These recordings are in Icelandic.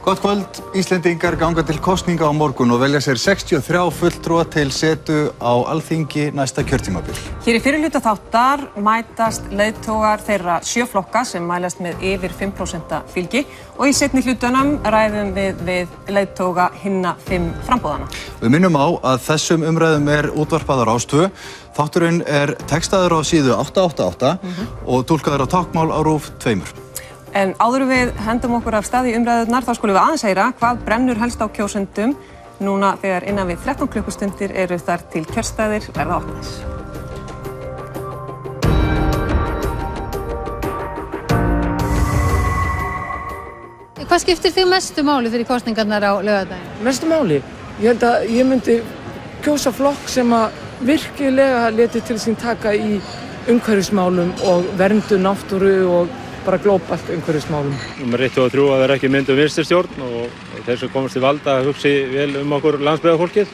Gott kvöld, Íslendingar ganga til kosninga á morgun og velja sér 63 fulltrúa til setu á Alþingi næsta kjörtímabil. Hér í fyrirhluta þáttar mætast leiðtogar þeirra 7 flokka sem mælast með yfir 5% fylgi og í seinni hlutunum ræðum við leiðtoga hinna 5 framboðana. Við minnum á að þessum umræðum útvarpaður á Rás 2. Þátturinn textaður á síðu 888 og túlkaður á táknmál á RÚV 2. En áður við hendum okkur af stað í umræðurnar þá skulum við aðeins heyra hvað brennur helst á kjósendum núna þegar innan við 13 klukkustundir eru þar til kjörstaðir verða opnaðir. Hvað skiptir þig mestu máli fyrir kosningarnar á laugardaginn? Mestu máli? Ég held að ég myndi kjósa flokk sem að virkilega leti til sín taka í umhverfismálum og verndu náttúru og bara glóbalt umhverfismálum. Númer 1 og 3 að vera ekki myndu vinstristjórn og þeir sem komast til valda hugsi vel okkur landsbyggðarfólkið.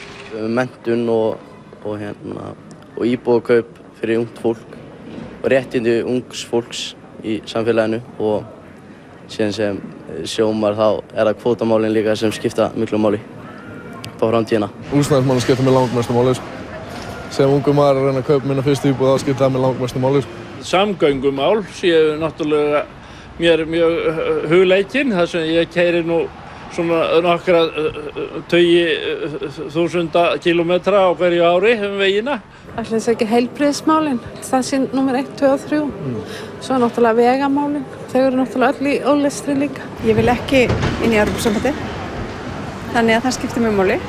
Menntun og íbúðakaup fyrir ungt fólk og réttindi ungs fólks í samfélaginu og síðan sem sjómar þá það kvótamálin líka sem skipta miklu máli á framtíðina. Húsnæðismálin skipta mig langmestu máli. Sem ungur maður að reyna að kaupa minna fyrstu íbúð þá skipta það mig langmestu máli. Samgöngumál séu náttúrulega mér mjög hugleikin þar sem ég keyri nú svona nokkra þúsunda kílómetra á hverju ári vegina. Ætli þess ekki heilbrigðismálin, það sé númer 1, 2 og 3. Svo náttúrulega vegamálin, þau eru náttúrulega öll í ólestri líka. Ég vil ekki inn í Evrópusambandið, þannig að það skiptir mig máli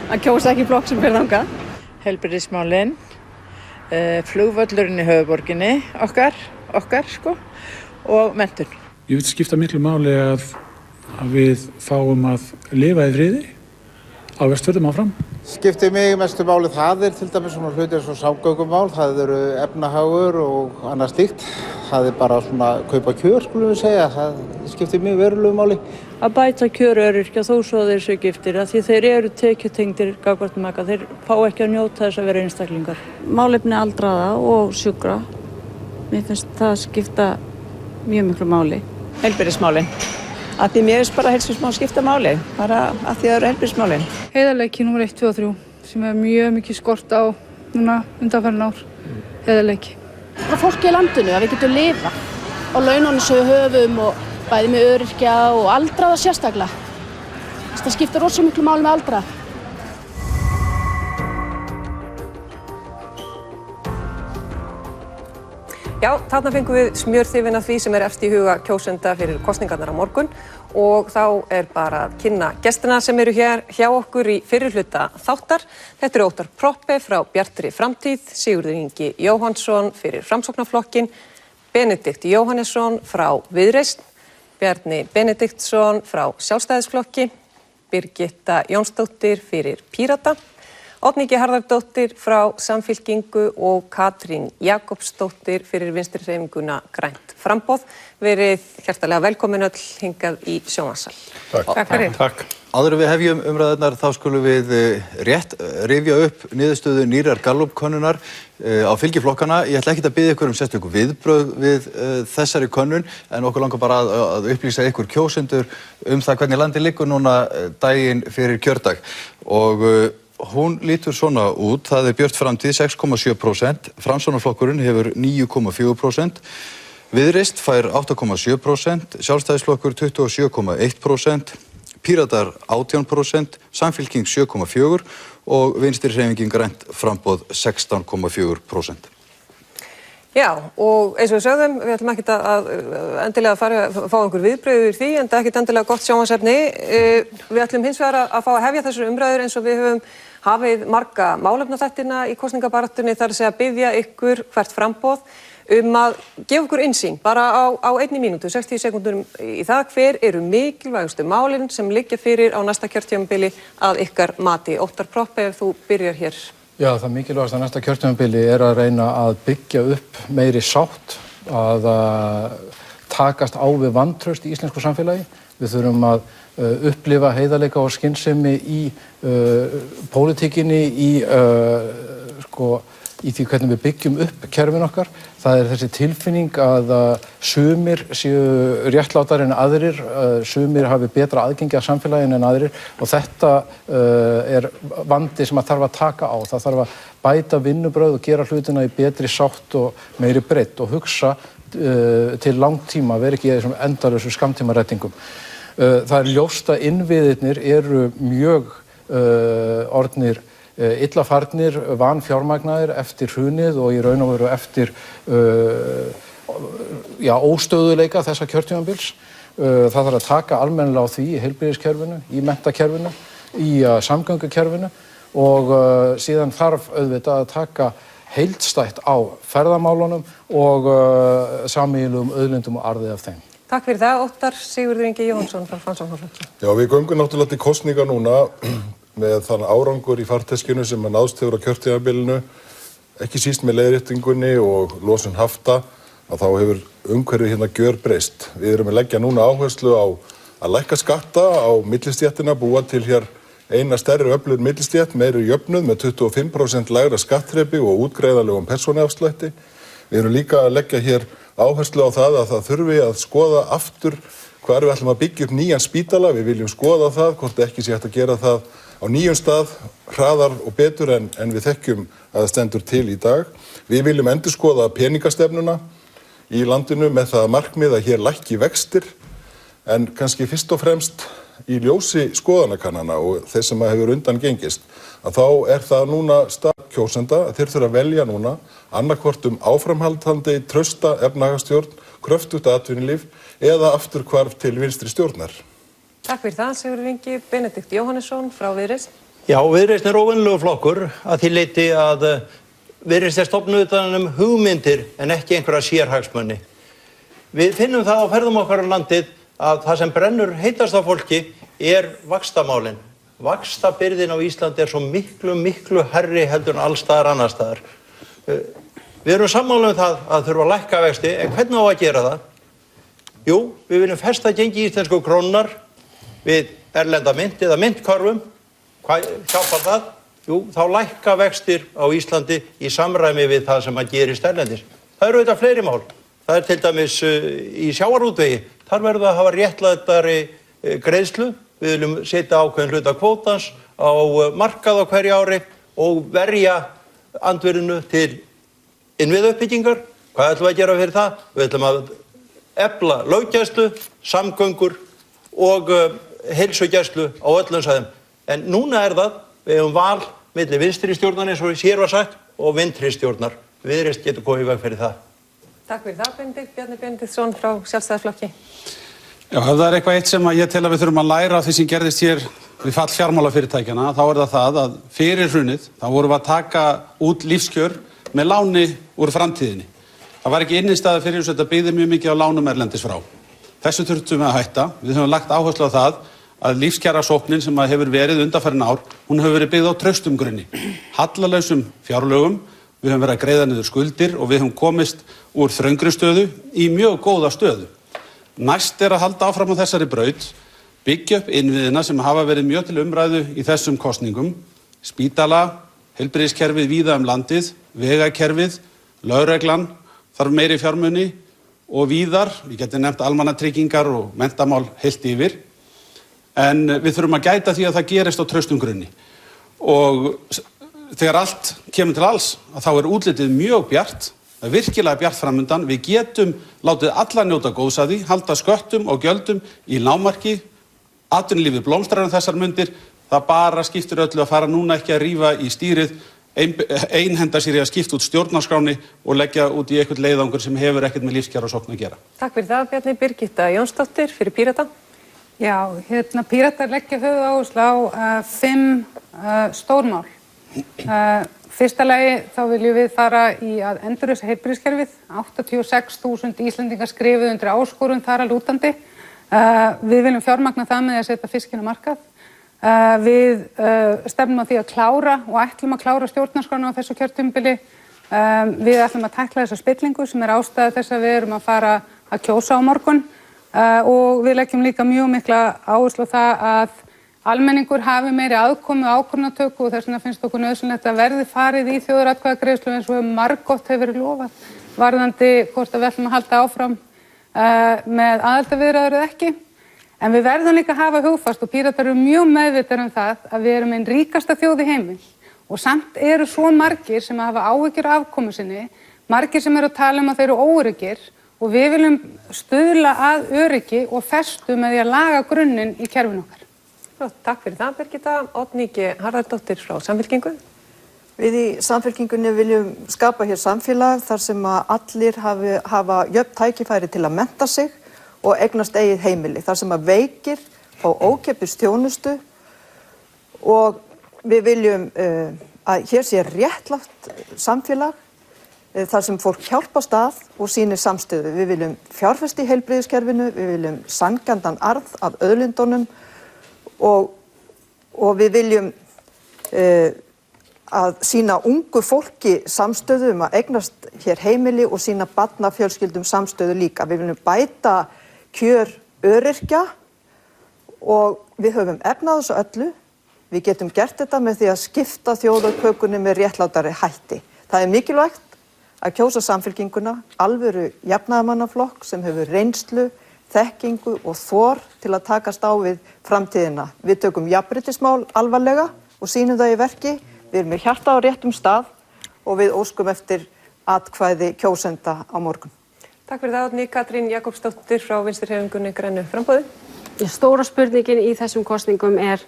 að kjósa ekki flokk sem fer þangað. Heilbrigðismálin, flugvöllurinn í höfuðborginni, okkar sko, og menntun. Ég vil skipta miklu máli að við fáum að lifa í friði á Vestfjörðum áfram. Skiptir mig mestu máli það til dæmis svona hlutir eins og samgöngumál, það eru efnahagur og annað slíkt. Það bara svona kaupa kjör, skulum við segja, það skiptir mig verulegu máli. Að bæta kjör öryrkja þó svo þeir séu giftir, af því þeir eru tekjutengdir gagnvart maka, þeir fá ekki að njóta þess að vera einstaklingar. Málefni aldraða og sjúkra, mér finnst það skipta mjög miklu máli. Heilbrigðismálin. Af því mér finnst bara heilbrigðismál skipta máli, bara af því það eru heilbrigðismálin. Heiðarleiki númer 1, 2 og 3, sem er mjög mikið skort á núna undanfarin ár. Heiðarleiki. Frá fólki í landinu, að við getum lifa á laununum sem við höfum og bæði með öryrkja og aldraða sérstaklega. Það skiptir rosa miklu máli með aldraða. Já, þarna fengum við smjörþefinn af því sem efst í huga kjósenda fyrir kosningarnar á morgun og þá bara að kynna gestina sem eru hér hjá okkur í fyrirhluta þáttar. Þetta eru Óttar Proppé frá Bjartri framtíð, Sigurður Ingi Jóhannsson fyrir Framsóknarflokkinn, Benedikt Jóhannesson frá Viðreisn, Bjarni Benediktsson frá Sjálfstæðisflokki, Birgitta Jónsdóttir fyrir Pírata, Oddný G. Harðardóttir frá Samfylkingu og Katrín Jakobsdóttir fyrir Vinstrihreyfinguna Grænt framboð. Verið hjartalega velkomin öll hingað í sjónvarpssal. Takk fyrir. Takk. Áður en við hefjum umræðurnar þá skulum við rétt rifja upp niðurstöðu nýrrar Gallup-könnunar á fylgi flokkana. Ég ætla ekki að biðja ykkur sérstök viðbrögð við þessari könnun en okkur langar bara að upplýsa ykkur kjósendur það hvernig landið liggur núna daginn fyrir kjördag. Og hún lítur svona út, það Björt framtíð 6,7%, Framsóknarflokkurinn hefur 9,4%, Viðreisn fær 8,7%, Sjálfstæðisflokkur 27,1%, Píratar 18%, Samfylking 7,4% og Vinstrihreyfingin Grænt framboð 16,4%. Já, og eins og við sögðum, við ætlum ekkert að endilega fá einhver viðbrögð yfir því, en það er ekkert endilega gott sjónvarpsefni. Við ætlum hins vegar að fá að hefja þessar umræður eins og við höfum hafið marga málefnaþættina í kosningabaráttunni, þar að segja biðja ykkur hvert framboð að gefa okkur innsýn, bara á 1 mínútu, 60 sekúndur í það hver eru mikilvægustu málin sem liggja fyrir á næsta kjörtímabili að ykkar mati. Óttar Proppé, ef þú byrjar hér. Já, það mikilvægast að næsta kjörtímabili að reyna að byggja upp meiri sátt, að takast á við vantraust í íslensku samfélagi. Við þurfum að upplifa heiðarleika og skynsemi í pólitíkinni, í í því hvernig við byggjum upp kerfin okkar. Það þessi tilfinning að sumir séu réttlátari en aðrir, sumir hafi betra aðgengi að samfélaginu en aðrir og þetta vandi sem að þarf að taka á. Það þarf að bæta vinnubrögð og gera hlutina í betri sátt og meiri breidd og hugsa til langtíma, vera ekki í þessum endalausu skammtímarettingum. Það ljóst að innviðirnir eru mjög orðnir illa farnir, vanfjármagnaðir eftir hrunið og í raun og veru eftir óstöðuleika þessa kjörtímabils. Það þarf að taka almennilega á því í heilbrigðiskerfinu, í menntakerfinu, í samgöngukerfinu og síðan þarf auðvitað að taka heildstætt á ferðamálunum og sameiginlegum auðlindum og arði af þeim. Takk fyrir það, Óttar Sigurður Ingi Jóhannsson frá Framsóknarflokki. Já, við göngum náttúrulega til kosninga núna með þann árangur í farteskinu sem að náðst hefur á kjörtímabilinu, ekki síst með leiðréttingunni og losun hafta, að þá hefur umhverfið hérna gjörbreyst. Við erum að leggja núna áherslu á að lækka skatta á millistéttina, búa til hér eina stærri öflug millistétt, meiri jöfnuð með 25% lægra skattþrepi og útgreiðanlegum persónuafslætti. Við erum líka að leggja hér áherslu á það að það þurfi að skoða aftur hvar við ætlum að byggja upp nýjan spítala. Við viljum skoða það, hvort ekki sé hægt að gera það á nýjum stað, hraðar og betur en við þekkjum að það stendur til í dag. Við viljum endurskoða peningastefnuna í landinu með það markmið að hér lækki vextir, en kannski fyrst og fremst í ljósi skoðanakannana og þess sem hefur undangengist, að þá það núna stað kjósenda að þeir þurfa að velja núna annarkvort áframhaldandi trausta efnahagsstjórn, kröftugt atvinnulíf eða afturhvarf til vinstri stjórnar. Takk fyrir það, Sigurður Ingi. Benedikt Jóhannesson frá Viðreisn. Já, Viðreisn óvenjulegur flokkur að því leyti að Viðreisn stofnuð utan hugmyndir en ekki einhverja sérhagsmuni. Við finnum það á ferðum okkar á landið að það sem brennur heitast af fólki vaxtamálin. Vaxtabyrðin á Íslandi svo miklu hærri heldur en alls staðar annars staðar. Við erum sammála það að þurfa að lækka vexti, en hvernig á að gera það? Jú, við viljum festa gengi íslensku krónunnar við erlenda mynt eða myntkörfum. Hvað hjálpar það? Jú, þá lækka vextir á Íslandi í samræmi við það sem að gerist erlendis. Það eru auðvitað fleiri mál. Það til dæmis í sjávarútvegi. Þar verður að hafa réttlætari greiðslu. Við viljum setja ákveðin hluta kvótans á markað á hverju ári og verja andvirðinu til innviðauppbyggingar. Hvað ætlum við að gera fyrir það? Við ætlum að efla löggæslu, samgöngur og heilsugæslu á öllum svæðum. En núna það, við höfum val milli vinstri stjórnar eins og hér var sagt og vintri stjórnar. Viðreisn getur komið í veg fyrir það. Takk fyrir það, Benedikt. Bjarni Benediktsson frá Sjálfstæðisflokki. Já, ef það eitthvað eitt sem ég tel að við þurfum að læra af því sem gerðist hér við fall fjármálafyrirtækjanna, þá það að fyrir hrunið, þá vorum við að taka út lífskjör með láni úr framtíðinni. Það var ekki innistæða fyrir þess að þetta byggði mjög mikið á lánum erlendis frá. Þessu þurftum við að hætta. Við höfum lagt áherslu á það að lífskjarasóknin sem hefur verið undanfarin ár, hún hefur verið byggð á traustum grunni. Hallalausum fjárlögum, við höfum verið að greiða niður skuldir og við höfum komist úr þröngri stöðu í mjög góða stöðu. Næst að halda áfram á þessari braut, byggja upp innviðina sem hafa verið mjög til umræðu í þessum kosningum, spítala, heilbrigðiskerfið víða landið, vegakerfið, lögreglan, þarf meiri fjármuni og víðar, við getum nefnt almannatryggingar og menntamál heilt yfir, en við þurfum að gæta því að það gerist á traustum grunni. Og þegar allt kemur til alls, að þá útlitið mjög bjart, það virkilega bjart framundan, við getum látið alla njóta góðs af því, halda sköttum og gjöldum í lágmarki, atvinnulífið blómstrar þessar mundir, það bara skiptir öllu að fara núna ekki að rífa í stýrið, einhenda sér í að skipta út stjórnarskráni og leggja út í eitthvað leiðangur sem hefur ekkert með lífskjarasókn að gera. Takk fyrir það, Bjarni. Birgitta Jónsdóttir fyrir Pírata. Já, Píratar leggja höfuðáherslu á 5 stórmál. Fyrsta lagi þá viljum við fara í að endurreisa heilbrigðiskerfið. 86.000 Íslendingar skrifuðu undir áskorun þar að lútandi. Við viljum fjármagna það með að setja fiskinn á markað. Við stefnum á því að klára og ætlum að klára stjórnarskrána á þessu kjörtímabili. Við ætlum að tækla þessa spillingu sem ástæða þess að við erum að fara að kjósa á morgun og við leggjum líka mjög mikla áherslu á það að almenningur hafi meiri aðkomu ákvörðunartöku og þess vegna finnst okkur nauðsynlegt að verði farið í þjóðaratkvæðagreiðslu eins og margoft hefur verið lofað varðandi hvort við ætlum að halda áfram með aðildarviðræður eða ekki. En við verðum líka að hafa hugfast og Píratar eru mjög meðvitaðir það að við erum einn ríkasta þjóð í heimi og samt eru svo margir sem hafa áhyggjur af afkomu sinni, margir sem eru að tala að þeir eru óöruggir og við viljum stuðla að öryggi og festu með því að laga grunninn í kerfinu okkar. Takk fyrir það, Birgitta. Oddný G. Harðardóttir frá Samfylkingu. Við í Samfylkingunni viljum skapa hér samfélag þar sem að allir hafa jöfn tækifæri til að mennta sig og eignast eigið heimili, þar sem að veikir fá ókeypis þjónustu og við viljum að hér sé réttlátt samfélag þar sem fólk hjálpast að og sýnir samstöðu. Við viljum fjárfesta í heilbrigðiskerfinu, við viljum sanngjarnan arð af auðlindunum og við viljum að sýna ungu fólki samstöðu að eignast hér heimili og sýna barnafjölskyldum samstöðu líka. Við viljum bæta kjör öryrkja og við höfum efnað þessu öllu. Við getum gert þetta með því að skipta þjóðarkökunni með réttlátari hætti. Það er mikilvægt að kjósa Samfylkinguna, alvöru jafnaðarmannaflokk sem hefur reynslu, þekkingu og þor til að takast á við framtíðina. Við tökum jafnréttismál alvarlega og sýnum það í verki. Við erum með hjarta á réttum stað og við óskum eftir atkvæði kjósenda á morgun. Takk fyrir það, Oddný. Katrín Jakobsdóttir frá Vinstrihreyfingunni grænu framboði. Stóra spurningin í þessum kosningum er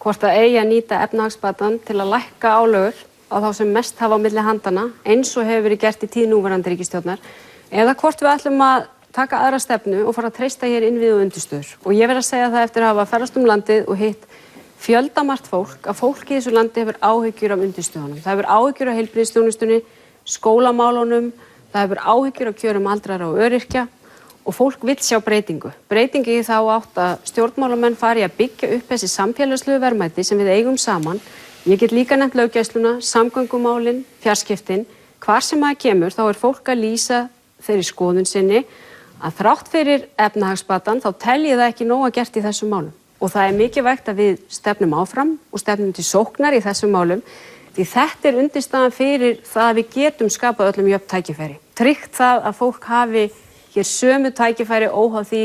hvort það eigi að nýta efnahagsbatan til að lækka álögur á þá sem mest hafa á milli handana, eins og hefur verið gert í tíð núverandi ríkisstjórnar, eða hvort við ætlum að taka aðra stefnu og fara að treysta hér innviði og undirstöður. Og ég verð að segja það eftir að hafa ferðast landið og hitt fjöldamargt fólk, að fólk í þessu landi hefur áhyggjur af undirstöðunum. Það hefur áhyggjur af heilbrigðisþjónustunni, skólamálunum, það hefur áhyggjur af kjörum aldraðra og öryrkja og fólk vill sjá breytingu. Breytingu í þá átt að stjórnmálamenn fari að byggja upp þessi samfélagslegu verðmæti sem við eigum saman. Ég get líka nefnt löggæsluna, samgöngumálin, fjarskiptin. Hvar sem það kemur þá er fólk að lýsa þeirri skoðun sinni að þrátt fyrir efnahagsbatan þá telji það ekki nóg að gert í þessum málum. Og það er mikilvægt að við stefnum áfram og stefnum til sóknar í þessum málum því þetta er undirstaðan fyrir það að við getum skapað öllum jöfn tækifæri. Tryggt það að fólk hafi hér sömu tækifæri óháð því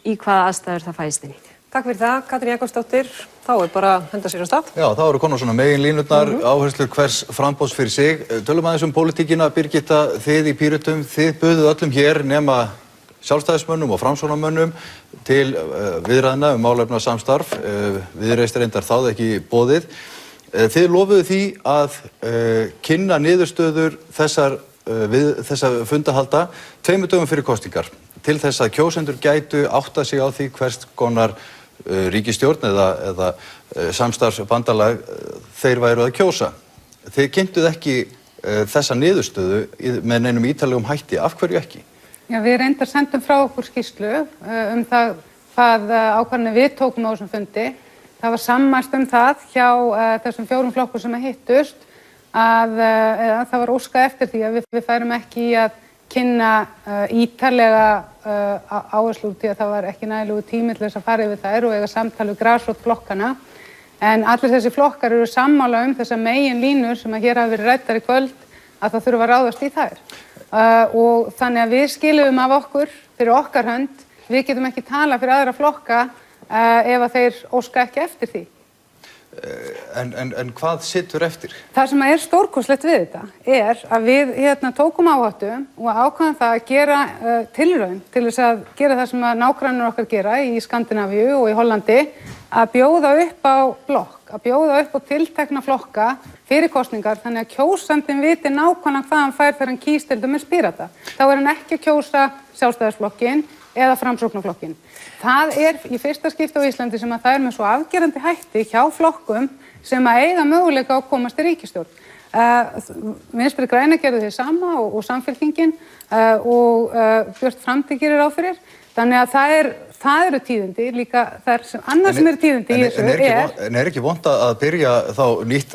í hvaða aðstæður það fæðist inn í. Takk fyrir það, Katrín Jakobsdóttir. Þá er bara að henda sér á stað. Já, þá eru konar svona meginlínurnar, áherslur hvers framboðs fyrir sig. Tölum aðeins pólitíkina, Birgitta, þið í Pírötum, þið buðuð öllum hér nema sjálfstæðismönnum og framsóknarmönnum til viðræðna málefna samstarf. Viðreisn reyndar þáði ekki boðið. Þið lofuðu því að kynna niðurstöður þessa fundahalda 2 dögum fyrir kosningar til þess að kjósendur gætu átta sig á því hvers konar ríkisstjórn eða samstarfsbandalag þeir væru að kjósa. Þið kynntuð ekki þessa niðurstöðu með neinum ítarlegum hætti. Af hverju ekki? Já, við reyndar sendum frá okkur skýrslu það hvað ákvarðanir við tókum á þessum fundi. Það var sammælt það hjá þessum 4 flokkum sem hittust að það var óskað eftir því að við færum ekki í að kynna ítarlega áherslur því að það var ekki nægilegu tími til þess að fara yfir þær og eiga samtal við grasrót flokkana. En allir þessi flokkar eru sammála þessa megin línur sem að hér hafa verið ræddar í kvöld að það þurfa að ráðast í þær. Og þannig að við skilum af okkur fyrir okkar hönd, við getum ekki tala fyrir aðra flokka ef að þeir óska ekki eftir því. En hvað situr eftir? Það sem er stórkostlegt við þetta er að við tókum áhættu og ákváðum það að gera tilraun til þess að gera það sem að nágrannir okkar gera í Skandinavíu og í Hollandi, að bjóða upp á blokk, að bjóða upp á tiltekna flokka fyrir kosningar þannig að kjósandinn viti nákvæmlega hvað hann fær þegar hann kýs til dæmis Pírata. Þá er hann ekki að kjósa Sjálfstæðisflokkinn eða Framsóknarflokkinn. Það er í fyrsta skipti á Íslandi sem að það er með svo afgerandi hætti hjá flokkum sem að eiga möguleika að komast í ríkisstjórn. Vinstri græna gerðu því sama og Samfylkingin og Björt Framtíð gerir ráð fyrir. Þannig að það eru tíðindi líka annað sem eru tíðindi í þessu En er ekki vont að byrja þá nýtt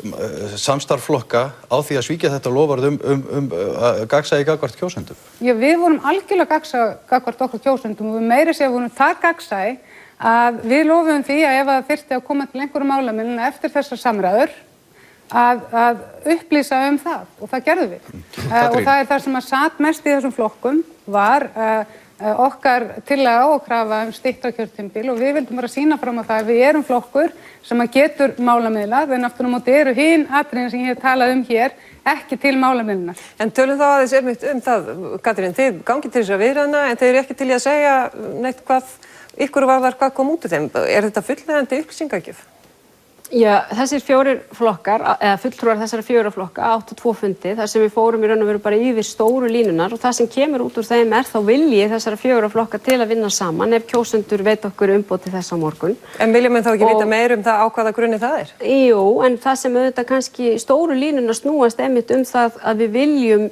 samstarfflokka á því að svíkja þetta loforð gagnsæi gagnvart kjósendum? Já, við vorum algjörlega gagnsæi gagnvart okkar kjósendum og við meira segja vorum það gagnsæi að við lofum því að ef það þyrfti að koma til einhverju málamiðlana eftir þessar samræður að upplýsa það og það gerðum við. Og það það sem að sat mest í þessum flokkum var okkar tillaga og krafa styttra kjörtímabil og við vildum bara sýna fram á það að við erum flokkur sem að getur málamiðlað en aftur á móti eru hin atriðin sem ég hef talað hér ekki til málamiðlunar. En tölum þá aðeins einmitt það, Katrín, þið gangið til þess að viðræðna en þið eru ekki til í að segja neitt hvað ykkur varðar hvað kom út úr þeim. Er þetta fullnægjandi upplýsingagjöf? Já, þessir 4 flokkar, eða fulltrúar þessara 4 flokka áttu 2 fundi þar sem við fórum í raun og veru bara yfir stóru línunar og það sem kemur út úr þeim þá vilji þessara 4 flokka til að vinna saman ef kjósendur veit okkur umboð til þess á morgun. En vilja menn þá ekki vita meir það á hvaða grunni það er? Jú, en það sem auðvitað kannski stóru línunar snúast einmitt það að við viljum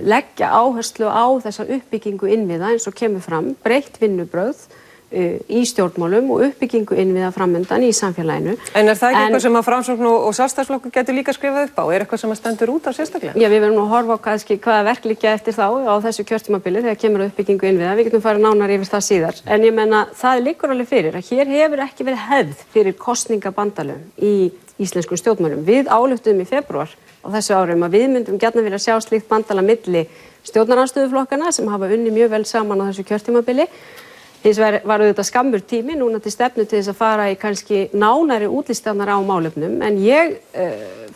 leggja áherslu á þessa uppbyggingu innviða eins og kemur fram, breytt vinnubrögð í stjórnmálum og uppbyggingu innviða framöndan í samfélaginu. En það ekki eitthvað sem að Framsókn og Sjálfstæðisflokkur getur líka skrifað upp á? Er eitthvað sem að stendur út af sérstaklega? Já, við verðum að horfa á kannski hvaða verk liggja eftir þá á þessu kjörtímabili þegar kemur að uppbyggingu innviða. Við getum farið nánar yfir það síðar. En ég menna, það liggur alveg fyrir að hér hefur ekki verið hefð fyrir kosningabandalögum í íslenskum stjórnmálum. Við ályktuðum í febrúar á þessu ári að við myndum gjarnan vilja sjá slíkt bandalag milli stjórnarandstöðuflokkana sem hafa unnið mjög vel saman á þessu kjörtímabili. Hins vegar var auðvitað skammur tími núna til stefnu til þess að fara í kannski nánari útlistanar á málefnum en ég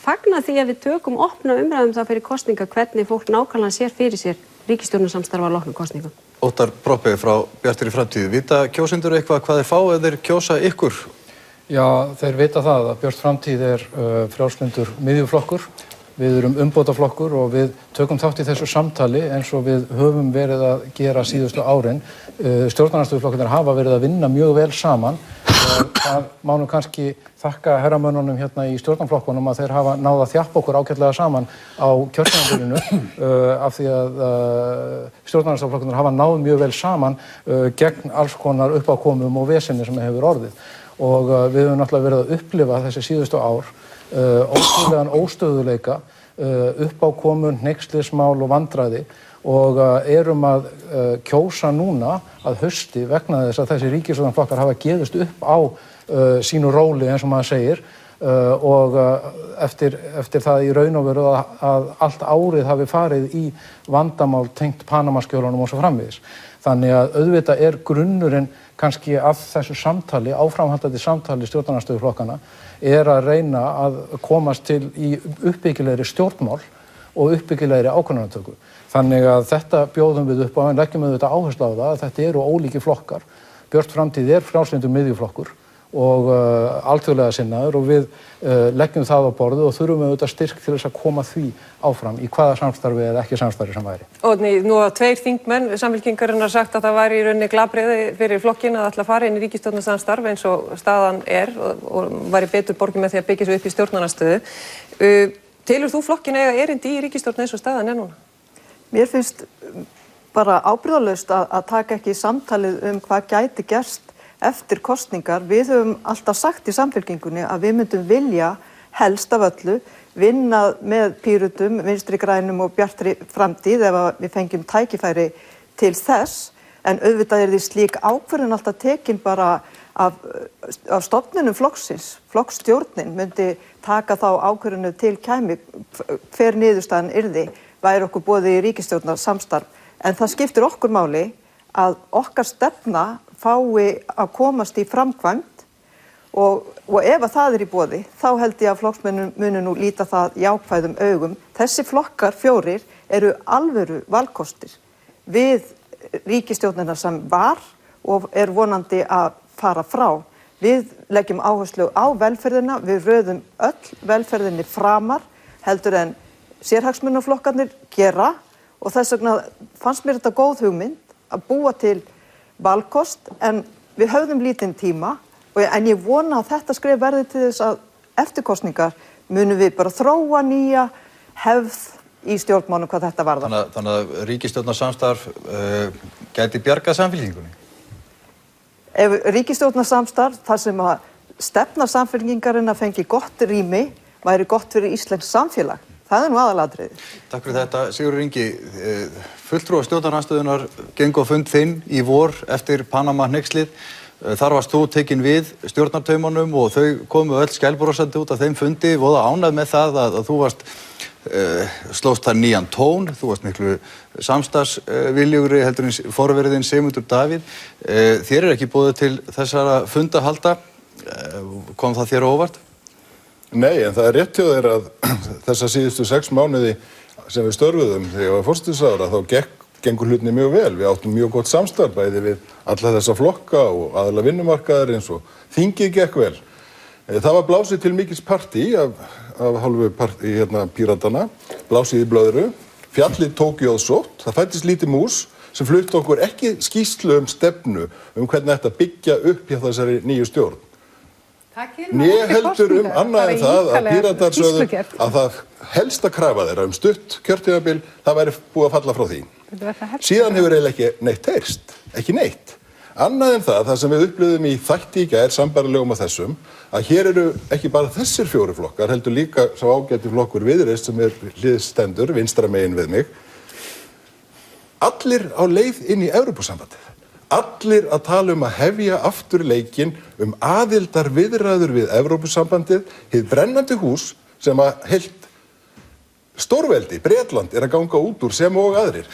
fagna því að við tökum opna umræðum það fyrir kosninga hvernig fólk nákvæmlega sér fyrir sér ríkisstjórnarsamstarf að loknum kosningum. Óttar Proppé frá Bjartri framtíð, vita kjósendur eitthvað hvað þeir fá ef þeir kjósa ykkur? Já, þeir vita það að Björt framtíð frjálslyndur miðjuflokkur. Við erum umbótaflokkur og við tökum þátt í þessu samtali eins og við höfum verið að gera síðustu árin. Stjórnarandstöðuflokkarnir hafa verið að vinna mjög vel saman og það má nú kannski þakka herramönnunum hérna í stjórnarflokkunum að þeir hafa náð að þjappa okkur ágætlega saman á kjörtímabilinu af því að stjórnarandstöðuflokkarnir hafa náð mjög vel saman gegn alls konar uppákomum og vesenni sem hefur orðið. Og við höfum náttúrulega verið að upplifa þessi síðustu ár ótrúlegan óstöðuleika, uppákomun, hneykslismál og vandræði og erum að kjósa núna að hausti vegna þess að þessi ríkisstjórnarflokkar hafa gefist upp á sínu róli eins og maður segir og eftir það í raun og veru að allt árið hafi farið í vandamál tengt Panamaskjölunum og svo framvegis. Þannig að auðvitað grunnurinn kannski af þessu samtali, áframhaldandi samtali stjórnarandstöðuflokkana að reyna að komast til í uppbyggilegri stjórnmál og uppbyggilegri ákvörðunartöku. Þannig að þetta bjóðum við upp á en leggjum auðvitað áherslu á það að þetta eru ólíkir flokkar. Björt framtíð frjálslyndur miðjuflokkur og alþjóðlega sinnaður og við leggjum það á borðið og þurfum auðvitað styrk til þess að koma því áfram í hvaða samstarfi eða ekki samstarfi sem væri. Oddný, nú hafa 2 þingmenn Samfylkingarinnar sagt að það væri í rauninni glabriði fyrir flokkinn að ætla að fara inn í ríkisstjórnarsamstarf eins og staðan og væri betur borgið með því að byggja sig upp í stjórnarandstöðu. Telur þú flokkinn eiga erindi í ríkisstjórn eins og staðan núna? Mér finnst bara ábyrgðarlaust að taka ekki samtalið hvað gæti gerst eftir kosningar. Við höfum alltaf sagt í Samfylkingunni að við myndum vilja helst af öllu vinna með Pírötum, Vinstri grænum og Bjartri framtíð ef við fengjum tækifæri til þess en auðvitað því slík ákvörðun alltaf tekin bara af stofnunum flokksins. Flokksstjórnin myndi taka þá ákvörðunu til kæmi hver niðurstaðan yrði væri okkur boðið í ríkisstjórnarsamstarf en það skiptir okkur máli að okkar stefna fái að komast í framkvæmd og ef að það í boði, þá held ég að flokksmönnum munu nú líta það jákvæðum augum. Þessi flokkar 4 eru alvöru valkostir við ríkisstjórnina sem var og vonandi að fara frá. Við leggjum áherslu á velferðina, við röðum öll velferðinni framar heldur en sérhagsmunaflokkarnir gera og þess vegna fannst mér þetta góð hugmynd að búa til valkost en við höfðum lítinn tíma en ég vona að þetta skref verði til þess að eftir kosningar munum við bara þróa nýja hefð í stjórnmálum hvað þetta varðar. Þannig að ríkisstjórnarsamstarf gæti bjargað Samfylkingunni? Ef ríkisstjórnarsamstarf þar sem að stefna Samfylkingarinnar fengi gott rými væri gott fyrir íslenskt samfélag. Það nú aðalatriði. Takk fyrir þetta. Sigurður Ingi, fulltrúar stjórnarandstöðunnar gengu á fund þinn í vor eftir Panama-hneykslið. Þar varst þú tekin við stjórnartaumunum og þau komu öll skælbrosandi út af þeim fundi, voða ánægð með það að þú varst slóst þar nýjan tón, þú varst miklu samstarfsviljugri heldur en forveriðinn Sigmundur Davíð. Þér ekki boðið til þessara fundahalda, kom það þér á óvart? Nei, en það rétt hjá þér að þessa síðustu 6 mánuði sem við störfuðum þegar ég var forsætisráðherra þá gengur hlutinni mjög vel. Við áttum mjög gott samstarf bæði við alla þessa flokka og aðalega vinnumarkaðar eins og þingið gekk vel. Það var blásið til mikils partí af hálfu Píratana, blásið í blöðru, fjallið tók jóðsótt, það fættist lítið mús sem flutti okkur ekki skýrslu stefnu hvernig þetta byggja upp hjá þessari nýju stjórn. Né heldur annað en það að Píratar sögðu að það helsta krafa þeirra stutt kjörtímabil, það væri búið að falla frá því. Síðan hefur eiginlega ekki neitt heyrst, ekki neitt. Annað en það sem við upplifðum í þætti í gær sambærilegum að þessum, að hér eru ekki bara þessir 4 flokkar, heldur líka sá ágæti flokkur Viðreisn sem hliðstendur, vinstra megin við mig, allir á leið inn í Evrópusambandið. Allir að tala að hefja aftur leikinn aðildarviðræður við Evrópusambandið, hið brennandi hús sem að heilt stórveldi, Bretland, að ganga út úr sem og aðrir,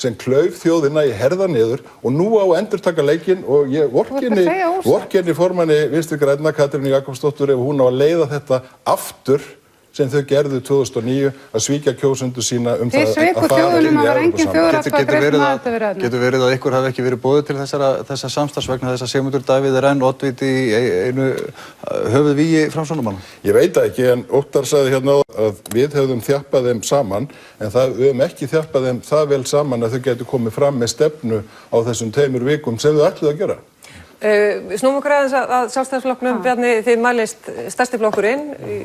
sem klauf þjóðina í herða niður og nú á að endurtaka leikinn og ég vorkenni formanni Vinstri grænna Katrínu Jakobsdóttur ef hún á að leiða þetta aftur sem þau gerðu 2009 að svíkja kjósendur sína það að fara inn í Evrópusambandið. Getur verið að ykkur hafi ekki verið boðið til þessa samstarfs vegna þess að Sigmundur Davíð enn oddviti í einu höfuðvígi Framsóknarmanna? Ég veit það ekki, en Óttar sagði hérna að við höfum þjappað þeim saman, en við höfum ekki þjappað þeim það vel saman að þau getur komið fram með stefnu á þessum 2 vikum sem þau ætluðu að gera. Snúum okkur aðeins að Sjálfstæðisflokknum, Bjarni, þið mælist stærsti flokkurinn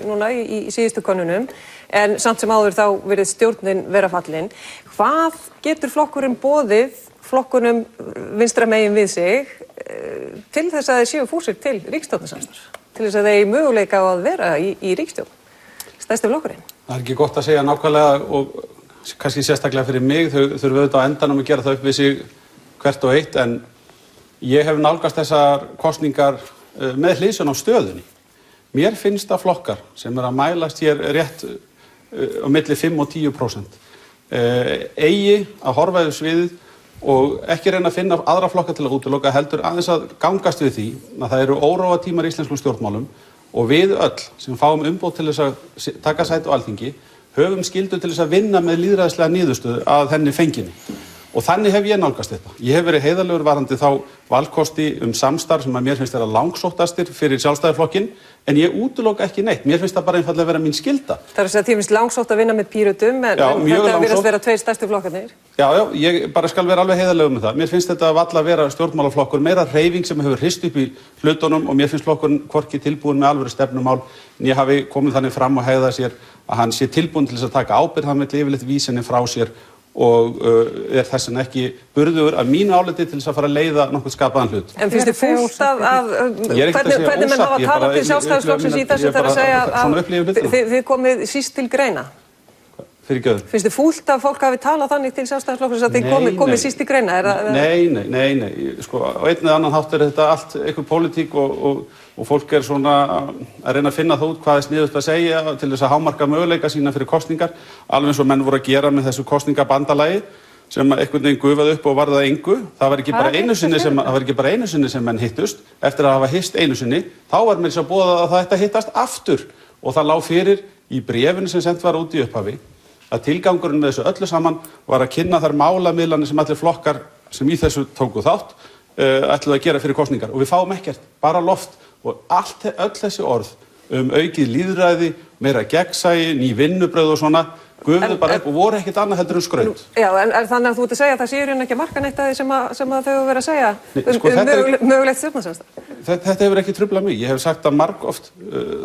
núna í síðustu könnunum, en samt sem áður þá virðist stjórnin vera fallin. Hvað getur flokkurinn boðið flokkunum vinstra megin við sig til þess að þeir séu fúsir til ríkisstjórnarsamstarfs, til þess að þeir möguleika á að vera í ríkisstjórn, stærsti flokkurinn? Það ekki gott að segja nákvæmlega og kannski sérstaklega fyrir mig, þau þurfum auðvitað á endanum að gera það upp við sig hvert og eitt, en ég hef nálgast þessar kosningar með hliðsjón á stöðunni. Mér finnst að flokkar sem að mælast hér rétt á milli 5 og 10% eigi að horfa yfir sviðið og ekki reyna að finna aðra flokka til að útiloka, heldur aðeins að gangast við því að það eru óróa tímar í íslenskum stjórnmálum og við öll sem fáum umboð til þess að taka sæti á Alþingi höfum skyldu til þess að vinna með lýðræðislega niðurstöðu að henni fenginni. Og þannig hef ég nálgast þetta. Ég hef verið heiðarlegur varðandi þá valkosti samstarf sem að mér finnst vera langsóttastir fyrir Sjálfstæðisflokkinn, en ég útiloka ekki neitt. Mér finnst það bara einfaldlega vera mín skylda. Það er að segja að þér finnst langsótt að vinna með Pírötum, en þetta virðast vera 2 stærstu flokkarnir. Já, ég bara skal vera alveg heiðarlegur með það. Mér finnst þetta varla vera stjórnmálaflokkur, meira hreyfing sem hefur hrist upp í hlutunum og mér finnst flokkurinn hvorki tilbúinn með alvöru stefnumál, en ég hafi komið þannig fram og hegðað sér að hann sé tilbúinn til þess að taka ábyrgð, hann vill yfirleitt vísa henni frá sér og þess vegna ekki burðugur að mínu áliti til þess að fara að leiða nokkuð skapaðan hlut. En finnst þið fúlt hvernig menn hafa talað til Sjálfstæðisflokksins í þessu þar að segja að þið komið síst til greina? Finnst þið fúlt að fólk hafi talað þannig til Sjálfstæðisflokksins að þið komið síst til greina? Nei. Sko, á einn eða annan hátt þetta allt einhver pólitík og fólk svona að reyna að finna það út hvað sniðugt að segja til þess að hámarka möguleika sína fyrir kosningar, alveg eins og menn voru að gera með þessu kosningabandalagi sem einhvern veginn gufaði upp og varð að engu. Það var ekki bara einu sinni sem menn hittust. Eftir að hafa hist einu sinni, þá var mér svo boðað að það ætti að hittast aftur og það lá fyrir í bréfinu sem sent var út í upphafi að tilgangurinn með þessu öllu saman var að kynna þær málamiðlanir sem allir flokkar sem í þessu tóku þátt ætluðu að gera fyrir kosningar og við fáum ekkert, bara loft. Og öll þessi orð aukið lýðræði, meira gegnsæi, ný vinnubrögð og svona, gufuðu bara upp og voru ekkert annað heldur skraut. Já, en þannig að þú ert að segja að það séu ekki að marka neitt að því sem að þau hafa verið að segja mögulegt stjórnarsamstarf. Þetta hefur ekki truflað mig. Ég hef sagt að margoft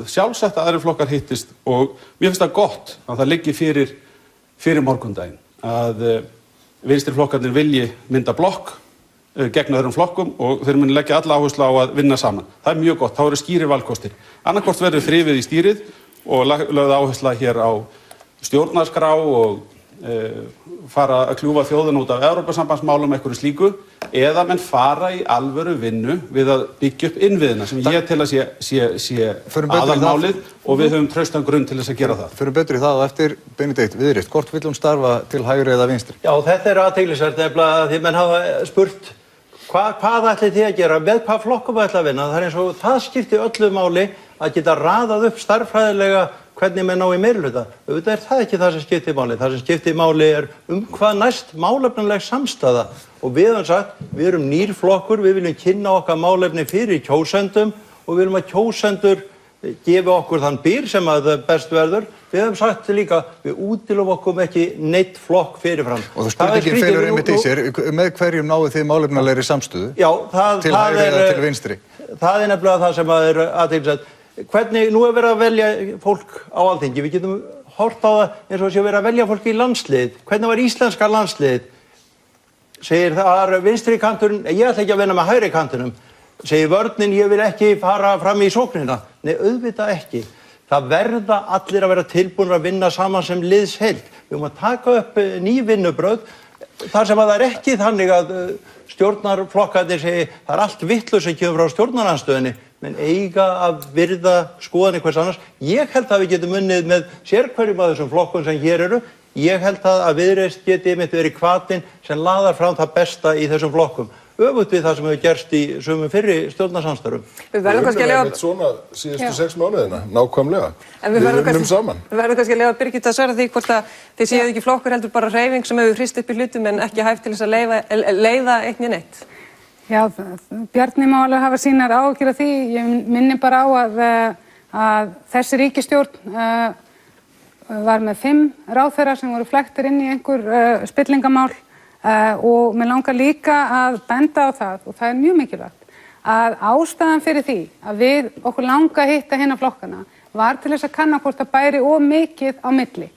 sjálfsagt að aðrir flokkar hittist og mér finnst það gott að það liggi fyrir morgundaginn að vinstri flokkarnir vilji mynda blokk gegn öðrum flokkum og þeir muni leggja alla áherslu á að vinna saman. Það er mjög gott, þá eru skýrir valkostir. Annaðhvort verður þrifið í stýrið og lögð áhersla hér á stjórnarskrá og fara að kljúfa þjóðina út af Evrópusambandsmálum einhverju slíku eða menn fara í alvöru vinnu við að byggja upp innviðina sem ég tel að sé aðalmálið og við höfum traustan grunn til þess að gera það. Förum betur í það og eftir Benedikt Viðreisn, hvort vill hún starfa til hægri eða vinstri? Já, þetta athyglisvert nefnilega því menn hafa spurt hvað ætlið þið að gera, með hvað flokkum ætlið að vinna. Það eins og það skipti öllu máli að geta raðað upp stærðfræðilega hvernig menn ná í meirihluta. Auðvitað það ekki það sem skiptir máli. Það sem skiptir máli hvað næst málefnileg samstaða. Og við höfum sagt, við erum nýr flokkur, við viljum kynna okkar málefni fyrir kjósendum og við viljum að kjósendur gefi okkur þann byr sem að best verður. Við höfum sagt líka, við útilofum okkur ekki neitt flokk fyrirfram. Og það spurningin felur einmitt í sér, með hverjum náðu þið málefnalegri samstöðu? Já, til hægri eða til vinstri? Það nefnilega það sem er athyglisvert. Hvernig, nú verið að velja fólk á Alþingi, við getum hort á það eins og sé verið að velja fólk í landslið. Hvernig var íslenska landslið? Segir það vinstri kanturinn, ég ætla ekki að vinna með hægri kantinum. Segir vörnin, ég vil ekki fara fram í sóknina. Nei, auðvitað ekki. Það verða allir að vera tilbúin að vinna saman sem liðsheild. Við höfum að taka upp ný vinnubrögð. Þar sem að það er ekki þannig að stjórnarflokkarnir segi það allt vitlaust sem kemur frá stjórnarandstöðunni, menn eiga að virða skoðanir hvers annars. Ég held að við getum unnið með sérhverjum af þessum flokkum sem hér eru. Ég held að Viðreisn geti einmitt verið hvatinn sem laðar fram það besta í þessum flokkum. Öfugt við það sem hefur gerst í sumum fyrri stjórnarsamstarfum. Við verðum kannski að leyfa svona síðustu 6 mánuðina, nákvæmlega. Við unnum saman. Við verðum kannski að leyfa Birgitta að svara því hvort að þið séu ekki flokkur heldur bara hreyfing sem hefur hrist upp í hlutum en ekki hæft til þess að leiða eitt né neitt. Já, Bjarni má alveg hafa sínar áhyggjur af því. Ég minni bara á að þessi ríkisstjórn var með 5 ráðherrar sem voru flæktir inn í einhver spillingamál og mér langar líka að benda á það, og það er mjög mikilvægt, að ástæðan fyrir því að okkur langa að hitta hinna flokkana var til þess að kanna hvort það bæri of mikið á milli.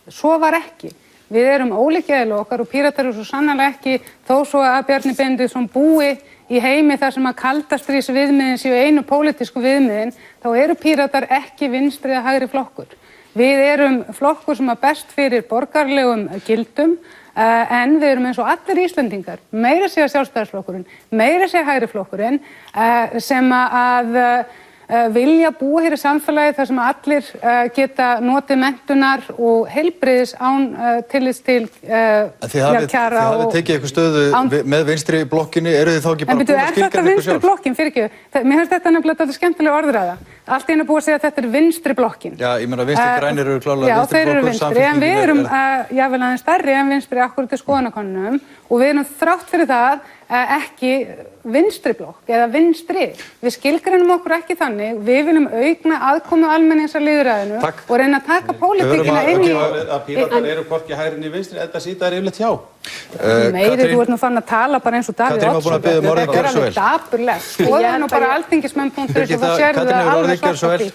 Svo var ekki. Við erum ólík eðlu okkar og Píratar eru svo sannarlega ekki, þó svo að Bjarni Benediktsson búi í heimi þar sem að kaldastríðsviðmiðin séu einu pólitísku viðmiðin, þá eru Píratar ekki vinstri eða hægri flokkur. Við erum flokkur sem að best fyrir borgarlegum gildum, en við erum eins og allir Íslendingar, meira segja Sjálfstæðisflokkurinn, meira segja hægri flokkurinn, sem að vilja búa hér í samfélagi þar sem allir geta notið menntunar og heilbrigðis án tillits til kjara. Þið hafið tekið eitthvað stöðu með vinstri blokkinni, eru þið þá ekki bara búin að skilgreina ykkur sjálf? En er þetta vinstri blokkin, fyrir ekki? Mér finnst þetta nefnilega þetta skemmtilega orðræða. Allt í einu búið að segja að þetta er vinstri blokkin. Já, ég meina vinstri grænir eru klárlega vinstri flokkur. Já, þeir eru vinstri, en við erum jável aðeins stærri en vinstri akkúrat í skoðanakönnunum og við erum þrátt fyrir það ekki vinstri blokk eða vinstri. Við skilgreinum okkur ekki þannig, við viljum aukna aðkomu almennings að lýðræðinu og reyna að taka pólitíkina inn í... Að Píratar eru hvorki hægri né vinstri, þetta sýta er yfirleitt hjá. Meiri, þú ert nú fann að tala bara eins og Davíð Oddsson. Þetta er alveg dapurlegt. Skoða nú bara alþingismenn.is og það sérðu það alveg svart á því.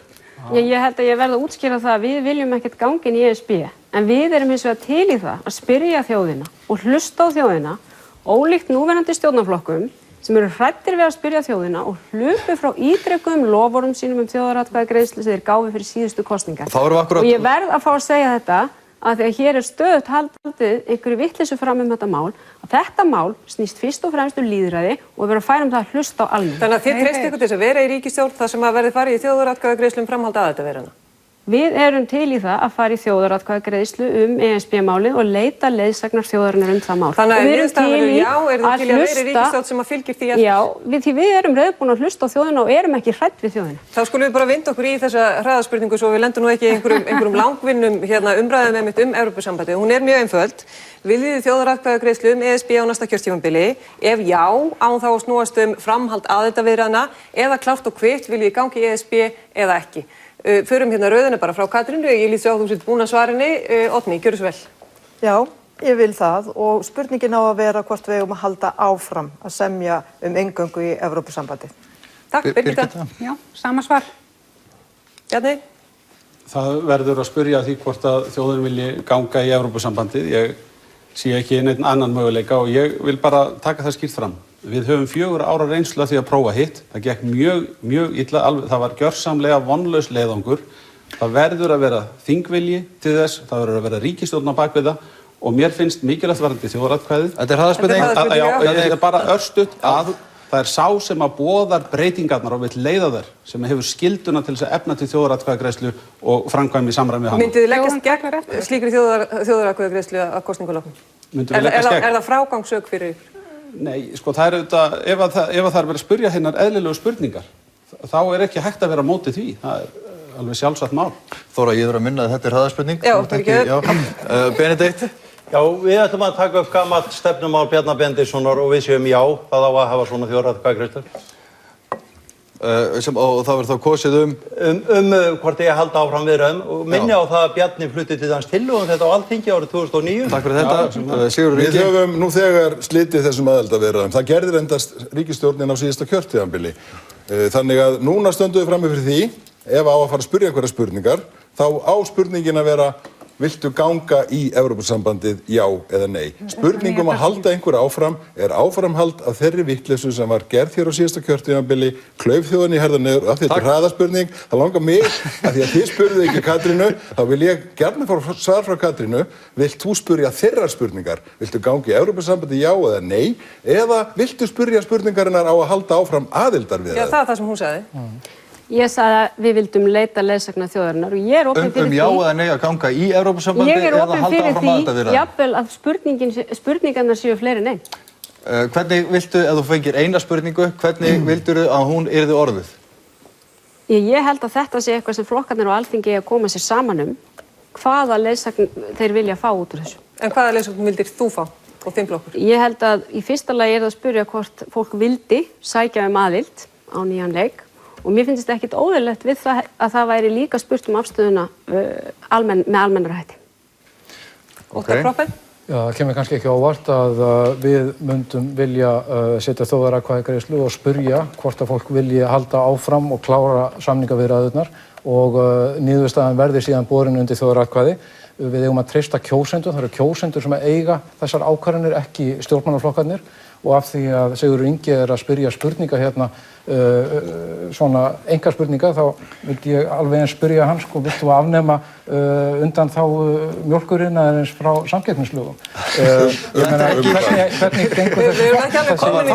Ég held að ég verði að útskýra það að við viljum ekkert gangin í ESB, en við erum hins vegar til í það að spyrja þjóðina og hlusta á þjóðina, ólíkt núverandi stjórnarflokkum sem eru hræddir við að spyrja þjóðina og hlupu frá ítrekuðum loforðum sínum þjóðaratkvæðagreiðslu sem þeir gáfu fyrir síðustu kosningar. Og ég verð að fá að segja þetta að þegar hér er stöðugt haldið einhverju vitleysu fram þetta mál, að þetta mál snýst fyrst og fremst lýðræði og við verðum að færa það að hlusta á almenning. Þannig að þið treystið ykkur til þess að vera í ríkisstjórn þar sem að verði farið í þjóðaratkvæðagreiðslu framhald aðildarviðræðna? Við erum til í það að fara í þjóðaratkvæðagreiðslu ESB-málið og leita leiðsagnar þjóðarinnar það mál. Þannig að niðurstaðan verður já, er þið til að vera í ríkisstjórn sem að fylgir því eftir? Já, því við erum reiðubúin að hlusta á þjóðina og erum ekki hrædd við þjóðina. Þá skulum við bara vinda okkur í þessa hraðaspurningu svo við lendum nú ekki einhverjum langvinnum umræðum einmitt Evrópusambandið. Hún er mjög einföld. Viljið þið þjóðaratkvæðagreiðslu ESB á næsta kjörtímabili? Ef já, án þá að snúast framhald aðildarviðræðna eða klárt og kvitt viljið þið ganga í ESB eða ekki? Förum rauðina bara frá Katrínu, ég lít svo á þú sitt búin að svarinni. Oddný, gjörðu svo vel. Já, ég vil það og spurningin á að vera hvort við eigum að halda áfram að semja inngöngu í Evrópusambandið. Takk, Birgitta. Já, sama svar. Bjarni? Það verður að spyrja því hvort að þjóðin vilji ganga í Evrópusambandið. Ég sé ekki neinn annan möguleika og ég vil bara taka það skýrt fram. Við höfum 4 ára reynslu af því að prófa hitt. Það gekk mjög illa, það var gjörsamlega vonlaus leiðangur. Það verður að vera þingvilji til þess, það verður að vera ríkisstjórn á bak við það og mér finnst mikilvægt varðandi þjóðaratkvæðið. Þetta hraðaspurning? Já, þetta er bara örstutt að það er sá sem að boðar breytingarnar og vill leiða þær sem hefur skylduna til þess að efna til þjóðaratkvæðagreiðslu og framkvæmi í samræmi við hana. Myndið þið leggjast gegn slíkri þjóðaratkvæðagreiðslu að kosningaloknum? Er það frágangssök fyrir ykkur? Nei, sko það er auðvitað, ef það er verið að spyrja hinnar eðlilegu spurningar, þá er ekki hægt að vera á móti því. Það er alveg sjálfsagt mál. Þóra, ég verður að minna að þetta er hraðaspurning. Já, fyrirgefðu. Benedikt? Já, við ætlum að taka upp gamalt stefnumál Bjarna Benediktssonar og við séum já, það á að hafa svona þjóðaratkvæðagreiðslur. Og það verður þá kosið hvort ég halda áfram viðræðum og minni á það að Bjarni flutti til hans tillögum þetta á Alþingi árið 2009. Takk fyrir þetta. Sigurður Ingi. Við höfum nú þegar slitið þessum aðildarviðræðum. Það gerði reyndast ríkisstjórnin á síðasta kjörtímabili. Þannig að núna stöndum við frammi fyrir því, ef á að fara að spyrja einhverjar spurningar, þá á spurningin að vera: viltu ganga í Evrópusambandið, já eða nei? Spurningum að halda einhverju áfram er áframhald af þeirri vitleysu sem var gerð hér á síðasta kjörtímabili, klauf þjóðinni herðar niður, af því þetta er hraðaspurning. Það langar mig, af því að þið spurðuð ekki Katrínu, þá vil ég gjarna fá svar frá Katrínu. Vilt þú spyrja þeirrar spurningar? Viltu ganga í Evrópusambandið, já eða nei? Eða viltu spyrja spurningarinnar á að halda áfram aðildarviðræður? Já, það er það sem hún sagði. Ég sagði að við vildum leita leiðsagna þjóðarinnar og ég er opin fyrir því. Já eða nei að ganga í Evrópusambandið eða halda áfram aðildarviðræðum? Jafnvel að spurningarnar séu fleiri en einn. Hvernig viltu, ef þú fengir eina spurningu, hvernig vildur að hún yrði orðuð? Ég held að þetta sé eitthvað sem flokkarnir á Alþingi eigi að koma sér saman hvaða leiðsagn þeir vilja fá út úr þessu. En hvaða leiðsagn vildir þú fá og þinn flokkur? Ég held að í fyrsta lagi er það að spyrja hvort fólk vildi sækja aðild á nýjan leik. Og mér finnst þetta ekkert óðurlegt við það að það væri líka spurt afstöðuna með almennara hætti. Óttar Proppé? Já, það kemur kannski ekki óvart að við myndum vilja setja þjóðaratkvæðagreiðslu og spyrja hvort að fólk vilji halda áfram og klára samningaviðræðurnar og niðurstaðan verði síðan borin undir þjóðaratkvæði. Við eigum að treysta kjósendur, það eru kjósendur sem eiga þessar ákvarðanir, ekki stjórnmálaflokkarnir. Og af því að Sigurður Ingi er að spyrja spurninga hérna, svona engarspurninga, þá vildi ég alveg eins spyrja hann, sko, viltu að afnema undan þá mjólkurinn aðeins frá samkeppnislögum? Ég meina, hvernig gengur þessu? Við erum ekki alveg komin í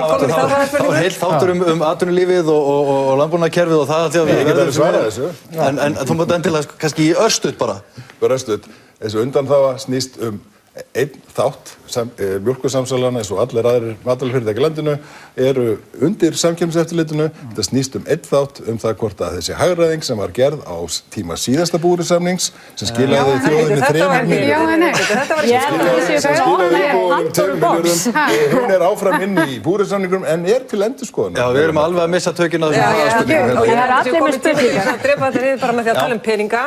þá heilt þáttur atvinnulífið og landbúnaðarkerfið og það að því að við verðum svara þessu. En þú mátt endilega kannski í örstutt bara. Bara örstutt. Þessu undanþága snýst einn þátt, mjólkursamsalana eins og allir aðrir matvælafyrirtæki í landinu eru undir samkeppniseftirlitinu. Þetta snýst einn þátt það hvort að þessi hagræðing sem var gerð á tíma síðasta búvörusamnings sem skilaði þjóðinni 3 milljörðum. Hún er áfram inn í búvörusamningum en er til endurskoðunar. Já, við erum alveg að missa tökin á þessum spurningum. Og ég er allir með spurningar. Það drepa þetta niður bara með því að tala um peninga.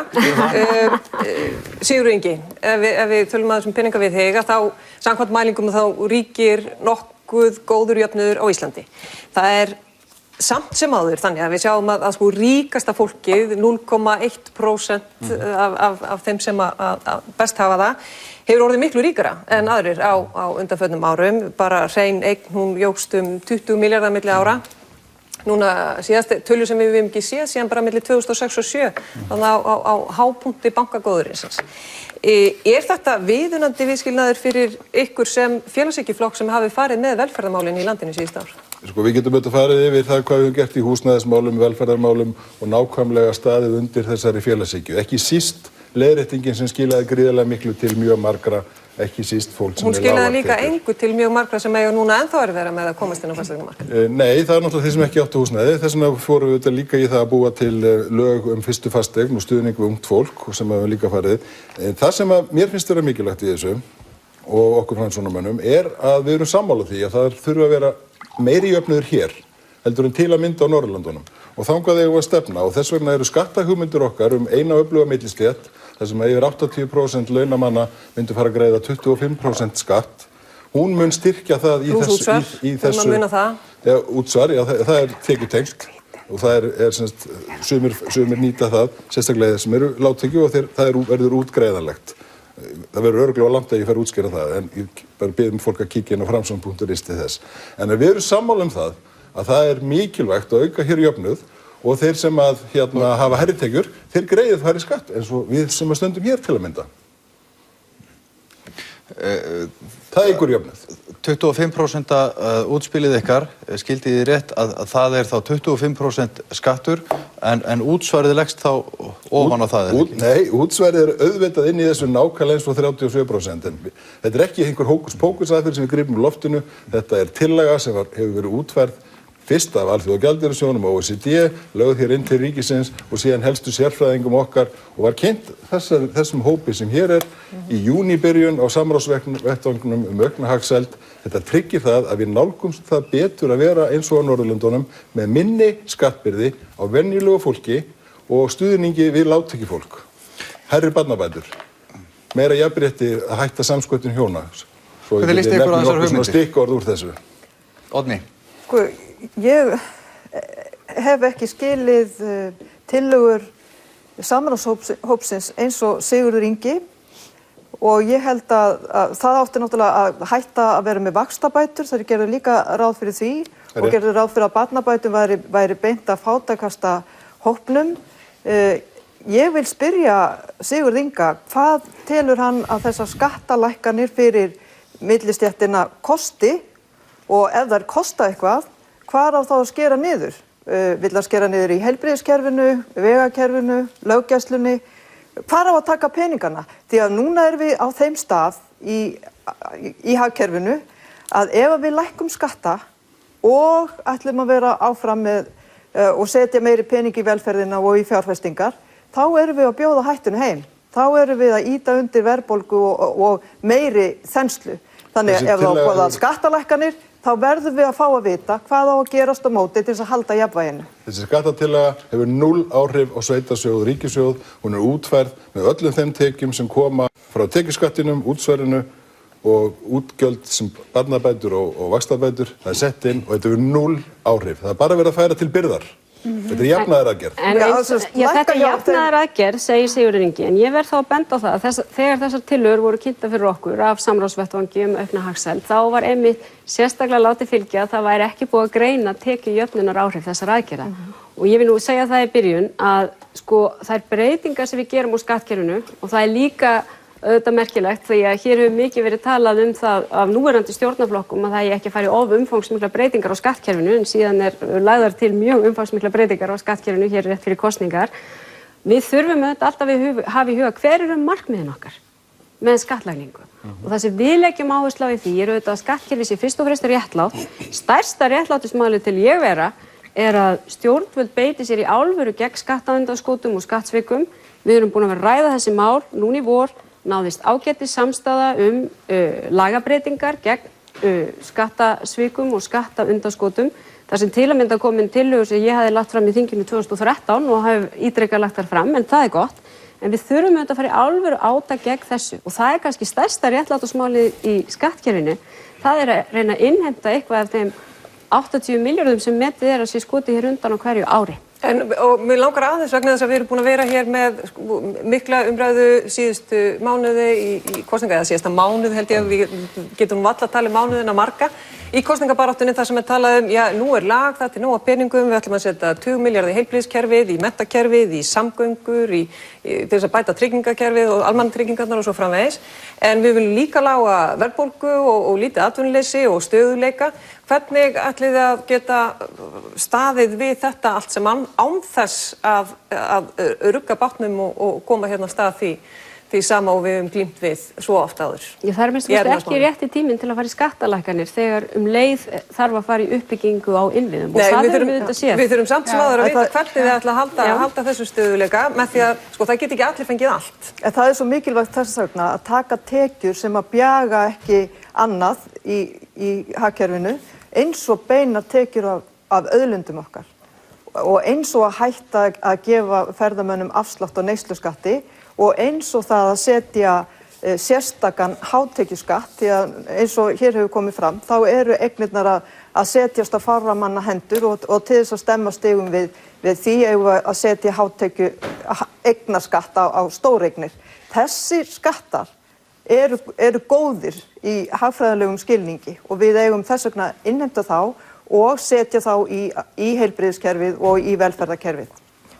Sigurður Ingi, ef við tölum að þessum peninga við þig, þá samkvæmt mælingum þá ríkir nokkuð góður jöfnuður á Íslandi. Það er samt sem áður þannig að við sjáum að sko ríkasta fólkið, 0,1% af þeim sem að best hafa það, hefur orðið miklu ríkara en aðrir á undanförnum árum. Bara hrein eign, hún jókst 20 milljarða milli ára. Núna síðast tölur sem við höfum ekki séð síðan bara milli 2006 og 2007 þannig á hápunkti bankagóðurinsins. Er þetta viðunandi viðskilnaður fyrir ykkur sem félagshyggjuflokk sem hafi farið með velferðarmálin í landinu síðust ár? Sko, við getum auðvitað farið yfir það hvað við höfum gert í húsnæðismálum, velferðarmálum og nákvæmlega staðið undir þessari félagshyggju. Ekki síst leiðréttingin sem skilaði gríðarlega miklu til mjög margra, ekki síst fólk sem hún skilaði líka engu til mjög margra sem eiga núna ennþá erfiðara með að komast inn á fasteignamarkaðinn. Nei, það er náttúrulega þeir sem ekki áttu húsnæði. Þess vegna fórum við þetta líka í það að búa til lög fyrstu fasteign og stuðning við ungt fólk sem við líka farið. Það sem að mér finnst vera mikilvægt í þessu og okkur framsóknarmönnum er að við erum sammála því að það þurfa að vera meiri jöfnuður hér heldur en til að mynda á Norðurlöndunum og þangað eigum við að stefna og þess vegna eru skattahugmyndir okkar eina öfluga millistétt þar sem yfir 80% launamanna myndu fara að greiða 25% skatt. Hún mun styrkja það í þessu útsvar, já, það er tekjutengt og það er semst, sumir nýta það, sérstaklega þeir sem eru lágtekju og það verður útgreiðanlegt. Það verður örugglega langt að ég fer að útskýra það, en ég bara biðjum fólk að kíkja inn á framsókn.is til þess. En við erum sammála það að það er mikilvægt að auka hér jöfnuð og þeir sem að hafa hærri tekjur, þeir greiða hærri skatt, eins og við sem að stöndum hér til að mynda. Það ykkur jöfnuð. 25% útspilið ykkar, skildið þið rétt að það þá 25% skattur en útsvarið leggst þá ofan á það, ekki? Nei, útsvarið auðvitað inn í þessu nákvæmlega eins og 37%. En þetta ekki einhver hókus-pókus aðferð sem við gripum úr loftinu. Þetta tillaga sem hefur verið útfærð fyrst af Alþjóðagjaldeyrissjóðnum og OECD, lögð hér inn til ríkisins og síðan helstu sérfræðingum okkar og var kynnt þessum hópi sem hér í júnibyrjun á samráðsvettvangnum aukna hagsæld. Þetta tryggir það að við nálgumst það betur að vera eins og á Norðurlöndunum með minni skattbyrði á venjulegu fólki og stuðningi við lágtekjufólk. Hærri barnabætur, meira jafnrétti að hætta samsköttun hjóna. Svo Hvernig líst ykkur á þessar hugmyndir? Svona stikkorð úr þessu. Oddný? Ég hef ekki skilið tillögur samráðshópsins eins og Sigurður Ingi og ég held að það átti náttúrulega að hætta að vera með vaxtabætur, þeir gerðu líka ráð fyrir því og gerðu ráð fyrir að barnabætum væri beint að fátækasta hópnum. Ég vil spyrja Sigurð Inga, hvað telur hann að þessar skattalækkanir fyrir millistéttina kosti og ef þær kosta eitthvað, hvar á þá að skera niður? Vill að skera niður í heilbrigðiskerfinu, vegakerfinu, löggæslunni? Hvar á að taka peningana? Því að núna við á þeim stað í hagkerfinu að ef við lækkum skatta og ætlum að vera áfram með og setja meiri pening í velferðina og í fjárfestingar, þá við að bjóða hættunu heim. Þá við að ýta undir verðbólgu og meiri þenslu. Þannig ef þá boða skattalækkanir, þá verðum við að fá að vita hvað á að gerast á móti til þess að halda jafnvæginu. Þessi skattatillaga hefur 0 áhrif á sveitarsjóð og ríkissjóð. Hún útfærð með öllum þeim tekjum sem koma frá tekjuskattinum, útsvarinu og útgjöld sem barnabætur og vaxtabætur. Það sett inn og þetta hefur 0 áhrif. Það bara verið að færa til byrðar. Þetta jafnaðaraðgerð. Þetta jafnaðaraðgerð, segir Sigurður Ingi, en ég verð þá að benda á það að þegar þessar tillögur voru kynntar fyrir okkur af samráðsvettvangi aukna hagsæld, þá var einmitt sérstaklega látið fylgja að það væri ekki búið að greina tekjujöfnunar áhrif þessar aðgerða. Og ég vil nú segja það í byrjun að þær breytingar sem við gerum úr skattkerfinu og það líka auðvitað merkilegt því að hér hefur mikið verið talað það af núverandi stjórnarflokkum að það ekki að fara í of umfangsmiklar breytingar á skattkerfinu en síðan lagðar til mjög umfangsmiklar breytingar á skattkerfinu hér rétt fyrir kosningar. Við þurfum auðvitað alltaf að hafa í huga hver markmiðin okkar með skattlagningu. Og það sem við leggjum áherslu á í því auðvitað að skattkerfið sé fyrst og fremst réttlátt. Stærsta réttlátusmálið til ég vera að stjórnvöld beiti sér í alvöru gegn skattaundanskotum og skattsvikum. Við erum búin að vera að ræða þessi mál núna í vor. Náðist ágætis samstaða lagabreitingar gegn skattasvikum og skattaundanskotum. Það sem til að mynda komin tillögur sem ég hafði lagt fram í þinginu 2013 og hef ítrekað lagt þar fram, en það gott. En við þurfum auðvitað að fara í alvöru átak gegn þessu og það kannski stærsta réttlátusmálið í skattkerfinu. Það að reyna að innheimta eitthvað af þeim 80 milljörðum sem metið að sé skotið hér undan á hverju ári. Og mér langar aðeins vegna þess að við erum búin að vera hér með mikla umræðu síðustu mánuði í kosninga, eða síðasta mánuð held ég, við getum valla að tala mánuðina marga. Í kosningabaráttunni þar sem talað já, nú lag, það til nóg af peningum, við ætlum að setja 20 milljarða í heilbrigðiskerfið, í menntakerfið, í samgöngur, til þess að bæta tryggingakerfið og almannatryggingarnar og svo framvegis. En við viljum líka lága verðbólgu og lítið atvinnuleysi og stöðugleika. Hvernig ætlið þið að geta staðið við þetta allt sem án þess að rugga bátnum og koma hérna af stað því sama og við glímt við svo oft áður? Það minnst ekki rétti tíminn til að fara í skattalækkanir þegar leið þarf að fara í uppbyggingu á innviðum. Nei, við þurfum samt sem áður að vita hvernig þið ætla að halda þessu stöðuleika með því að það get ekki allir fengið allt. En það svo mikilvægt þess vegna að taka tekjur sem að bjaga ekki annað í hagkerfinu eins og beina tekjur af auðlindum okkar og eins og að hætta að gefa ferðamönnum afslátt á neysluskatti og eins og það að setja sérstakan hátekjuskatt því að eins og hér hefur komið fram þá eignirnar að setjast á fárra manna hendur og til þess að stemma stigum við því að setja eignaskatt á stóreignir. Þessir skattar eru góðir í hagfræðilegum skilningi og við eigum þess vegna innheimta þá og setja þá í heilbrigðiskerfið og í velferðarkerfið.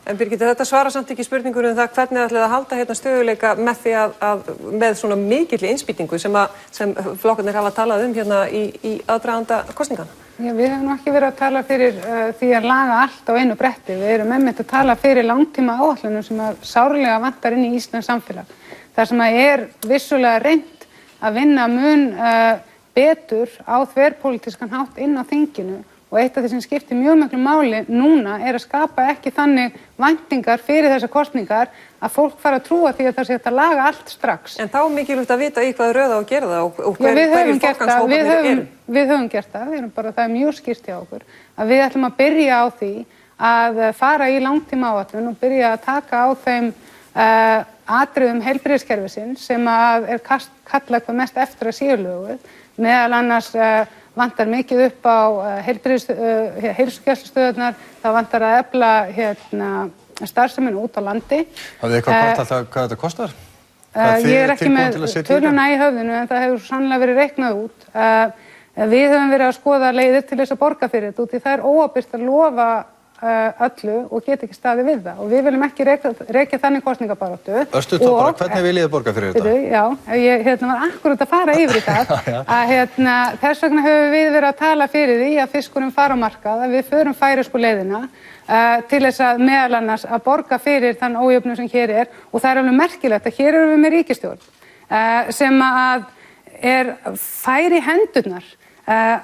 En Birgitta, þetta svara samt ekki spurningur það hvernig ætlið að halda hérna stöðuleika með því með svona mikilli innspýtingu sem flokkarnir hafa talað hérna í aðdraganda kosningana. Já, við hefum ekki verið að tala fyrir því að laga allt á einu bretti. Við erum einmitt að tala fyrir langtíma áætlunum sem að sárlega vantar inn í íslenskt samfélag. Það sem er vissulega reynt að vinna mun betur á þverpólitískan hátt inn á þinginu. Og eitt af því sem skiptir mjög miklu máli núna að skapa ekki þannig væntingar fyrir þessar kosningar að fólk fara að trúa því að það sé hægt að laga allt strax. En þá er mikilvægt að vita í hvað röð á að gera það og hverjir forgangshóparnir eru. Við höfum gert það, það er mjög skýrt hjá okkur að við ætlum að byrja á því að fara í langtímaáætlun og byrja að taka á þeim atriðum heilbrigðiskerfisins sem er kallað hvað mest eftir að séu löguð, meðal annars vantar mikið upp á heilsugæslustöðvarnar, það vantar að efla starfsemina út á landi. Hafið eitthvað hvort hvað þetta kostar? Ég ekki með töluna í höfðinu en það hefur sannlega verið reiknað út. Við höfum verið að skoða leiðir til þess að borga fyrir þetta út því það er óábyrgt að lofa öllu og geta ekki staðið við það og við viljum ekki rekja þannig kosningabaráttu. Örstutt þá bara, hvernig viljið þið borga fyrir þetta? Já, ég var akkurat að fara yfir í það að þess vegna höfum við verið að tala fyrir því að fiskurinn fara á markað, að við förum færeysku leiðina til þess að meðal annars að borga fyrir þann ójöfnu sem hér og það er alveg merkilegt að hér erum við með ríkisstjórn sem að fær í hendurnar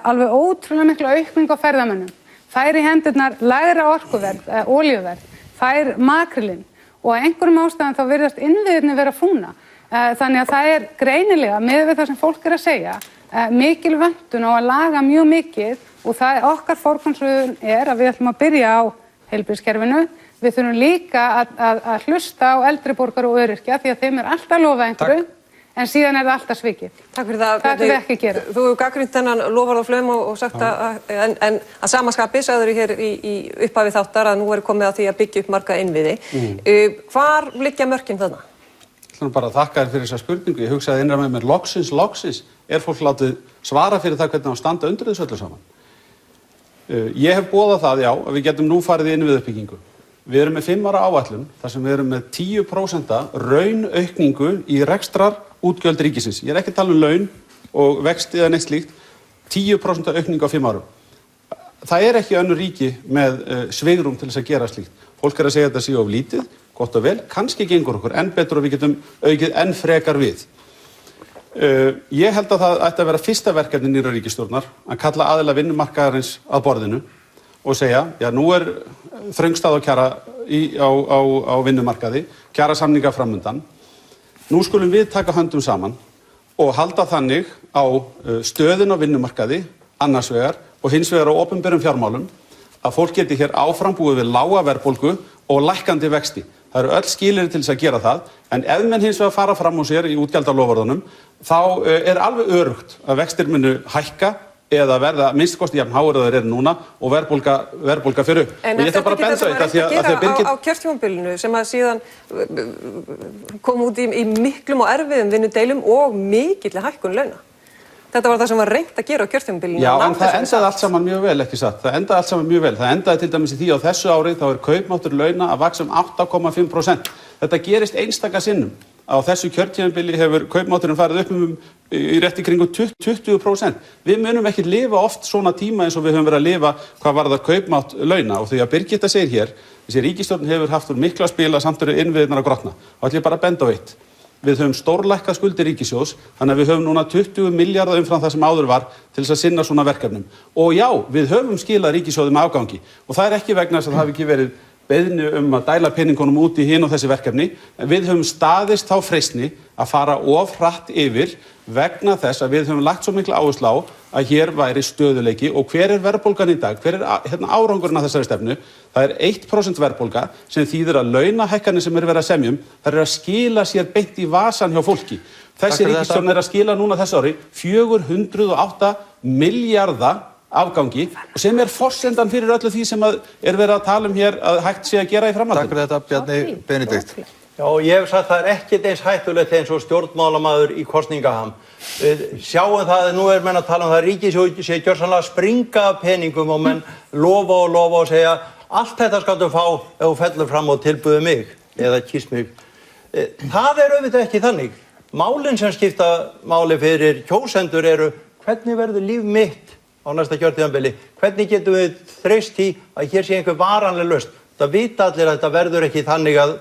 alveg ótrúlega mikla aukning á ferðamönnum. Fær í hendurnar lægra orkuverð, olíuverð, fær makrílinn og að einhverjum ástæðum þá virðast innviðirnir vera fúna. Þannig að það greinilega, miðað við það sem fólk að segja, mikil vöntun á að laga mjög mikið og það okkar forgangsröðun að við ætlum að byrja á heilbrigðiskerfinu. Við þurfum líka að hlusta á eldri borgara og öryrkja því að þeim alltaf lofað einhverju. En síðan það alltaf svikið. Takk fyrir það. Það ætlum við ekki að gera. Þú hefur gagnrýnt þennan loforð og flaum og sagt en að sama skapi sagður hér í upphafi þáttar að nú komið að því að byggja upp marga innviði. Hvar liggja mörkin þarna? Ég ætla bara að þakka þér fyrir þessa spurningu. Ég hugsaði innra með mér loksins fólk látið svara fyrir það hvernig á standa undir þessu öllu saman. Ég hef boðað það, já, að við getum nú farið í innviðuppbyggingu. Við erum með 5 ára áætlun þar sem við erum með 10% raunaukningu í rekstrarútgjöld ríkisins. Ég ekki að tala laun og vexti eða neitt slíkt. 10% aukningu á 5 árum. Það ekki önnur ríki með svigrúm til þess að gera slíkt. Fólk að segja að þetta sé of lítið, gott og vel, kannski gengur okkur enn betur og við getum aukið enn frekar við. Ég held að það ætti að vera fyrsta verkefni nýrrar ríkisstjórnar að kalla aðila vinnumarkaðarins að borðinu og segja, já nú þröngstað á kjara á vinnumarkaði, kjarasamninga framundan. Nú skulum við taka höndum saman og halda þannig á stöðun á vinnumarkaði annars vegar og hins vegar á opinberum fjármálum að fólk geti hér áfram búið við lága verðbólgu og lækkandi vexti. Það eru öll skilyrði til þess að gera það, en ef menn hins vegar fara fram úr sér í útgjaldaloforðunum, þá alveg öruggt að vextir munu hækka eða verða minnst kosti jafn háir þeir núna og verðbólga fyrir upp. En þetta bara benda þetta að gera á kjörtímabilinu sem að síðan kom út í miklum og erfiðum vinnudeilum og mikilli hækkun launa. Þetta var það sem var reynt að gera á kjörtímabilinu. Já, en það endaði allt saman mjög vel, ekki satt. Það endaði allt saman mjög vel. Það endaði til dæmis í því á þessu ári þá kaupmáttur launa að vaxa 8,5%. Þetta gerist einstaka sinnum. Á þessu kjörtímabili hefur kaupmátturinn farið upp í rétt í kringum 20%. Við munum ekki lifa oft svona tíma eins og við höfum verið að lifa hvað varðar kaupmátt launa og því að Birgitta segir hér, þessi ríkisstjórn hefur haft miklu að spila samt eru innviðirnar að grotna. Og ætlum ég bara að benda á eitt. Við höfum stórlækkað skuldir ríkissjóðs, þannig að við höfum núna 20 milljarða umfram það sem áður var til þess að sinna svona verkefnum. Og já, við höfum skilað ríkissjóði með afgangi og það ekki vegna þess að það hafi ekki verið beiðni að dæla peningunum út í hin og þessi verkefni. Við höfum staðist þá freistni að fara of hratt yfir vegna þess að við höfum lagt svo mikla áherslu á að hér væri stöðuleiki og hver verðbólgan í dag, hver árangurinn af þessari stefnu? Það 1% verðbólga sem þýðir að launahækkanir sem verið að semjum, það að skila sér beint í vasan hjá fólki. Þessi ríkisstjórn að skila núna þessu ári 408 milljarða afgangi og sem forsendan fyrir öllu því sem verið að tala hér að hægt sé að gera í framhaldinu. Takk fyrir þetta, Bjarni Benedikt. Já, ég hef sagt það ekkert eins hættulegt eins og stjórnmálamaður í kosningaham. Við sjáum það að nú menn að tala það ríkissjóð sé gjörsamlega springa peningum og menn lofa og segja allt þetta skaltu fá ef þú fellur fram og tilbuðu mig eða kýst mig. Það auðvitað ekki þannig. Málin sem skipta máli fyrir kjósendur eru hvernig verður líf mitt á næsta kjörtímabili, hvernig getum við treyst í að hér sé einhver varanleg lausn. Það vita allir að þetta verður ekki þannig að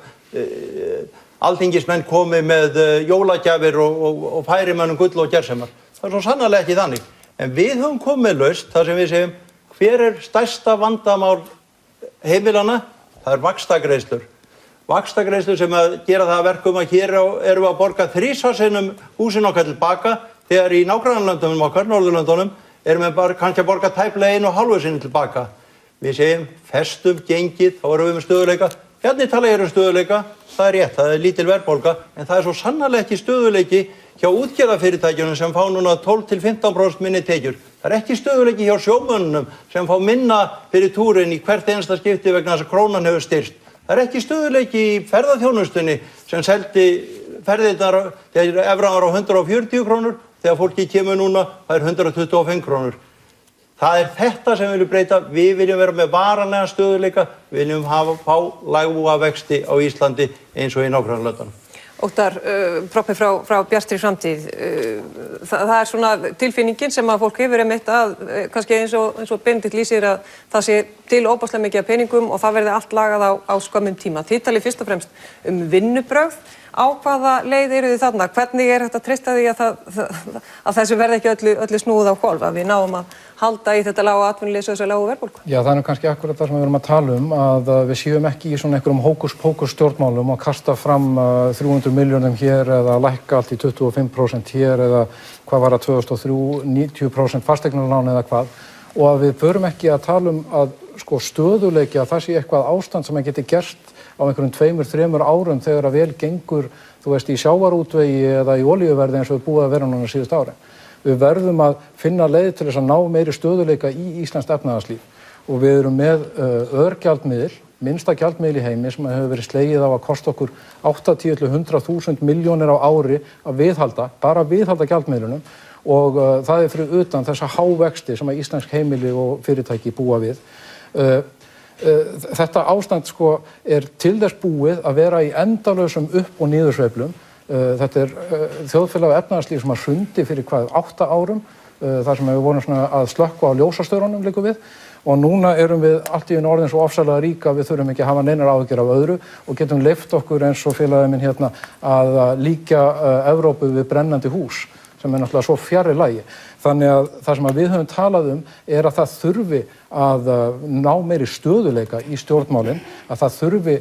alþingismenn komi með jólagjafir og færi mönnum gull og gersemar. Það er svo sannarlega ekki þannig. En við höfum komið með lausn þar sem við segjum hver stærsta vandamál heimilana? Það vaxtagreiðslur. Vaxtagreiðslur sem að gera það að verkum að hér erum við að borga 3 sinnum húsin okkar tilbaka þegar í nágrannalöndunum okkar, Norðurlöndunum, erum við bara kannski að borga tæplega 1,5 sinni tilbaka. Við segjum festum gengið, þá erum við með stöðuleika. Hérna tala ég stöðuleika, það er rétt, það er lítil verðbólga, en það er svo sannarlega ekki stöðuleiki hjá útgerðarfyrirtækjunum sem fá núna 12–15% minni tekjur. Það er ekki stöðuleiki hjá sjómönnunum sem fá minna fyrir túrin í hvert einasta skipti vegna þess að krónan hefur styrkt. Það er ekki stöðuleiki í ferðaþjónustunni sem seldi ferðirnar þegar evran var á 140 krónur, þegar fólki kemur núna, það er 125 krónur. Það er þetta sem við viljum breyta. Við viljum vera með varanlega stöðuleika, við viljum fá lága vexti á Íslandi eins og í nágrannalöndunum. Óttar, proppi frá Bjartri framtíð, það er svona tilfinningin sem að fólk hefur einmitt að, kannski eins og Benedikt lýsir að það sé til óbáslega mikið af peningum og það verði allt lagað á skömmum tíma. Þið talið fyrst og fremst vinnubrögð. Á hvaða leið eru þið þarna? Hvernig er þetta að treysta því að þessu verði ekki öllu snúið á hvolf, að við náum að halda í þetta lága atvinnuleysi og þessa lágu verðbólgu? Já, það er kannski akkurat það sem við erum að tala að við séum ekki í svona einhverjum hókus-pókus stjórnmálum og kasta fram 300 miljónum hér eða lækka allt í 25% hér eða hvað var að 2003, 90% fasteignalán eða hvað. Og að við förum ekki að tala að stöðuleiki að það sé eitthvað ástand sem geti gerst á einhverjum 2–3 árum þegar að vel gengur, þú veist, í sjávarútvegi eða í olíuverði eins og við búið að vera núna síðust ári. Við verðum að finna leið til þess að ná meiri stöðuleika í íslenskt efnahagslíf og við erum með örgjaldmiðil, minnsta gjaldmiðil í heimi sem hefur verið slegið á að kosta okkur 80–100.000 milljónir á ári að viðhalda, bara að viðhalda gjaldmiðlunum og það er fyrir utan þessa hávexti sem að íslensk heimili og fyrirtæki búa við. Þetta ástand er til þess búið að vera í endalausum upp- og niðursveiflum. Þetta er þjóðfélag og efnahagslíf sem hrundi fyrir 8 árum, þar sem við vorum að slökkva á ljósastörunum líka við og núna erum við allt í einu orðin svo ofsalega rík að við þurfum ekki að hafa neinar áhyggjur af öðru og getum leyft okkur eins og félagið minn hérna að líkja Evrópu við brennandi hús sem er náttúrulega svo fjarri lagi. Þannig að það sem við höfum talað er að það þurfi að ná meiri stöðuleika í stjórnmálin, að það þurfi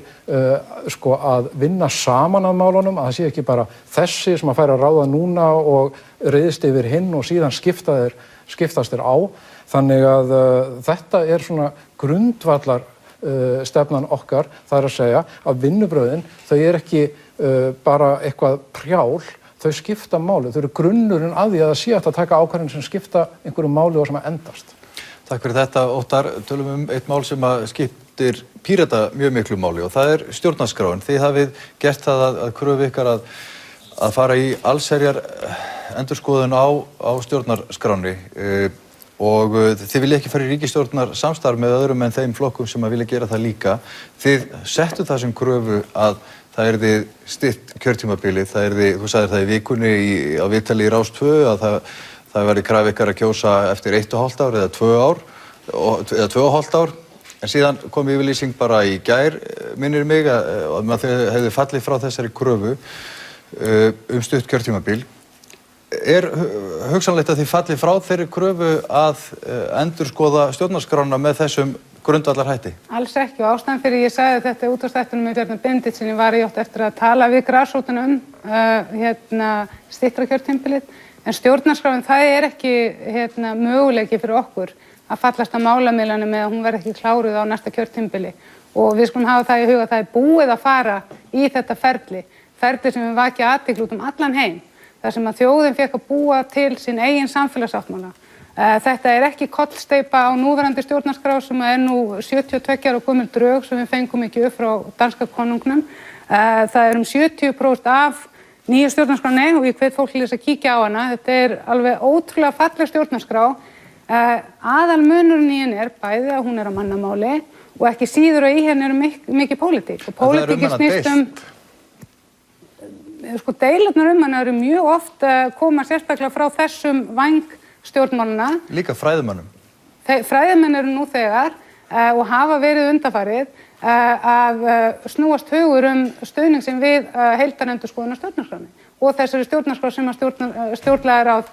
að vinna saman að málunum, að það sé ekki bara þessi sem að færa að ráða núna og reiðist yfir hinn og síðan skiptast þeir á. Þannig að þetta er svona grundvallar stefnan okkar, það er að segja að vinnubrögðin, þau er ekki bara eitthvað prjál, þau skipta máli, þau eru grunnurinn að því að það sé að taka ákvarðanir sem skipta einhverju máli og sem að endast. Takk fyrir þetta, Óttar. Tölum eitt mál sem að skiptir Pírata mjög miklu máli og það er stjórnarskráin. Þið hafið gert það að kröfu ykkar að fara í allsherjar endurskoðun á stjórnarskráni og þið vilja ekki fara í ríkisstjórnar samstarf með öðrum en þeim flokkum sem að vilja gera það líka. Þið settu það sem kröfu að það yrði stytt kjörtímabilið, þú sagðir það í vikunni á viðtali í Rás 2 að það verði krafa ykkar að kjósa eftir 1,5 ár eða 2 ár, eða 2,5 ár, en síðan kom yfirlýsing bara í gær, minnir mig, að maður hefði fallið frá þessari kröfu stutt kjörtímabil. Er hugsanlegt að þið fallið frá þeirri kröfu að endurskoða stjórnarskrána með þessum grundvallar hætti? Alls ekki og ástæðan fyrir ég sagði þetta út á stættunum með Bjarna Benediktssyni var ég átt eftir að tala við grasrótina styttra kjörtímabilið en stjórnarskráin það er ekki möguleiki fyrir okkur að fallast á málamiðlana með að hún verði ekki kláruð á næsta kjörtímabili og við skulum hafa það í huga að það er búið að fara í þetta ferli sem við vakja athygli út allan heim þar sem að þjóðin fékk að búa til sín eigin samfélagsáttmála. Þetta er ekki kollsteypa á núverandi stjórnarskrá sem er nú 72 ára gömul drög sem við fengum ekki upp frá danska konungnum. Það er 70% af nýju stjórnarskránni og ég hvet fólk til þess að kíkja á hana. Þetta er alveg ótrúlega falleg stjórnarskrá Aðalmunurinn í henni bæði að hún á mannamáli og ekki síður að í henni mikið pólitík. Og pólitíkin snýst sko deilurnar henni eru mjög oft koma sérstaklega frá þessum væng stjórnmálana. Líka fræðimönnum. Fræðimenn eru nú þegar og hafa verið undanfarið að snúast hugur stuðning sem við heildarendurskoðun á stjórnarskránni og þessari stjórnarskrá sem að stjórnlagaráð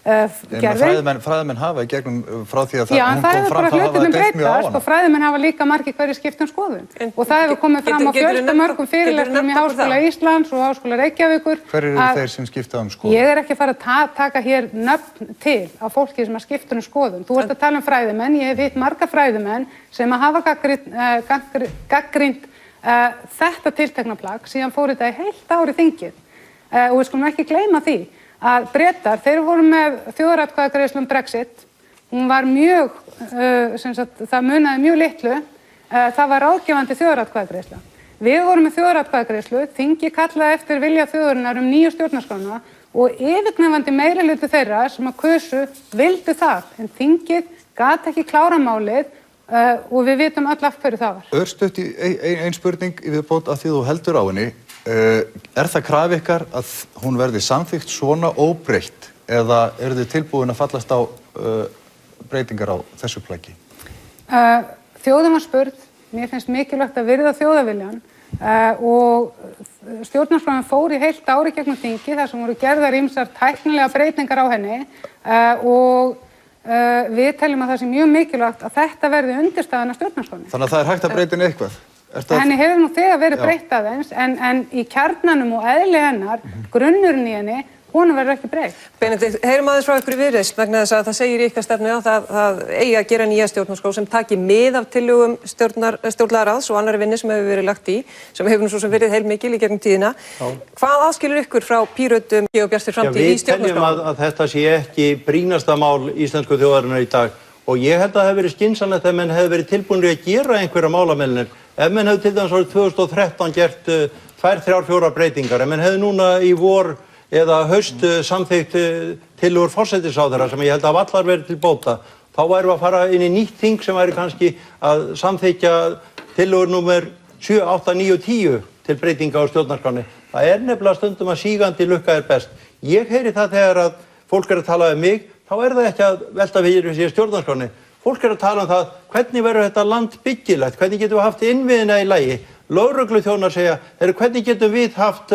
gerði. Fræðimenn hafa í gegnum frá því að hún kom fram, það hafa deilt mjög á hana. Og fræðimenn hafa líka margir hverjir skipt skoðun. Og það hefur komið fram á fjöldamörgum fyrirlestrum í Háskóla Íslands og Háskóla Reykjavíkur. Hverjir eru þeir sem skipta skoðun? Ég ekki að fara að taka hér nöfn til á fólki sem að skipta skoðun. Þú ert að tala fræðimenn, ég hef hitt marga fræðimenn sem að hafa gagnrýnt þetta tiltekna plagg, síðan fór þetta í heilt ár í þingið. Og við skulum ekki gleyma því að Bretar, þeir voru með þjóðaratkvæðagreiðslu Brexit. Hún var mjög, það munaði mjög litlu. Það var ráðgefandi þjóðaratkvæðagreiðsla. Við vorum með þjóðaratkvæðagreiðslu, þingi kallaði eftir vilja þjóðarinnar nýju stjórnarskrána og yfirgnæfandi meirihluti þeirra sem að kusu vildu það. En þingið gat ekki klára málið og við vitum öll af hverju það var. Örstutt í ein spurning í viðbót af því þú heldur á henni. Það krafa ykkar að hún verði samþykkt svona óbreytt eða eru þið tilbúin að fallast á breytingar á þessu plaggi? Þjóðin var spurð, mér finnst mikilvægt að virða þjóðaviljan og stjórnarskráin fór í heilt ári gegnum þingi þar sem voru gerðar ýmsar tæknilega breytingar á henni og við teljum að það sé mjög mikilvægt að þetta verði undirstaðan af stjórnarskráinni. Þannig að það eitthvað að breyta eitthvað? Henni hefur nú þegar verið breytt aðeins en í kjarnanum og eðli hennar, grunnurinn í henni, honum verður ekki breytt. Benedikt, heyrum aðeins frá ykkur í Viðreisn vegna þess að það segir í ykkar stefnu að það eigi að gera nýja stjórnarskrá sem taki mið af tillögum stjórnlagaráðs og annarri vinnu sem hefur verið lagt í, sem hefur nú svo sem verið heilmikil í gegnum tíðina. Hvað aðskilur ykkur frá Pírötum og Bjartri framtíð í stjórnarskrá? Við teljum að þetta sé ekki brýnasta mál íslensku þjóðarinnar í dag og ég held að það hefur verið skynsamlegt ef menn hefur verið tilbúnir að gera einhverja málamennir. Ef menn hefur til dæmis árið 2013 gert 2-3-4 breytingar, ef menn hefur núna í vor eða haust samþykkt tillögur forsætisráðherra sem ég held að allar verið til bóta, þá værum við að fara inn í nýtt þing sem væri kannski að samþykkja tillögur númer 7, 8, 9 og 10 til breytinga á stjórnarskránni. Það nefnilega stundum að sígandi lukka best. Ég heyri það þegar að fólk að tala mig, þá það ekki að velta fyrir sér stjórnarskránni. Fólk að tala það, hvernig verður þetta land byggilegt, hvernig getum við haft innviðina í lagi. Lögregluþjónar segja, hvernig getum við haft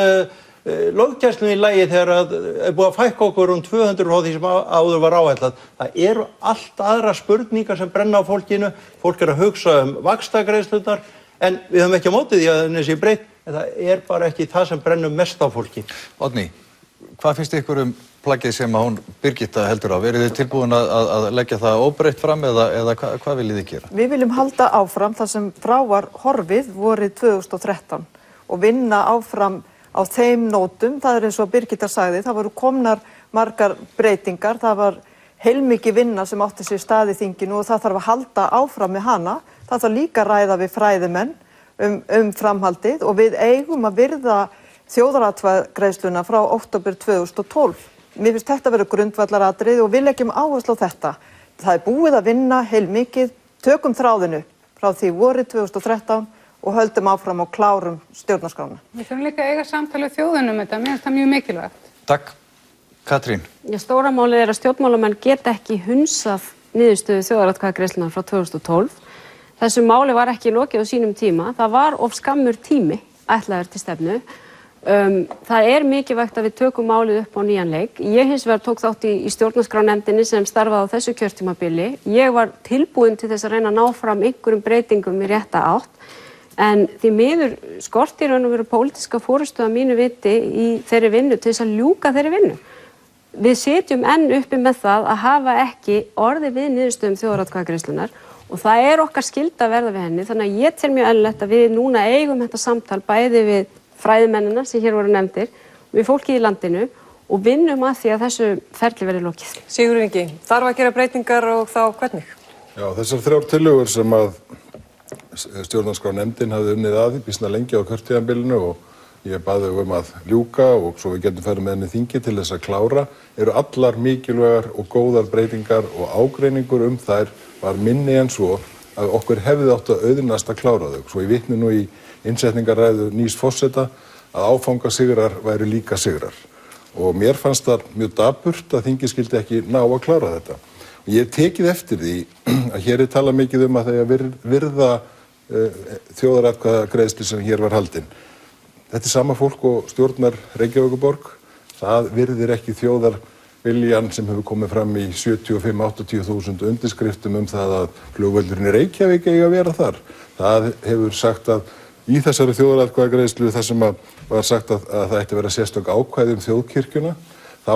löggæsluna í lagi þegar búið að fækka okkur 200 frá því sem áður var áætlað. Það eru allt aðra spurningar sem brenna á fólkinu. Fólk að hugsa vaxtagreiðslurnar, en við höfum ekki á móti því að henni sé breytt, en það bara ekki það sem brennur mest á fólki. Oddný, hvað finnst ykkur plaggið sem að hún Birgitta heldur á? Verið þið tilbúin að leggja það óbreytt fram eða hvað viljið þið gera? Við viljum halda áfram þar sem frá var horfið vorið 2013 og vinna áfram á þeim nótum. Það eins og Birgitta sagði, það voru komnar margar breytingar, það var heilmikið vinna sem átti sér stað í þinginu og það þarf að halda áfram með hana. Það þarf líka að ræða við fræðimenn framhaldið og við eigum að virða þjóðaratkvæðagreiðsluna frá október 2012. Mér finnst þetta vera grundvallaratriði og við leggjum áherslu á þetta. Það búið að vinna heilmikið, tökum þráðinu frá því vorið 2013 og höldum áfram og klárum stjórnarskrána. Við þurfum líka að eiga samtali þjóðinum þetta, mér finnst það mjög mikilvægt. Takk. Katrín. Stóra málið að stjórnmálamenn geta ekki hunsað niðurstöðu þjóðaratkvæðagreiðslunnar frá 2012. Þessu máli var ekki lokið á sínum tíma. Það var of skammur tími ætlaður til stefnu. Það mikilvægt að við tökum málið upp á nýjan leik. Ég hins vegar tók þátt í stjórnarskrárnefndinni sem starfaði á þessu kjörtímabili. Ég var tilbúin til þess að reyna að ná fram einhverjum breytingum í rétta átt. En því miður skortir raun og veru pólitíska forystu að mínu viti í þeirri vinnu til þess að ljúka þeirri vinnu. Við sitjum enn uppi með það að hafa ekki orðið við niðurstöðum þjóðaratkvæðagreiðslunnar og það okkar skylda að verða við henni. Þannig að ég tel mjög eðlilegt að við núna eigum þetta samtal bæði við fræðimennina sem hér voru nefndir, við fólkið í landinu og vinnum að því að þessu ferli verði lokið. Sigurður Ingi, þarf að gera breytingar og þá hvernig? Já, þessar 3 tillögur sem að stjórnarskrárnefndin hafði unnið að býsna lengi á kjörtímabilinu og ég bað þau að ljúka og svo við getum farið með henni í þingi til þess að klára, eru allar mikilvægar og góðar breytingar og ágreiningur þær var minni en svo að okkur hefði átt að auðnast að klára þau. Svo ég vitni nú í innsetningarræðu nýs forseta að áfangasigrar væru líka sigrar. Og mér fannst það mjög dapurt að þingið skyldi ekki ná að klára þetta. Og ég tekið eftir því að hér talað mikið að þegar virða þjóðaratkvæðagreiðslu sem hér var haldin. Þetta sama fólk og stjórnar Reykjavíkurborg, það virðir ekki þjóðarviljan sem hefur komið fram í 75-80.000 undirskriftum það að flugvöllurinn í Reykjavík eigi að vera þar. Það hefur sagt að í þessari þjóðaratkvæðagreiðslu þar sem var sagt að það ætti að vera sérstök ákvæði þjóðkirkjuna, þá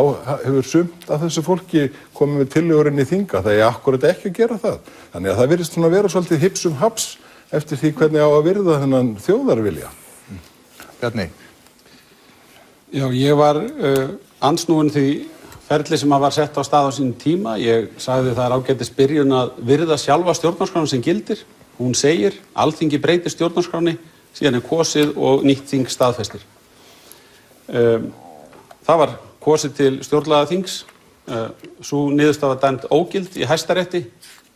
hefur sumt af þessu fólki komið með tillögur inn í þinga, það er akkurat ekki að gera það. Þannig að það virðist svona vera svolítið hipsum haps eftir því hvernig á að virða þennan þjóðarvilja. Bjarni. Já, ég var andsnúinn því ferli sem var sett á stað á sínum tíma. Ég sagði það er ágætis byrjun að virða sjálfa stjórnarskrána sem gildir. Hún segir, Alþingi breytir stjórnarskráni, síðan er kosið og nýtt þing staðfestir. Það var kosið til stjórnlagaþings. Sú niðurstaða dæmd ógild í Hæstarétti,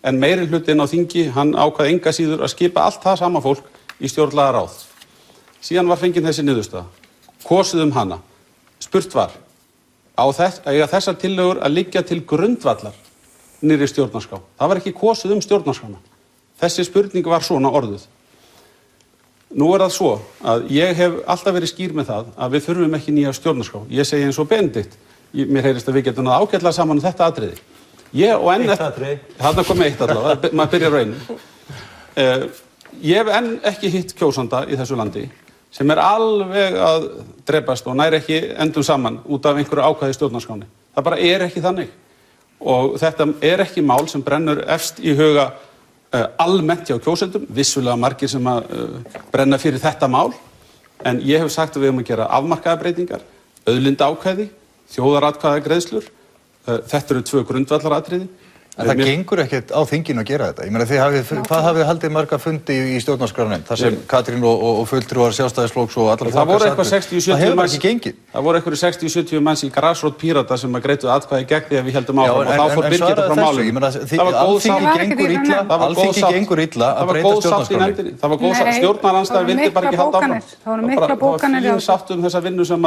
en meirihlutinn á þingi, hann ákvað enga síður að skipa allt það sama fólk í stjórnlagaráð. Síðan var fengin þessi niðurstaða, kosið hana, spurt var, eiga þessar tillögur að liggja til grundvallar nýrri stjórnarskrá. Það var ekki kosið stjórnarskrána. Þessi spurning var svona orðuð. Nú er það svo að ég hef alltaf verið skýr með það að við þurfum ekki nýja stjórnarskrá. Ég segi eins og Benedikt, mér heyrist að við getum það ágætlega saman þetta atriði. Ég og enn eftir, þarna kom eitt allavega, maður byrjar á einu. Ég hef enn ekki hitt kjósanda í þessu landi sem er alveg að drepast og nær ekki endum saman út af einhverju ákvæði stjórnarskráni. Það bara er ekki þannig. Og þetta er ekki mál sem brennur efst í huga almennt hjá kjósendum, vissulega margir sem að brenna fyrir þetta mál, en ég hef sagt að við höfum að gera afmarkaða breytingar, auðlindaákvæði, þjóðaratkvæðagreiðslur, þetta eru 2 grundvallaratriði. En það gengur ekkert á þinginu að gera þetta. Ég meina, hvað hafið haldið marga fundi í stjórnarskrárnefnd, þar sem Katrín og fulltrúar Sjálfstæðisflokks og allar flokkar sattu? Það hefur ekki gengið. Það voru einhverjir 60-70 manns í grasrót Pírata sem greiddu atkvæði gegn því að við heldum áfram og þá fór Birgitta frá málinu. Alþingi gengur illa að breyta stjórnarskránni. Það var góð sátt. Stjórnarandstaðan vildi bara ekki halda áfram. Það voru mikla bókanir. Það var fín sátt þessa vinnu sem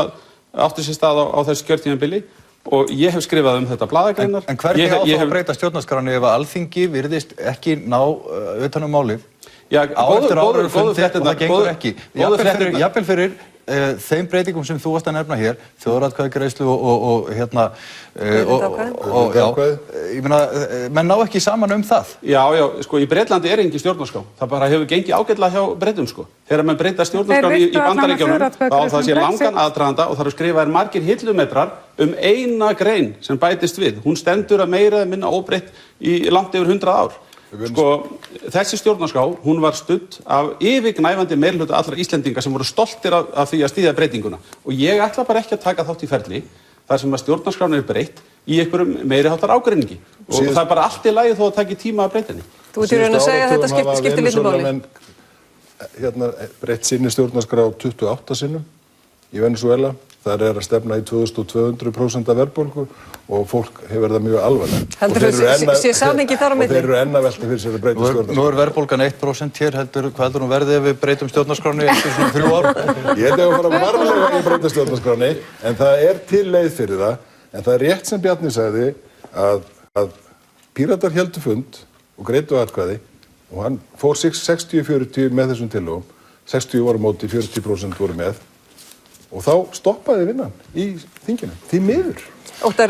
átti sér stað á þessu kjörtímabili. Og ég hef skrifað þetta blaðagreinar. En hvernig á þá að breyta stjórnarskránni ef Alþingi virðist ekki ná utan málið? Já, góðu fréttirnar, og það gengur ekki. Jafnvel fyrir þeim breytingum sem þú varst að nefna hér, þjóðaratkvæðagreiðslu og ég meina, menn ná ekki saman það. Já, sko, í Bretlandi er engin stjórnarskrá. Það bara hefur gengið ágætlega hjá Bretum, sko. Þegar menn breyta stjórnarskránni í Bandaríkjunum, þá það sé langan aðdraganda og það eru skrifaðir margir hillumetrar eina grein sem bætist við. Hún stendur að meira eða minna óbreytt í langt yfir 100 ár. Sko, þessi stjórnarskrá, hún var studd af yfirgnæfandi meirihluta allra Íslendinga sem voru stoltir af því að styðja breytinguna. Og ég ætla bara ekki að taka þátt í ferli þar sem að stjórnarskráin er breytt í einhverjum meiriháttar ágreiningi. Og það er bara allt í lagi þó að taki tíma að breyta henni. Þú ert í raun að segja að þetta skiptir litlu máli. Hérna breytt sinni stjórnarskrá 28 sinnum í Venezuela. Það er að stefna í 2200% af verðbólgu og fólk hefur það mjög alvarlegt. Heldur þú sé samhengi þar á milli? Og þeir eru enn að velta fyrir sér að breyta stjórnarskránni. Nú er verðbólgan 1% hér, hvað heldur hún verði ef við breytum stjórnarskránni eftir svona 3 ár? Ég held að við fara varlega að breyta stjórnarskránni, en það er til leið fyrir það. En það er rétt sem Bjarni sagði að Píratar héldu fund og greiddu atkvæði og hann fór 60-40 með þessum tillögum. 60 voru móti, 40% voru með. Og þá stoppaði vinnan í þinginu, því miður.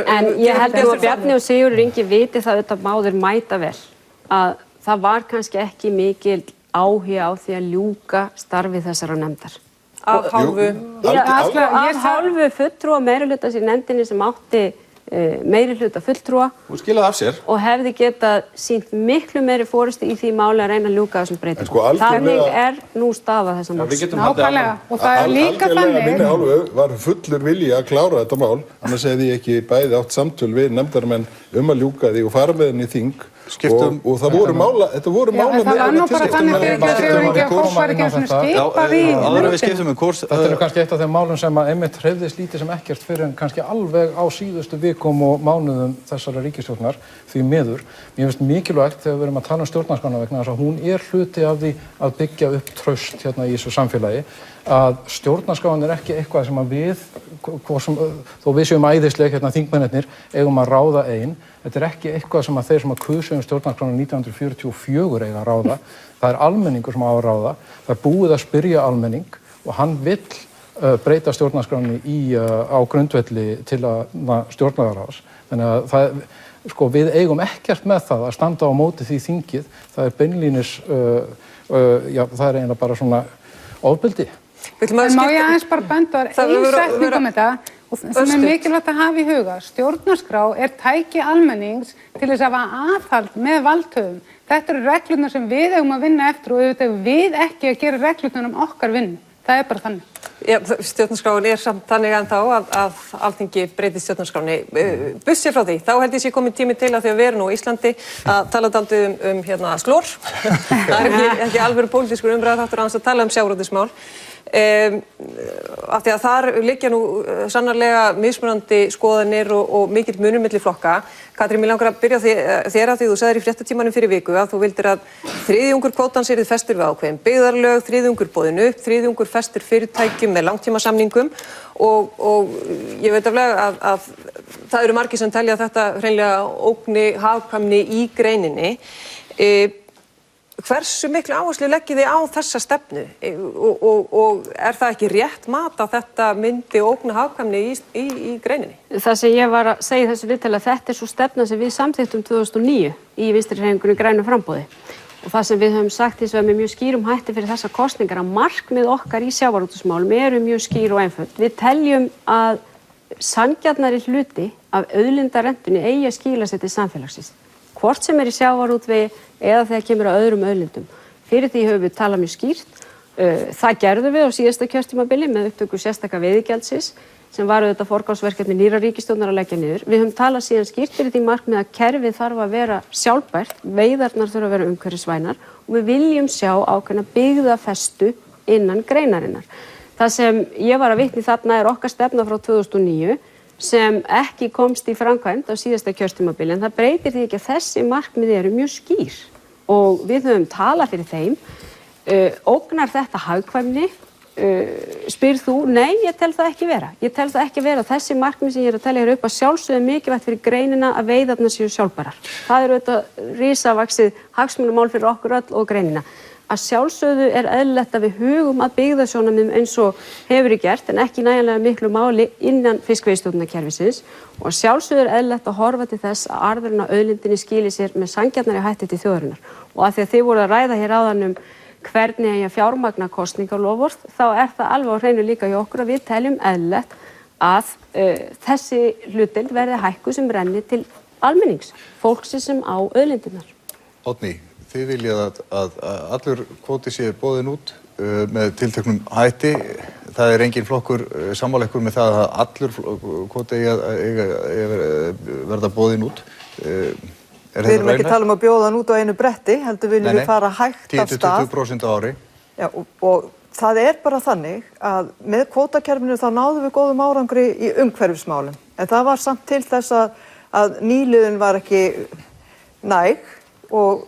En ég held að Bjarni og Sigurður Ingi viti það auðvitað báðir mæta vel að það var kannski ekki mikil áhuga á því að ljúka starfi þessara nefndar. Af hálfu? Af hálfu fulltrúa meirihluta í nefndinni sem átti meirihluta fulltrúa. Hún skilaði af sér. Og hefði getað sýnt miklu meiri forystu í því máli að reyna að ljúka þessum breytingum. Þannig er nú staða þessa máls. Nákvæmlega. Og það er líka þannig. Minni hálfu var fullur vilji að klára þetta mál, annars hefði ég ekki bæði átt samtöl við nefndarmenn að ljúka því og fara með henni í þing og það voru þetta voru mála það var nú bara þannig að fólk var ekki svona skipað í áður en við skiptum kúrs. Þetta er kannski eitt af þeim málum sem að einmitt hreyfðist lítið sem ekkert fyrir en kannski alveg á síðustu vikum og mánuðum þessara ríkisstjórnar því miður. Mér finnst mikilvægt þegar við erum að tala stjórnarskrána vegna þess að hún hluti af því að byggja upp traust hérna í þessu samfélagi að stjórnarskráin ekki eitthvað sem að við, þó við séum æðisleg hérna þingmennirnir, eigum að ráða ein. Þetta ekki eitthvað sem að þeir sem að kusu stjórnarskrána 1944 eiga að ráða. Það er almenningur sem á að ráða. Það er búið að spyrja almenning og hann vill breyta stjórnarskráni á grundvelli til að stjórnlagaráðs. Þannig að við eigum ekkert með það að standa á móti því þingið. Það er beinlínis, það er eiginlega bara svona ofbeldi. Má ég aðeins bara benda ein setning þetta og sem er mikilvægt að hafa í huga. Stjórnarskrá er tæki almennings til þess að hafa aðhald með valdhöfum. Þetta eru reglurnar sem við eigum að vinna eftir og auðvitað við ekki að gera reglurnar okkar vinnu. Það er bara þannig. Já, stjórnarskráin er samt þannig ennþá að Alþingi breytir stjórnarskráni. Bussið frá því, þá held ég sé komin tími til að því að við erum nú á Íslandi að tala dálítið um slór. Það er ekki alveg pólitískur umræðuþáttur að tala um sjávarútvegsmál. Af því að þar liggja nú sannarlega mismunandi skoðanir og mikill munur milli flokka. Katrín, mér langar að byrja þér að því þú sagðir í fréttatímanum fyrir viku að þú vildir að þriðjungur kvótans yrði festur við ákveðin byggðarlög, þriðjungur boðin upp, þriðjungur festur fyrirtækjum með langtímasamningum og ég veit aflega að það eru margir sem telja að þetta hreinlega ógni hagkvæmni í greininni. Hversu miklu áherslu leggið þið á þessa stefnu og er það ekki rétt mat að þetta myndi ógna hagkvæmni í greininni? Það sem ég var að segja í þessu viðtali að þetta er svo stefna sem við samþykktum 2009 í Vinstri-hreyfingunni grænu framboði og það sem við höfum sagt hins vegar með mjög skýrum hætti fyrir þessar kosningar að markmið okkar í sjávarútvegsmálum eru mjög skýr og einföld. Við teljum að sanngjarnari hluti af auðlindarentunni eigi að skila sér til samfélagsins. Hvort sem í sjávarútvegi eða þegar kemur að öðrum auðlindum. Fyrir því höfum við talað mjög skýrt. Það gerðum við á síðasta kjörtímabili með upptöku sérstaka veiðigjaldsins sem var auðvitað forgangsverkefni nýrrar ríkisstjórnar að leggja niður. Við höfum talað síðan skýrt fyrir því markmið að kerfið þarf að vera sjálfbært, veiðarnar þurfa að vera umhverfisvænar og við viljum sjá ákveðna byggðafestu innan greinarinnar. Það sem ég var að vitna í þarna er okkar stefna frá 2009 sem ekki komst í framkvæmd á síðasta kjörtímabili en það breytir því ekki að þessi markmið eru mjög skýr og við höfum talað fyrir þeim. Ógnar þetta hagkvæmni? Spyr þú? Nei, ég tel það ekki vera. Ég tel það ekki vera þessi markmið sem ég er að telja hér upp að sjálfsögðu mikilvægt fyrir greinina að veiðarnar séu sjálfbærar. Það eru auðvitað risavaxið hagsmunamál fyrir okkur öll og greinina. Að sjálfsögðu er eðlilegt að við hugum að byggðasjónarmiðum eins og hefur verið gert en ekki nægilega miklu máli innan fiskveiðistjórnarkerfisins og að sjálfsögðu er eðlilegt að horfa til þess að arðurinn á auðlindinni skili sér með sanngjarnari hætti til þjóðarinnar og að því að þið voruð að ræða hér áðan um hvernig eigi að fjármagna kosningaloforð þá er það alveg á hreinu líka hjá okkur að við teljum eðlilegt að þessi hlutdeild verði hækkuð sem renni til almennings, fólksins sem á auðlindirnar. Oddný, þið viljað að allur kvóti sé boðinn út með tilteknum hætti. Það er engin flokkur sammála ykkur með það að allur kvóti eigi að verða boðinn út. Við erum ekki að tala um að bjóða hann út á einu bretti, heldur viljum við fara hægt af stað. 10-20% á ári. Já, og það er bara þannig að með kvótakerfinu þá náðum við góðum árangri í umhverfismálum. En það var samt til þess að nýliðun var ekki næg og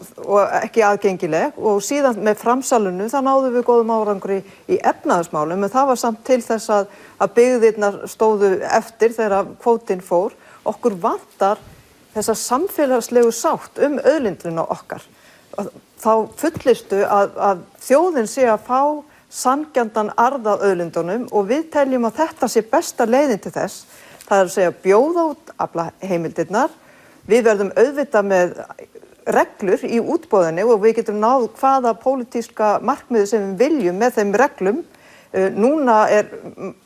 ekki aðgengileg og síðan með framsalinu þá náðum við góðum árangri í efnahagsmálum en það var samt til þess að byggðirnar stóðu eftir þegar kvótinn fór. Okkur vantar þessa samfélagslegu sátt auðlindina okkar. Þá fullistu að þjóðin sé að fá sanngjarnan arð af auðlindunum og við teljum að þetta sé besta leiðin til þess. Það er að segja bjóða út aflaheimildirnar. Við verðum auðvitað með reglur í útboðinni og við getum náð hvaða pólitíska markmiði sem við viljum með þeim reglum. Núna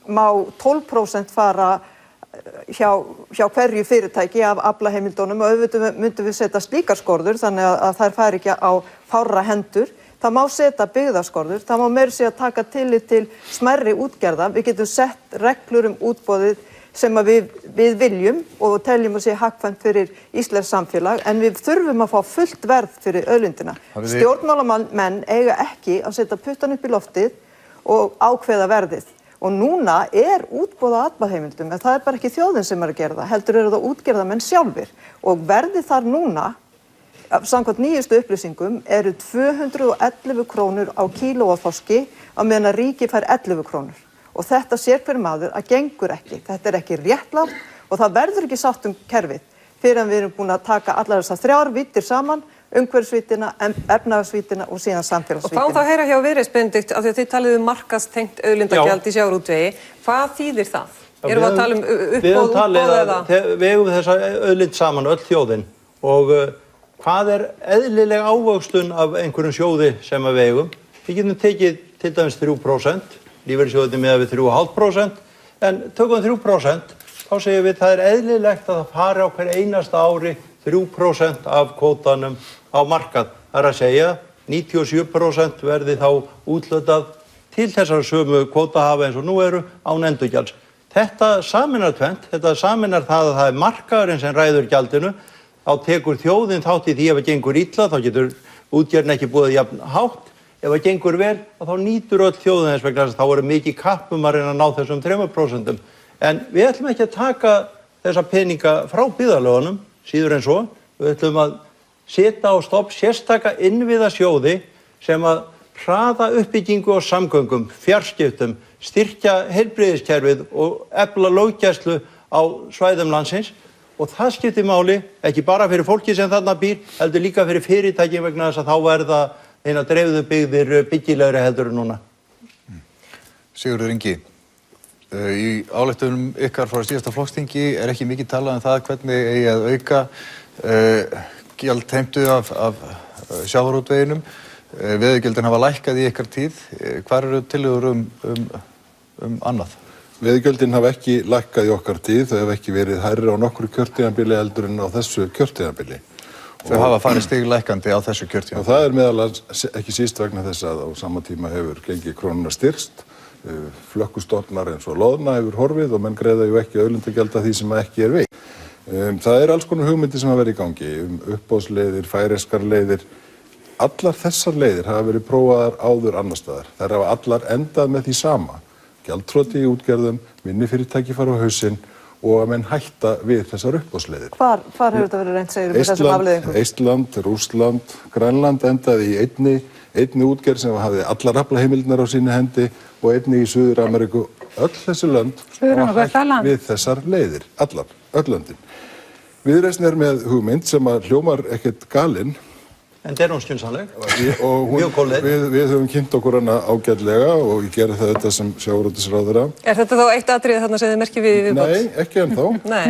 má 12% fara hjá hverju fyrirtæki af aflaheimildunum og auðvitað myndum við setja slíkar skorður þannig að þær fari ekki á fárra hendur. Það má setja byggðaskorður, það má meira segja taka tillit til smærri útgerða. Við getum sett reglur útboðið sem að við viljum og teljum að sé hagkvæmt fyrir íslenskt samfélag, en við þurfum að fá fullt verð fyrir auðlindina. Stjórnmálamenn eiga ekki að setja puttan upp í loftið og ákveða verðið. Og núna útboð á aflaheimildum, en það bara ekki þjóðin sem að gera það, heldur eru það útgerðarmenn sjálfir. Og verðið þar núna, samkvæmt nýjustu upplýsingum, eru 211 krónur á kíló af þorski á meðan að ríkið fær 11 krónur. Og þetta sér hver maður að gengur ekki. Þetta ekki réttlátt og það verður ekki sátt kerfið fyrir að við erum búin að taka allar þessar 3 víddir saman, umhverfisvíddina, efnahagsvíddina og síðan samfélagsvíddina. Og fá það að heyra hjá Viðreisn, Benedikt, af því að þið talið markaðstengt auðlindagjald í sjávarútvegi. Hvað þýðir það? Erum við að tala uppboð eða? Við eigum þessa auðlind saman, öll þjóðin. Og hvað eðlileg ávöxtun af einhverjum sjóði sem við eigum? Við getum tekið til dæmis 3%, lífeyrissjóðirnir miðað við 3,5%, en tökum 3%, þá segjum við það eðlilegt að það fari á hver einasta ári 3% af kvótanum á markað. Það að segja 97% verði þá úthlutað til þessar sömu kvótahafa eins og nú eru án endurgjalds. Þetta sameinar tvennt, þetta sameinar það að það markaðurinn sem ræður gjaldinu, þá tekur þjóðin þátt í því ef það gengur illa, þá getur útgerðin ekki búið jafn hátt. Ef það gengur vel, þá nýtur öll þjóðin þess vegna þá eru mikið kapp að reyna að ná þessum 3%. En við ætlum ekki að taka þessa peninga frá byggðarlögunum, síður en svo. Við ætlum að setja á stofn sérstaka innviðasjóði sem að hraða uppbyggingu og samgöngum, fjarskiptum, styrkja heilbrigðiskerfið og efla löggæslu á svæðum landsins. Og það skiptir máli, ekki bara fyrir fólki sem þarna býr, heldur líka fyrir fyrirtæki vegna þess að þá verða eina dreifðu byggðir byggilegri heldur en núna. Sigurður Ingi, í ályktunum ykkar frá síðasta flokksþingi ekki mikið talað það hvernig eigi að auka gjaldheimtu af sjávarútveginum. Veiðigjöldin hafa lækkað í ykkar tíð. Hvar eru tillögur annað? Veiðigjöldin hafa ekki lækkað í okkar tíð, þau hafa ekki verið hærri á nokkru kjörtímabili heldur en á þessu kjörtímabili. Þau hafa farið stiglækkandi á þessu kjörtímabili. Og það meðal ekki síst vegna þess að á sama tíma hefur gengi krónuna styrkst, flökkustofnar eins og loðna hefur horfið og menn greiða ju ekki auðlindagjald af því sem ekki veitt. Það alls konar hugmyndir sem hafa verið í gangi, uppboðsleiðir, færeyskar leiðir. Allar þessar leiðir hafa verið prófaðar áður annar staðar. Þær hafa allar endað með því sama. Gjaldþroti í útgerðum, minni fyrirtæki fara á hausinn og að menn hætta við þessar uppboðsleiðir. Hvar hefur þetta verið reynt, segir með þessum afleiðingum? Eistland, Rússland, Grænland endaði í einni útgerð sem hafði allar aflaheimildirnar á sínu hendi og einni í Suður-Ameríku. Öll þessi lönd hafa hætt við þessar leiðir, öll löndin. Viðreisn með hugmynd sem að hljómar ekkert galinn. En það hún skynsamleg. Við höfum kynnt okkur hana ágætlega og ég gerði þetta sem sjávarútvegsráðherra. Þetta þá eitt atriði þarna sem þið merkið við viðbót? Nei, ekki ennþá.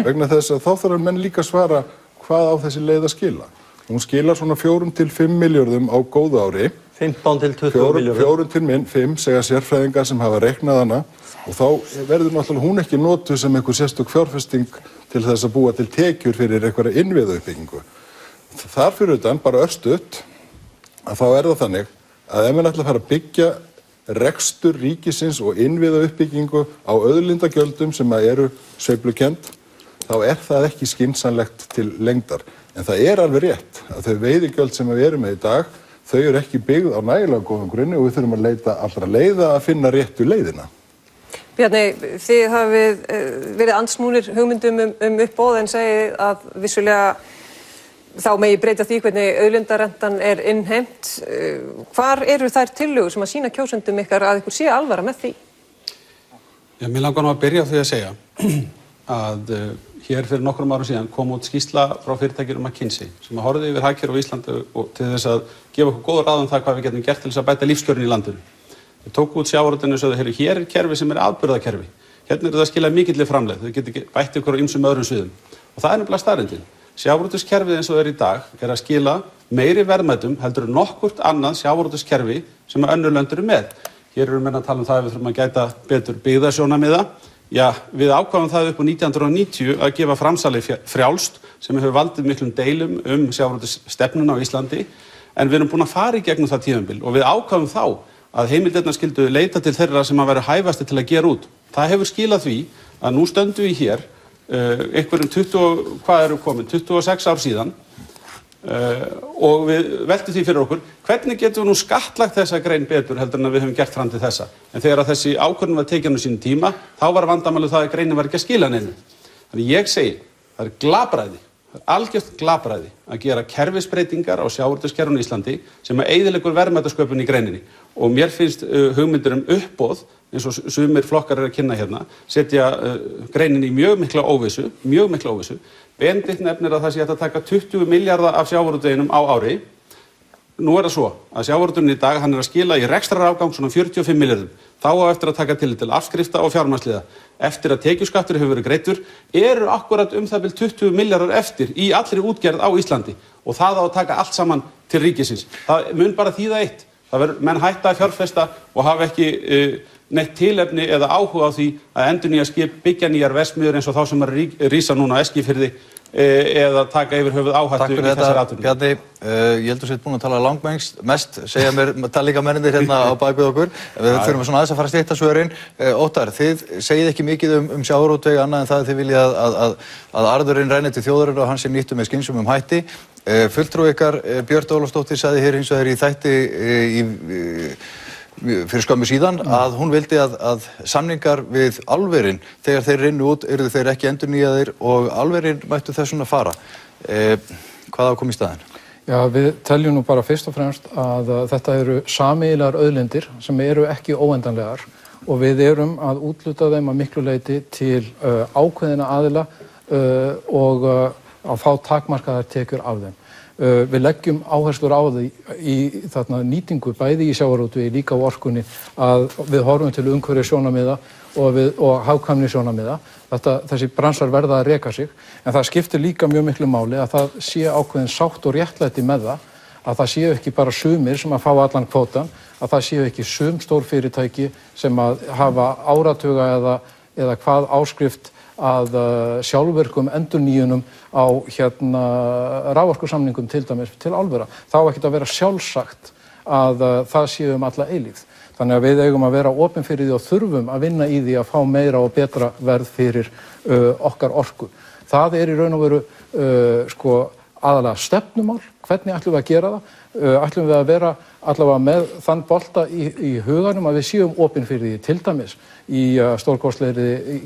Vegna þess að þá þarf menn líka að svara hvað á þessi leið að skila. Hún skilar svona 4 til 5 milljörðum á góðu ári. 15 til 20 milljörðum. 4 til 5 segja sérfræðingar sem hafa reiknað hana og þá verður náttúrulega hún ekki notuð sem einhver sérstök fjárfesting til þess að búa til tekjur fyrir einhverja innviðauppbyggingu. Þar fyrir utan, bara örstutt, að þá það þannig að ef mann ætla að fara að byggja rekstur ríkisins og innviðauppbyggingu á auðlindagjöldum sem eru sveiflukend, þá það ekki skynsamlegt til lengdar. En það alveg rétt að þau veiðigjöld sem við erum með í dag, þau eru ekki byggð á nægilega góðum grunni og við þurfum að leita allra leiða að finna réttu leiðina. Bjarni, þið hafið verið andsnúnir hugmyndum uppboð en segið að vissulega þá megi breyta því hvernig auðlindarentan innheimt. Hvar eru þær tillögur sem að sýna kjósendum ykkar að ykkur sé alvara með því? Já, mér langar nú að byrja á því að segja að hér fyrir nokkrum árum síðan kom út skýrsla frá fyrirtækjum McKinsey sem horfði yfir hagkerfi á Íslandi og til þess að gefa okkur góða ráð það hvað við getum gert til þess að bæta lífskjörin í landinu. Við tókum út sjávarútveginn og sögðu, hér kerfi sem afburðakerfi. Hérna það að skila mikilli framlegð. Þau geti bætt ykkur á ýmsum öðrum sviðum. Og það nefnilega staðreyndin. Sjávarútvegskerfið eins og í dag að skila meiri verðmætum heldur nokkurt annað sjávarútvegskerfi sem önnur lönd eru með. Hér eru menn að tala það að við þurfum að gæta betur byggðasjónarmiða. Já, við ákváðum það upp á 1990 að gefa framsali frjálst sem hefur valdið miklum deilum sjávarútvegsstefnuna á Íslandi en við erum búin að fara í gegnum það tímabil og við ákváðum þá að heimildirnar skyldu leita til þeirra sem að vera hæfasti til að gera út. Það hefur skilað því að nú stöndum við hér einhverjum 26 ár síðan og við veltum því fyrir okkur hvernig getum við nú skattlagt þessa grein betur heldur en að við höfum gert fram til þessa. En þegar að þessi ákvörðun var tekin á sínum tíma, þá var vandamálið það að greinin var ekki að skila neinu. Þannig ég segi, það er glapræði, það er algjört glapræði að gera kerfisbreytingar á sjávarútvegskerfinu í Íslandi sem að eyðileggur verðmætasköpun í greininni. Og mér finnst hugmyndir uppboð, eins og sumir flokkar að kynna hérna, setja greininni í mjög mikla óvissu. Benedikt nefnir að það sé hægt að taka 20 milljarða af sjávarútveginum á ári. Nú það svo að sjávarútvegurinn í dag, hann að skila í rekstrarafgang svona 45 milljörðum. Þá á eftir að taka tillit til afskrifta og fjármagnsliða. Eftir að tekjuskattur hefur verið greiddur, eru akkurat það bil 20 milljarðar eftir í allri útgerð á Íslandi og það á að taka allt saman til ríkisins. Það mun bara þýða eitt. Menn hætta að fjárfesta og hafa ekki neitt tilefni eða áhuga á því að endurnýja skip, byggja nýjar verksmiðjur eins og þá sem rísa núna á Eskifirði eða taka yfir höfuð áhættu í þessari atvinnu. Bjarni, ég heldur sér búin að tala mest, segja mér talíka mennir hérna á bakvið okkur. Við þurfum svona aðeins að fara að stytta svörin. Óttar, þið segið ekki mikið sjávarútveg annað en það að þið viljið að arðurinn renni til þjóðarinnar og hann sé nýttur með skynsömum hætti. Fulltrúi ykkar, Björt Ólafsdóttir, sagði hér hins vegar í þætti fyrir skömmu síðan að hún vildi að samningar við álverin þegar þeir rynnu út yrðu þeir ekki endurnýjaðir og álverin mættu þess svona fara. Hvað á að koma í staðinn? Já, við teljum nú bara fyrst og fremst að þetta eru sameiginlegar auðlindir sem eru ekki óendanlegar og við erum að útluta þeim að miklu leyti til ákveðina aðila og að fá takmarkaðar tekjur af þeim. Við leggjum áherslur á því í nýtingu bæði í sjávarútvegi líka á orkunni að við horfum til umhverfissjónarmiða og hagkvæmnissjónarmiða. Þessi bransar verða að reka sig en það skiptir líka mjög miklu máli að það sé ákveðin sátt og réttlæti með það að það séu ekki bara sumir sem að fá allan kvótan, að það séu ekki sum stór fyrirtæki sem að hafa áratuga eða hvað áskrift að sjálfvirkum endurnýjunum á raforkusamningum til dæmis til álvera. Það á ekkert að vera sjálfsagt að það séu alla eilífð. Þannig að við eigum að vera opin fyrir því og þurfum að vinna í því að fá meira og betra verð fyrir okkar orku. Það í raun og veru aðalega stefnumál. Hvernig ætlum við að gera það? Ætlum við að vera allavega með þann bolta í huganum að við séum opin fyrir því til dæmis í stórkostlegri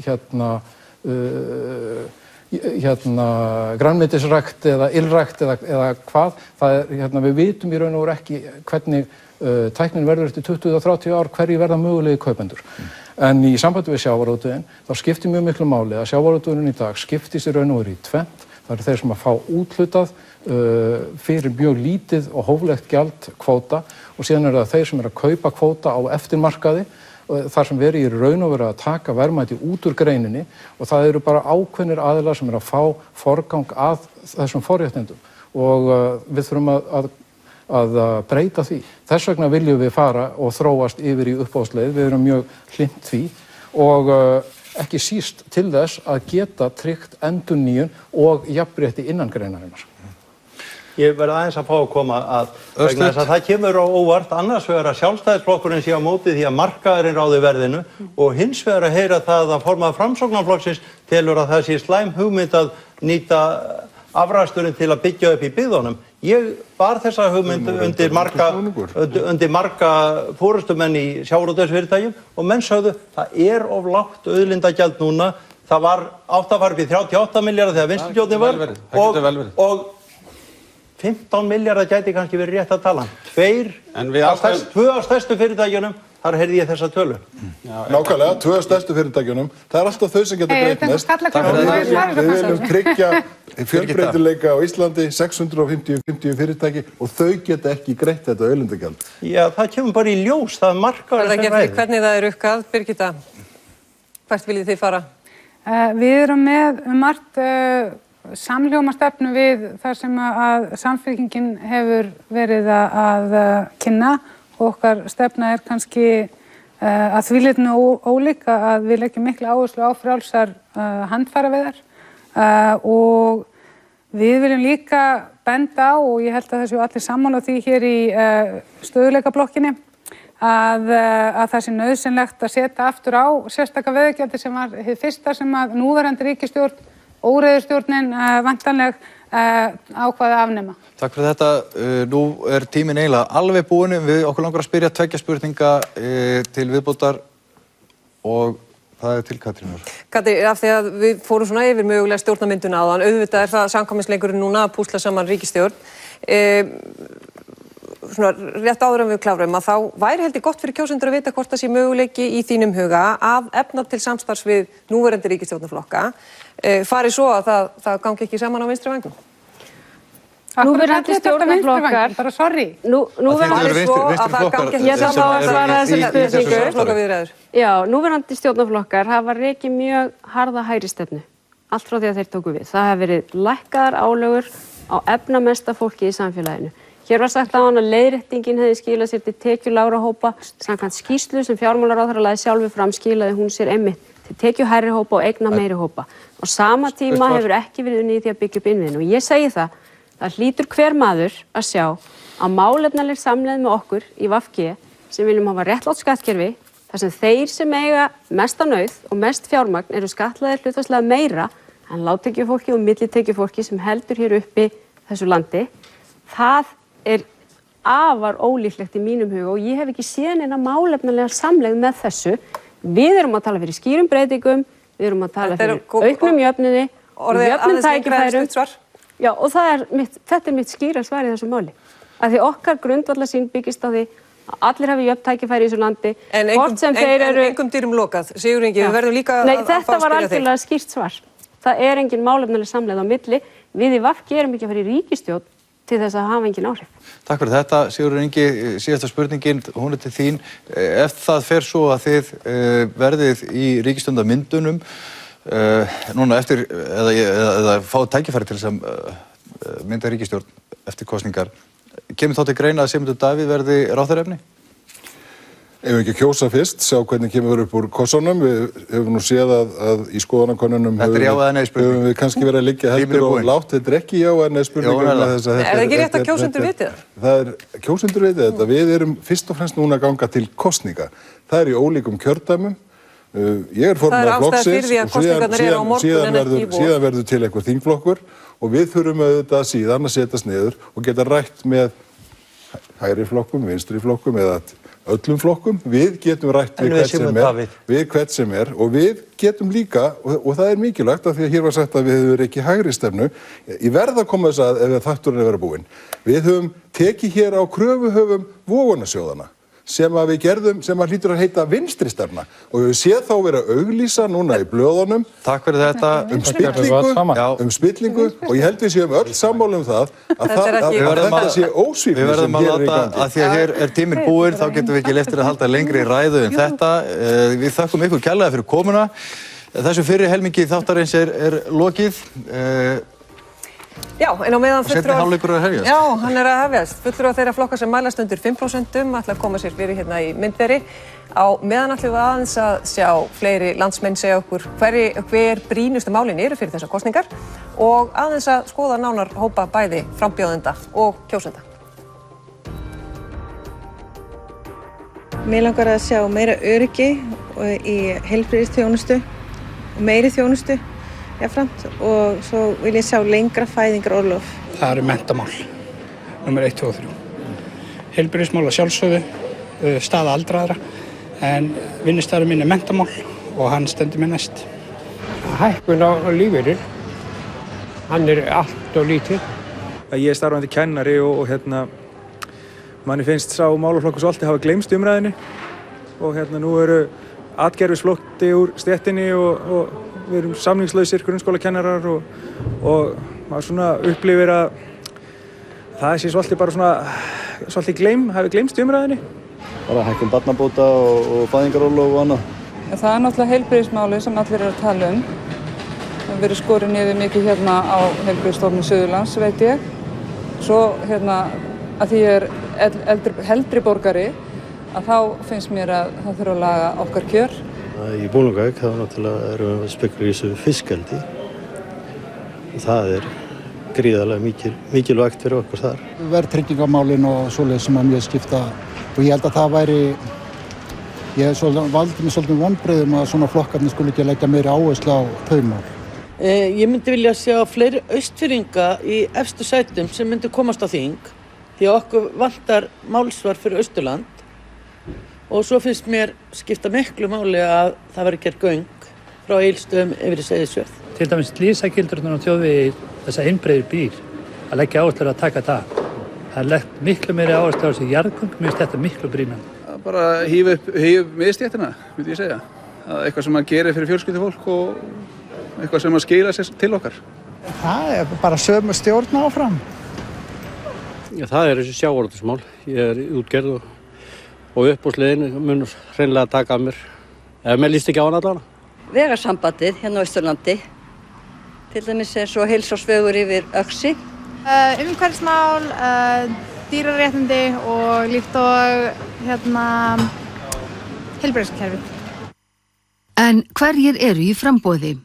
grænmetisrækt eða ylrækt eða hvað. Við vitum í raun og veru ekki hvernig tæknin verður eftir 20-30 ár, hverju verða mögulegi kaupendur. En í sambandi við sjávarútveginn þá skiptir mjög miklu máli að sjávarútvegurinn í dag skiptist í raun og veru í tvennt. Það eru þeir sem að fá úthlutað fyrir mjög lítið og hóflegt gjald kvóta og síðan eru það þeir sem eru að kaupa kvóta á eftirmarkaði þar sem veri í raun og veru að taka verðmæti út úr greininni og það eru bara ákveðnir aðilar sem eru að fá forgang að þessum forréttindum og við þurfum að breyta því. Þess vegna viljum við fara og þróast yfir í uppboðsleið, við erum mjög hlynnt því og ekki síst til þess að geta tryggt endurnýjun og jafnrétti innan greinarinnar. Ég verð aðeins að fá að koma vegna þess að það kemur á óvart annars vegar að Sjálfstæðisflokkurinn sé á móti því að markaðurinn ráði verðinu og hins vegar að heyra það að formaður Framsóknarflokksins telur að það sé slæm hugmynd að nýta afraksturinn til að byggja upp í byggðunum. Ég bar þessa hugmynd undir marga forystumenn í sjávarútvegsfyrirtækjum og menn sögðu það of lágt auðlindagjald núna. Það átti að fara upp í 38 milljarða þegar vinstristjórnin var og 15 milljarðar gæti kannski verið rétt að tala. Tvö af stærstu fyrirtækjunum, þar heyrði ég þessa tölu. Nákvæmlega, 2 af stærstu fyrirtækjunum, það alltaf þau sem geta breytt mest. Við viljum tryggja fjölbreytileika á Íslandi, 650 fyrirtæki og þau geta ekki greitt þetta auðlindagjald. Já, það kemur bara í ljós, það markaður sem ræður. Hvernig það rukkað, Birgitta? Hvert viljið þið fara? Við erum með margt samhljóma stefnu við þar sem að Samfylkingin hefur verið að kynna og okkar stefna kannski að því leytinu ólík að við leggjum mikla áherslu á frjálsar handfæraveiðar og við viljum líka benda á og ég held að þessu allir sammála því hér í stöðugleikablokkinni að það sé nauðsynlegt að setja aftur á sérstaka veiðigjaldi sem var hið fyrsta sem að núverandi ríkisstjórn, óreiðustjórnin væntanleg ákvaði að afnema. Takk fyrir þetta. Nú er tíminn eiginlega alveg búinn. Okkur langar að spyrja 2 spurninga til viðbótar og það til Katrínar. Katri, af því að við fórum svona yfir mögulega stjórnarmynduna áðan, auðvitað er það samkvæmisleikurinn núna að púsla saman ríkisstjórn. Svona rétt áður en við klárum að þá væri heldur gott fyrir kjósendur að vita hvort það sé möguleiki í þínum huga að efna til samstarfs við núverandi ríkisstjórnarflokka, fari svo að það gangi ekki saman á vinstri vængnum. Núverandi stjórnarflokkar, bara sorry. Núverandi svo að það gangi ekki saman á þessari spurningu. Já, núverandi stjórnarflokkar hafa rekið mjög harða hægristefnu, allt frá því að þeir tóku við. Það hafa verið lækkaðar álögur á efnamesta fólki í samfélaginu. Hér var sagt að leiðréttingin hefði skilað sér til tekjulágra hópa, samkvæmt skýrslu sem fjármálaráðherra lagði sjálfur fram skilaði hún sér einmitt til tekjuhærri hópa og eigna meiri hópa. Á sama tíma hefur ekki verið unnið í því að byggja upp innviðina og ég segi það hlýtur hver maður að sjá að málefnaleg samleið með okkur í VG sem viljum hafa réttlátt skattkerfi þar sem þeir sem eiga mesta nauð og mest fjármagn eru skattlagðir hlutfallslega meira en lágtekjufólki og millitekjufólki sem heldur hér uppi þessu landi. Það er afar ólíklegt í mínum huga og ég hef ekki séð neina málefnalega samleið með þessu. Við erum að tala fyrir skýrum breytingum, við erum að tala fyrir auknum jöfnuði, jöfnum tækifærum. Já, og þetta er mitt skýra svar í þessu máli. Af því okkar grundvallarsýn byggist á því að allir hafi jöfn tækifæri í þessu landi. En engum dyrum lokað. Sigur Ingi, við verðum líka Nei, þetta var algjörlega skýrt svar. Það er engin málefnaleg samleið á milli. Við í VG erum ekki að fara í ríkisstjórn til þess að hafa engin áhrif. Takk fyrir þetta, Sigurður Ingi. Síðasta spurningin, hún til þín. Ef það fer svo að þið verðið í ríkisstjórnarmyndunum núna eftir, eða fáið tækifæri til þess að mynda ríkisstjórn eftir kosningar, kemur þá til greina að Sigmundur Davíð verði ráðherraefni? Ef við ekki kjósa fyrst, sjá hvernig kemur upp úr kossunum. Við hefum nú séð að í skoðanakönnunum höfum við kannski verið að liggja heldur og látt. Þetta er ekki já eða nei spurning. Er það ekki rétt að kjósendur viti það? Það er kjósendur viti þetta. Við erum fyrst og fremst núna að ganga til kosninga. Það er í ólíkum kjördæmum. Ég er formaður flokksins og síðan verður til einhver þingflokkur og við þurfum auðvitað síðan að setjast niður og geta rætt með hægri flokkum, vinstri flokkum eða öllum flokkum. Við getum rætt við hvert sem er og við getum líka, og það er mikilvægt af því að hér var sagt að við hefur ekki hægri stefnu, ég verð að koma þess að ef þátturinn er að vera búinn. Við höfum tekið hér á kröfuhöfum vogunarsjóðana sem að við gerðum, sem að hlýtur að heita vinstri stefna og við séð þá vera að auglýsa núna í blöðunum. Takk fyrir þetta. Spillingu og ég held við séum öll sammála það að þetta sé ósvífni. Við verðum að láta, að því að hér er tíminn búinn, þá getum við ekki leftir að halda lengri ræðu en þetta. Við þökkum ykkur kærlega fyrir komuna. Þessu fyrri helmingi þáttarins er lokið. Já, en á meðan fulltrúar... Seinni hálfleikur er að hefjast. Já, hann er að hefjast. Fulltrúar þeirra flokka sem mælast undir 5% ætla að koma sér fyrir hérna í myndveri. Á meðan ætlum við aðeins að sjá fleiri landsmenn segja okkur hver brýnustu málin eru fyrir þessar kosningar og aðeins að skoða nánar hópa bæði frambjóðenda og kjósenda. Mig langar að sjá meira öryggi í heilbrigðisþjónustu og meiri þjónustu jafnframt og svo vil ég sjá lengra fæðingarorlof. Það eru menntamál, númer 1, 2 og 3. Heilbrigðismál að sjálfsögðu, staða aldraðra, en vinnustaðurinn minn er menntamál og hann stendur mér næst. Hækkun á lífeyri, hann er allt og lítið. Ég er starfandi kennari og manni finnst sá málaflokkur svolítið hafa gleymst í umræðinni og nú eru atgervisflótti úr stéttinni og við erum samningslausir grunnskólakennarar og maður svona upplifir að það sé svolítið bara svona hafi gleymst í umræðinni. Bara hækkun barnabóta og fæðingarorlof og annað. Það er náttúrulega heilbrigðismáli sem allir eru að tala um. Það hefur verið skorið niður mikið hérna á Heilbrigðisstofnun Suðurlands, veit ég. Svo að því ég er heldri borgari, að þá finnst mér að það þurfa að laga okkar kjör. Í Bolungarvík þá náttúrulega erum við að spekla í þessu fiskeldi. Það er gríðarlega mikilvægt fyrir okkur þar. Verðtryggingamálin og svoleiðis sem að mjög skipta og ég held að það væri, ég valdi mig svolítið vonbrigðum að svona flokkarnir skuli ekki leggja meiri áherslu á þau mál. Ég myndi vilja sjá fleiri austfirringa í efstu sætum sem myndi komast á þing því að okkur vantar málsvar fyrir Austurland og svo finnst mér skipta miklu máli að það verði gerð göng frá Egilsstöðum yfir í Seyðisfjörð. Til dæmis lýsagildrurnar á þjóðvegi þessa einbreiðu býr að leggja áherslu að taka það. Það er lagt miklu meiri áherslu á þessi jarðgöng, mér finnst þetta miklu brýnandi. Bara hífa upp miðstéttina, myndi ég segja. Það er eitthvað sem maður gerir fyrir fjölskyldufólk og eitthvað sem að skila sér til okkar. Það er bara sömu stjórn áfram. Já, það er þessi sjávarútvegsmál. Ég er í útgerð og uppboðsleiðin mun hreinlega taka af mér. Ef mér líst ekki á hana allavega. Vegasambandið hérna á Austurlandi. Til dæmis eins og heilsársvegur yfir Öxi. Umhverfismál, dýraréttindi og líkt og heilbrigðiskerfið. En hverjir eru í framboði?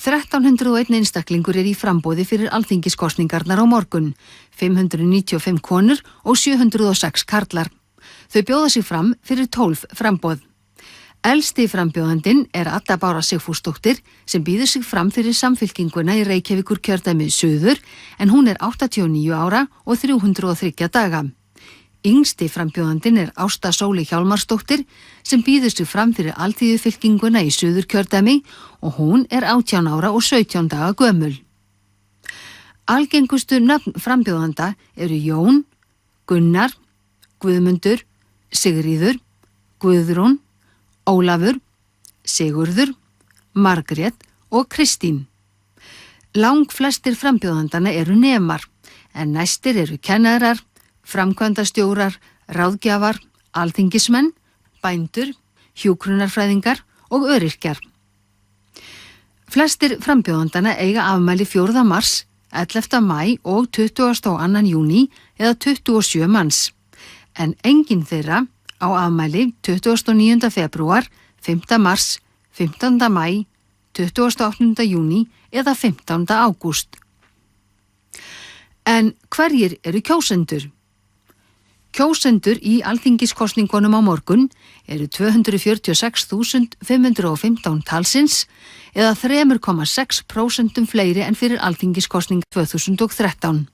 1301 einstaklingur er í framboði fyrir alþingiskosningarnar á morgun, 595 konur og 706 karlar. Þau bjóða sig fram fyrir 12 framboð. Elsti frambjóðandinn er Adda Bára Sigfúsdóttir sem býður sig fram fyrir Samfylkinguna í Reykjavíkur kjördæmi suður en hún er 89 ára og 303 daga. Yngsti frambjóðandinn er Ásta Sóli Hjálmarsdóttir sem býður sig fram fyrir Alþýðufylkinguna í Suðurkjördæmi og hún er 18 ára og 17 daga gömul. Algengustu nöfn frambjóðanda eru Jón, Gunnar, Guðmundur, Sigríður, Guðrún, Ólafur, Sigurður, Margrét og Kristín. Langflestir frambjóðandana eru nemar en næstir eru kennarar, framkvæmdastjórar, ráðgjafar, alþingismenn, bændur, hjúkrunarfræðingar og öryrkjar. Flestir frambjóðandana eiga afmæli 4. mars, 11. maí og 22. júní eða 27 manns. En enginn þeirra á afmæli 29. febrúar, 5. mars, 15. maí, 28. júní eða 15. ágúst. En hverjir eru kjósendur? Kjósendur í alþingiskosningunum á morgun eru 246.515 talsins eða 3,6% fleiri en fyrir alþingiskosning 2013.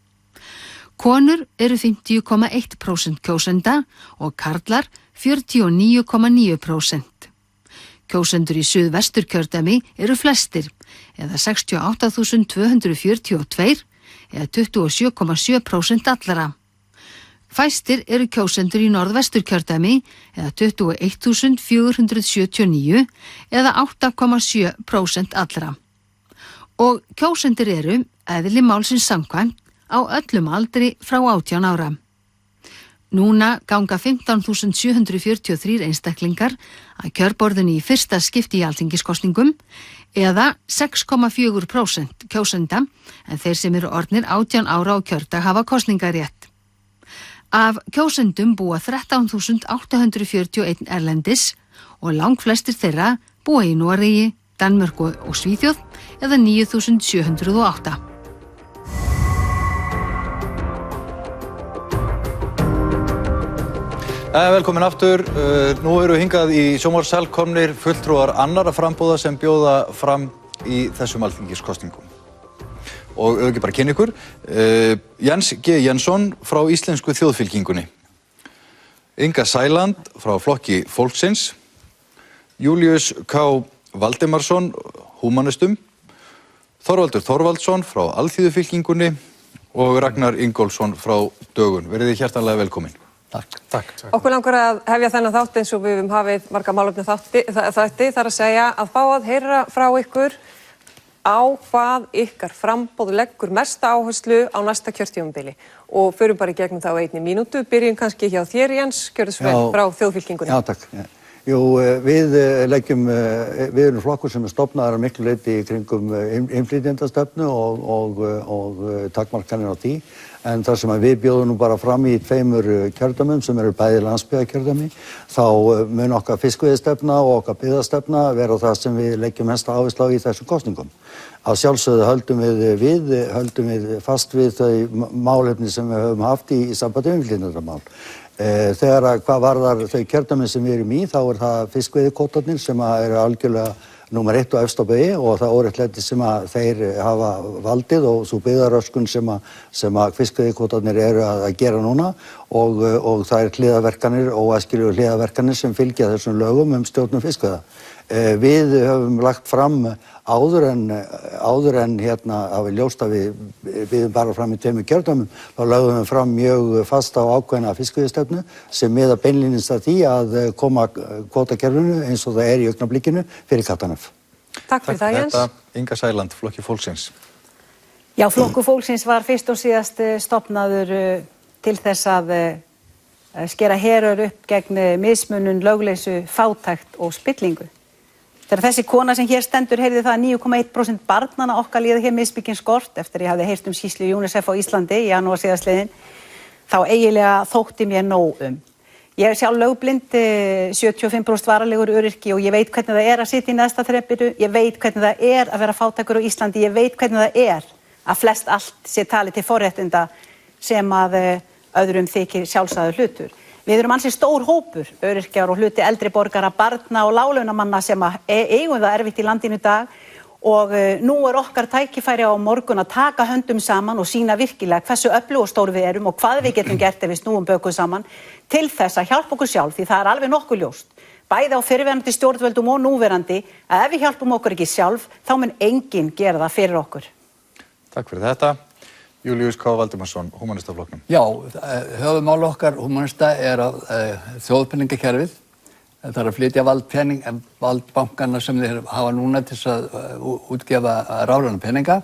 Konur eru 50,1% kjósenda og karlar 49,9%. Kjósendur í Suðvesturkjördæmi eru flestir eða 68.242 eða 27,7% allara. Fæstir eru kjósendur í Norðvesturkjördæmi eða 21.479 eða 8,7% allra. Og kjósendur eru, eðli málsins samkvæmt, á öllum aldri frá 18 ára. Núna ganga 15.743 einstaklingar að kjörborðinu í fyrsta skipti í alþingiskosningum eða 6,4% kjósenda en þeir sem eru orðnir 18 ára á kjördag hafa kosningarétt. Af kjósendum búa 13.841 erlendis og langflestir þeirra búa í Noregi, Danmörku og Svíþjóð eða 9.708. Velkomin aftur. Nú eru hingað í sjónvarpssal komnir fulltrúar annarra frambúða sem bjóða fram í þessum alþingiskosningum. Og ekki bara kynna ykkur, Jens G. Jensson frá Íslensku þjóðfylkingunni, Inga Sæland frá Flokki fólksins, Júlíus K. Valdimarsson, Húmanistum, Þorvaldur Þorvaldsson frá Alþýðufylkingunni og Ragnar Ingólfsson frá Dögun. Verið þið hjartanlega velkomin. Takk. Okkur langar að hefja þennan þátt eins og við höfum hafið marga málefni þætti, þar að segja að fá að heyra frá ykkur á hvað ykkar framboð leggur mesta áherslu á næsta kjörtímabili og förum bara í gegnum það á einni mínútu. Byrjum kannski hjá þér, Jens, gjörðu svo vel frá þjóðfylkingunni. Já, takk. Jú, við erum flokkur sem er stofnaðar að miklu leyti í kringum innflytjendastefnu og takmarkanir á því. En þar sem við bjóðum nú bara fram í 2 kjördæmum sem eru bæði landsbyggðarkjördæmi, þá mun okkar fiskveiðistefna og okkar byggðastefna vera það sem við leggjum mesta áherslu á í þessum kosningum. Að sjálfsögðu höldum við fast við þau málefni sem við höfum haft í sambandi innflytjendamál. Þegar að hvað varðar þau kjördæmi sem við erum í, þá það fiskveiðikvótarnir sem eru algjörlega númer 1 og efst á baugi og það óréttlæti sem að þeir hafa valdið og svo byggðaröskun sem að fiskveiðikvótarnir eru að gera núna og það hliðarverkanir og æskilegur hliðarverkanir sem fylgja þessum lögum stjórnun fiskveiða. Við höfum lagt fram áður en hafi ljóst að við bara fram í 2 kjördæmum, þá lögðum við fram mjög fasta og ákveðna fiskveiðistefnu sem miða beinlínis að því að koma kvótakerfinu eins og það í augnablikinu fyrir Katanef. Takk fyrir það, Jens. Inga Sæland, Flokki fólksins. Já, Flokkur fólksins var fyrst og síðast stofnaður til þess að skera herör upp gegn mismunun, lögleysu, fátækt og spillingu. Þegar þessi kona sem hér stendur heyrði það að 9,1% barnanna okkar líða hér mismikinn skort eftir ég hafði heyrt skýrslu UNICEF á Íslandi í janúar síðastliðinn, þá eiginlega þótti mér nóg Ég sjálf lögblind, 75% varalegur öryrki og ég veit hvernig það að sitja í neðsta þrepinu, ég veit hvernig það að vera fátækur á Íslandi, ég veit hvernig það að flest allt sé talið til forréttinda sem að öðrum þykir sjálfsagður hlutur. Við erum ansi stór hópur, öryrkjar og hluti eldri borgara, barna og láglaunamanna sem eigum það erfitt í landinu í dag og nú okkar tækifæri á morgun að taka höndum saman og sýna virkilega hversu öflug og stór við erum og hvað við getum gert ef við snúum bökum saman til þess að hjálpa okkur sjálf því það alveg nokkuð ljóst, bæði á fyrrverandi stjórnvöldum og núverandi að ef við hjálpum okkur ekki sjálf þá mun enginn gera það fyrir okkur. Takk fyrir þetta. Júlíus K. Valdimarsson, Húmanistaflokknum. Já, höfuðmál okkar húmanista að þjóðpenningakerfið. Það að flytja valdbankana sem þeir hafa núna til að útgefa rafræna peninga.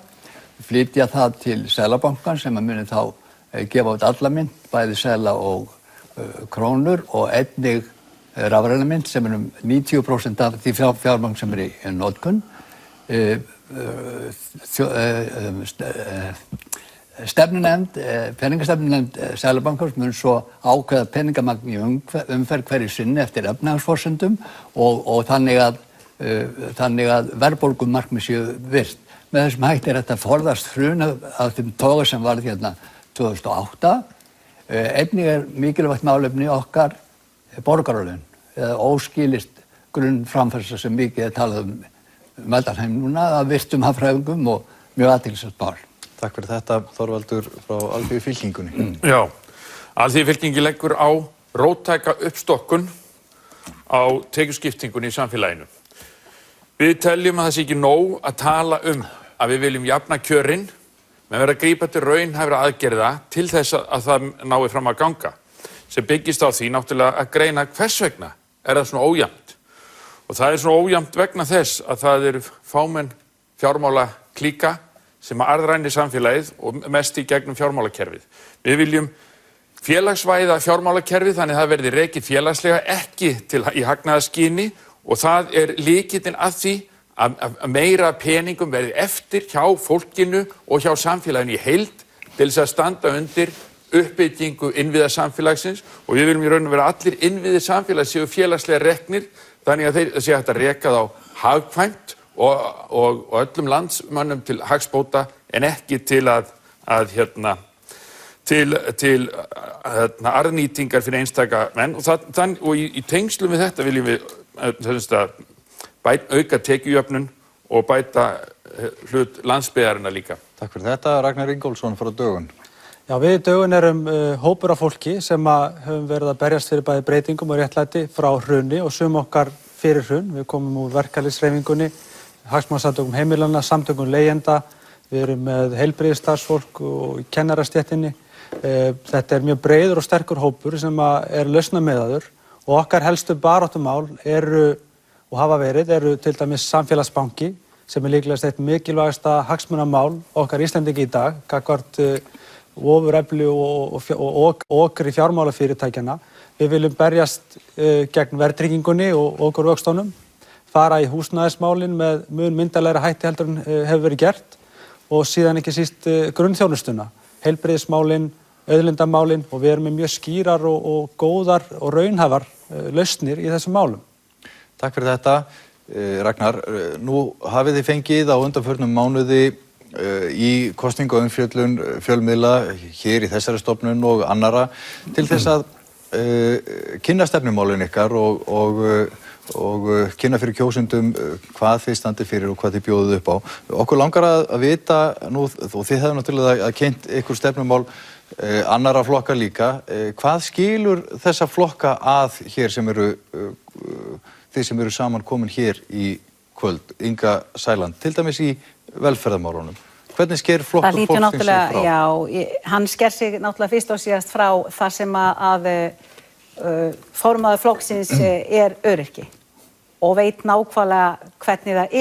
Flytja það til Seðlabankan sem muni þá gefa út alla mynt, bæði seðla og krónur og einnig rafræna mynt sem 90% af því fjármagn sem í notkun. Peningastefnunefnd Seðlabankans mun svo ákveða peningamagn í umferð hverju sinni eftir efnahagsforsendum og þannig að verðbólgumarkmið séu virt. Með þessum hætti þetta forðast hrun af þeim toga sem varð hérna 2008. Einnig mikilvægt málefni okkar borgaralaun eða óskilist grunnframfærsla sem mikið talað Aldarheim núna að virtum hagfræðingum og mjög athyglisvert mál. Takk fyrir þetta, Þorvaldur frá Alþýðufylkingunni. Já, Alþýðufylkingi leggur á róttæka uppstokkun á tekjuskiptingunni í samfélaginu. Við teljum að það sé ekki nóg að tala að við viljum jafna kjörin, menn verða að grípa til raunhæfra aðgerða til þess að það nái fram að ganga, sem byggist á því náttúrulega að greina hvers vegna það svona ójafnt. Og það svona ójafnt vegna þess að það eru fámenn fjármála klíka sem arðrænir samfélagið og mest í gegnum fjármálakerfið. Við viljum félagsvæða fjármálakerfið þannig að það verði rekið félagslega ekki í hagnaðarskyni og það lykillinn að því að meira peningum verði eftir hjá fólkinu og hjá samfélaginu í heild til þess að standa undir uppbyggingu innviða samfélagsins og við viljum í raun og vera allir innviðir samfélags séu félagslega reknir þannig að þeir séu hægt að reka þá hagkvæmt og öllum landsmönnum til hagsbóta en ekki til arðnýtingar fyrir einstaka menn og í tengslum við þetta viljum við auka tekjujöfnun og bæta hlut landsbyggðarinnar líka. Takk fyrir þetta, Ragnar Ingólfsson frá Dögun. Já, við í Dögun erum hópur af fólki sem höfum verið að berjast fyrir bæði breytingum og réttlæti frá hruni og sum okkar fyrir hrun. Við komum úr verkalýðshreyfingunni, hagsmunasamtökum heimilanna, samtökum leigjenda, við erum með heilbrigðisstarfsfólk og kennarastéttinni. Þetta mjög breiður og sterkur hópur sem lausnamiðaður og okkar helstu baráttumál og hafa verið til dæmis samfélagsbanki sem líklegast eitt mikilvægasta hagsmunamál okkar Íslendinga í dag, gagnvart ofurefli og okri fjármálafyrirtækjanna. Við viljum berjast gegn verðtryggingunni og okkur vöxtunum, fara í húsnæðismálin með mun myndarlegra hætti heldur en hefur verið gert og síðan ekki síst grunnþjónustuna, heilbrigðismálin, auðlindamálin og við erum með mjög skýrar og góðar og raunhæfar lausnir í þessum málum. Takk fyrir þetta, Ragnar. Nú hafið þið fengið á undanförnum mánuði í kosningaumfjöllun fjölmiðla hér í þessari stofnun og annarra til þess að kynna stefnumálin ykkar og kynna fyrir kjósendum hvað þið standið fyrir og hvað þið bjóðuð upp á. Okkur langar að vita nú, og þið hefðu náttúrulega kynnt ykkur stefnumál annarra flokka líka, hvað skilur þessa flokka að hér sem eru, þið sem eru saman komin hér í kvöld, Inga Sæland, til dæmis í velferðarmálunum? Hvernig sker flokkur fólksins sig frá? Já, hann sker sig náttúrulega fyrst og síðast frá þar sem að formaður flokksins öryrki og veit nákvæmlega hvernig það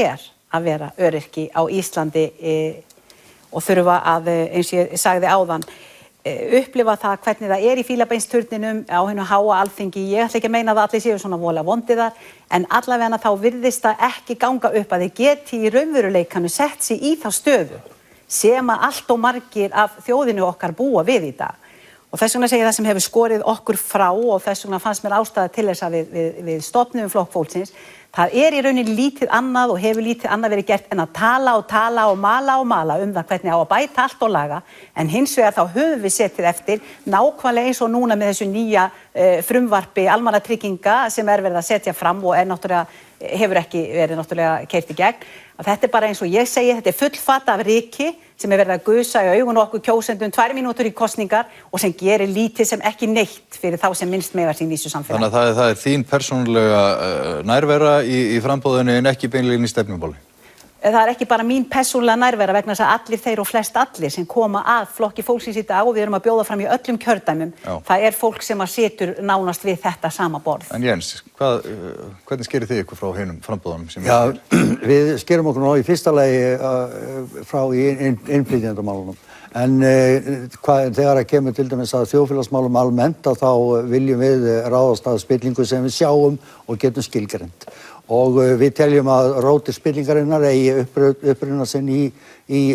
að vera öryrki á Íslandi og þurfa að, eins og ég sagði áðan, upplifa það hvernig það í Fílabeinsturninum á hinu háa Alþingi. Ég ætla ekki að meina að allir séu svona voðalega vondir þar, en allavega þá virðist það ekki ganga upp að þið geti í raunveruleikanum sett sig í þá stöðu sem að allt og margir af þjóðinu okkar búa við í dag. Og þess vegna segi ég það sem hefur skorið okkur frá og þess vegna fannst mér ástæða til þess að við stofnum Flokk fólksins. Það í rauninni lítið annað og hefur lítið annað verið gert en að tala og mala það hvernig á að bæta allt og laga, en hins vegar þá höfum við setið eftir nákvæmlega eins og núna með þessu nýja frumvarpi almannatrygginga sem verið að setja fram og náttúrulega hefur ekki verið náttúrulega keyrt í gegn. Að þetta bara eins og ég segi, þetta fullfat af ryki sem verið að gusa í augun okkur kjósendum 2 mínútur í kosningar og sem gerir lítið sem ekki neitt fyrir þá sem minnst mega sín í þessu samfélagi. Þannig að það þín persónulega nærvera í framboðinu en ekki beinleginn í stefnumálinu? Það ekki bara mín persónulega nærvera vegna þess að allir þeir og flest allir sem koma að Flokki fólksins í dag og við erum að bjóða fram í öllum kjördæmum. Já. Það fólk sem að situr nánast við þetta sama borð. En Jens, hvernig skerið þið ykkur frá hinum frambúðunum? Já, við skerum okkur nú í fyrsta lagi frá í innflytjendamálunum. En þegar að kemur til dæmis að þjóðfélagsmálum almennt að þá viljum við ráðast að spillingu sem við sjáum og getum skilgreint. Og við teljum að rótir spillingarinnar eigi uppruna sinn í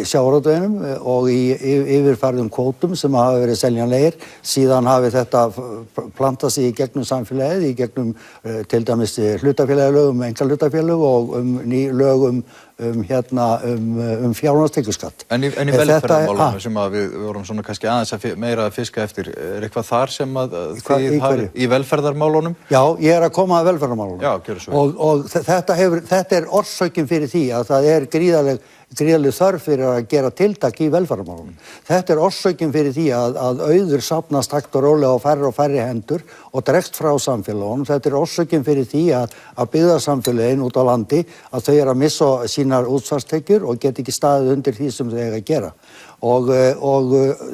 sjávarútveginum og í yfirfærðum kvótum sem hafa verið seljanlegir. Síðan hafi þetta plantað sig í gegnum samfélagið, í gegnum til dæmis hlutafélagalög einkahlutafélög og ný lög fjármagnstekjuskatt. En í velferðarmálunum sem að við vorum svona kannski aðeins meira að fiska eftir, eitthvað þar sem að þið hafið í velferðarmálunum? Já, ég að koma að velferðarmálunum. Já, gjörðu svo. Og þetta orsökin fyrir því að það gríðarleg þörf fyrir að gera tiltak í velferðarmálunum. Þetta orsökin fyrir því að auður safnast hægt og rólega á færri hendur og dregst frá samfélagunum. Þetta orsökin fyrir því að byggðarsamfélögin út á landi að þau að missa sínar útsvarstekjur og get ekki staðið undir því sem þau eiga að gera. Og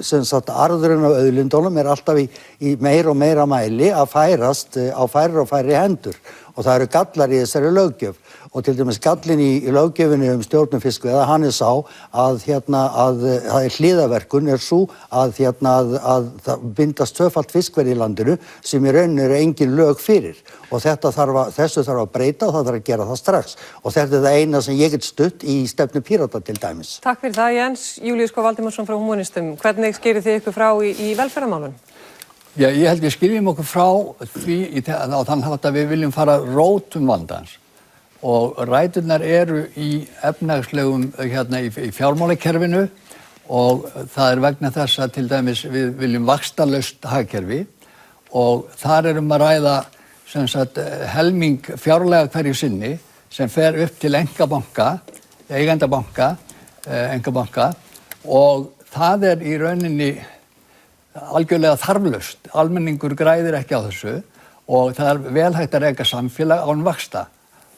sem sagt arðurinn af auðlindunum alltaf í meira og meira mæli að færast á færri og færri hendur. Og það eru gallar í þessari löggjöf. Og til dæmis gallin í löggjöfinni stjórnun fiskveiða, hann sá að það hliðarverkun sú að það bindast tvöfalt fiskverð í landinu sem í rauninni engin lög fyrir. Og þessu þarf að breyta og það þarf að gera það strax. Og þetta það eina sem ég get stutt í stefnu Pírata til dæmis. Takk fyrir það, Jens. Júlíus K. Valdimarsson frá Húmanistum. Hvernig skerið þið ykkur frá í velferðarmálunum? Já, ég held við skiljum okkur frá því á þann hátt að við viljum fara rótum vandans. Og ræturnar í efnahagslegum í fjármálakerfinu og það vegna þess að til dæmis við viljum vaxtalaust hagkerfi og þar að ræða sem sagt helming fjárlega hverju sinni sem fer upp til eigendabanka og það í rauninni algjörlega þarflaust. Almenningur græðir ekki á þessu og það vel hægt að reka samfélag án vaxta.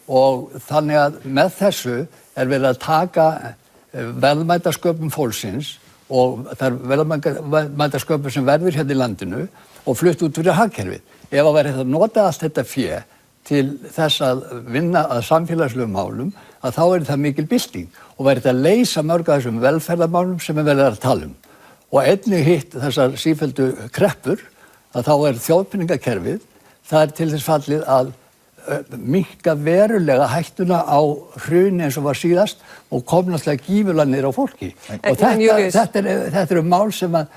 Og þannig að með þessu verið að taka verðmætasköpun fólksins og það verðmætasköpun sem verður hérna í landinu og flutt út fyrir hagkerfið. Ef að verið að nota allt þetta fé til þess að vinna að samfélagslegum málum, að þá það mikil bylting og verið að leysa mörg af þessum velferðarmálum sem verið að tala um. Og einnig hitt þessar sífelldu kreppur, að þá þjóðpeningakerfið, það til þess fallið að minnka verulega hættuna á hruni eins og var síðast og kom náttúrulega gífurlega niður á fólki. Og þetta eru mál sem að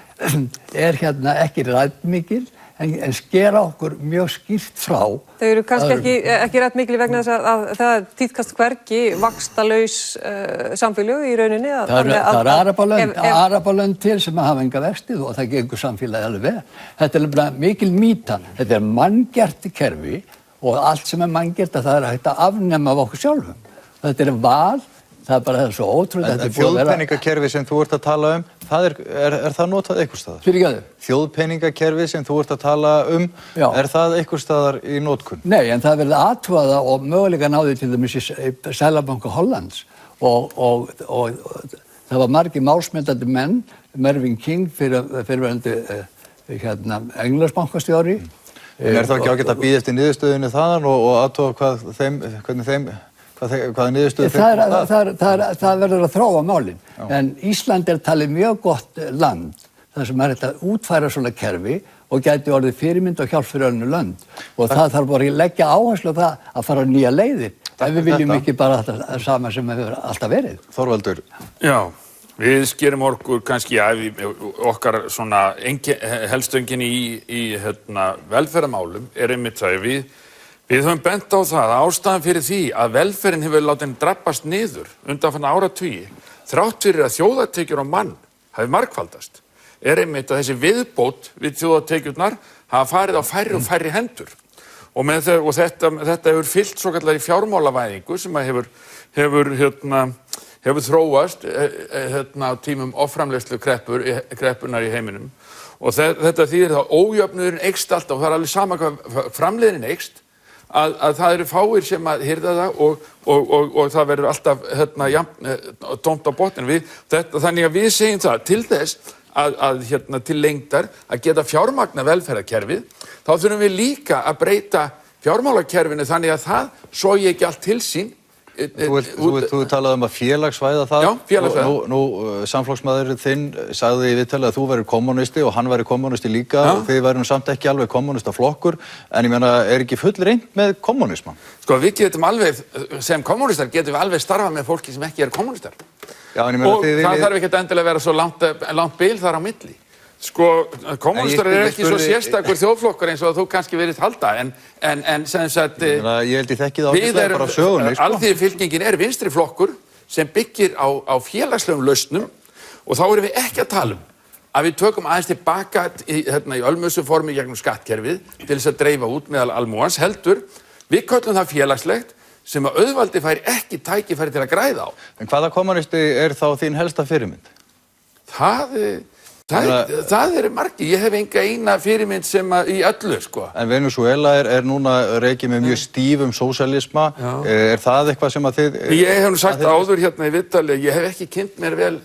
hérna ekki ræðmikil en skera okkur mjög skýrt frá. Þau eru kannski ekki rætt mikil vegna þess að það tíðkast hvergi vaxtalaus samfélög í rauninni. Það er arabalönd til sem hafa enga vextið og það gengur samfélagi alveg vel. Þetta er mikil mýta. Þetta er manngert kerfi og allt sem er manngert að það er hægt að afnema af okkur sjálfum. Þetta er val. Það er bara svo ótrúlega. En þjóðpeningakerfi sem þú ert að tala er það notað einhvers staðar? Fyrirgefðu? Þjóðpeningakerfi sem þú ert að tala er það einhvers staðar í notkun? Nei, en það verið aðtúaða og mögulega náði til dæmis í Seðlabanka Hollands og það var margir málsmetandi menn, Mervyn King fyrrverandi Englandsbankastjóri. Er það ekki ágætt að bíða eftir niðurstöðunni þaðan og aðtúa hvaða niðurstöðu það verður að þróa málin. En Ísland er talið mjög gott land þar sem er þetta útfæra svona kerfi og gæti orðið fyrirmynd og hjálp fyrir önnur lönd. Og það þarf bara að leggja áherslu á það að fara nýja leiðir. Ef við viljum ekki bara það sama sem hefur alltaf verið. Þorvaldur. Já, við skerum okkur kannski okkar svona helstöngin í velferðarmálum er einmitt það Við höfum bent á það að ástæðan fyrir því að velferðin hefur látið henni drabbast niður undanfarna áratugi, þrátt fyrir að þjóðartekjur á mann hafi margfaldast, einmitt að þessi viðbót við þjóðartekjurnar hafa farið á færri og færri hendur. Og þetta hefur fylgt svokallari fjármálavæðingu sem hefur þróast á tímum offramleiðslu kreppunar í heiminum. Og þetta þýðir að ójöfnuðurinn eykst alltaf og það er alveg sama hvað framleiðnin eykst. Að það eru fáir sem að hirða það og það verður alltaf tómt á botninn. Þannig að við segjum það til þess til lengdar að geta fjármagna velferðarkerfið, þá þurfum við líka að breyta fjármálakerfinu þannig að það sogi ekki allt til sín. Þú talaði að félagsvæða það. Já, félagsvæða. Nú samflokksmaðurinn þinn sagði í viðtali að þú væri kommunisti og hann væri kommunisti líka og þið væri nú samt ekki alveg kommunistaflokkur, en ég meina, er ekki full reynd með kommunisma? Sko, við getum alveg, sem kommunistar, getum við alveg starfað með fólki sem ekki er kommunistar. Já, en ég meina, og það þarf ekki endilega að vera svo langt bil þar á milli. Sko, kommunistar ekki svo sérstakur þjóðflokkur eins og þú kannski verið halda, en sem sagt, ég held ég þekki það ágætlega bara af sögunni, sko. Alþýðufylkingin er vinstri flokkur sem byggir á félagslegum lausnum og þá erum við ekki að tala að við tökum aðeins tilbaka í ölmusu formi gegnum skattkerfið til þess að dreifa út meðal almúans, heldur, við köllum það félagslegt sem að auðvaldi fær ekki tækifæri til að græða á. En hvaða kommunisti er þá þín helsta fyrirmynd? Það er margir, ég hef enga eina fyrirmynd sem í öllu, sko. En Venezuela er núna rekið með mjög stífum sósíalisma, er það eitthvað sem að þið... Ég hef nú sagt áður í viðtali, ég hef ekki kynnt mér vel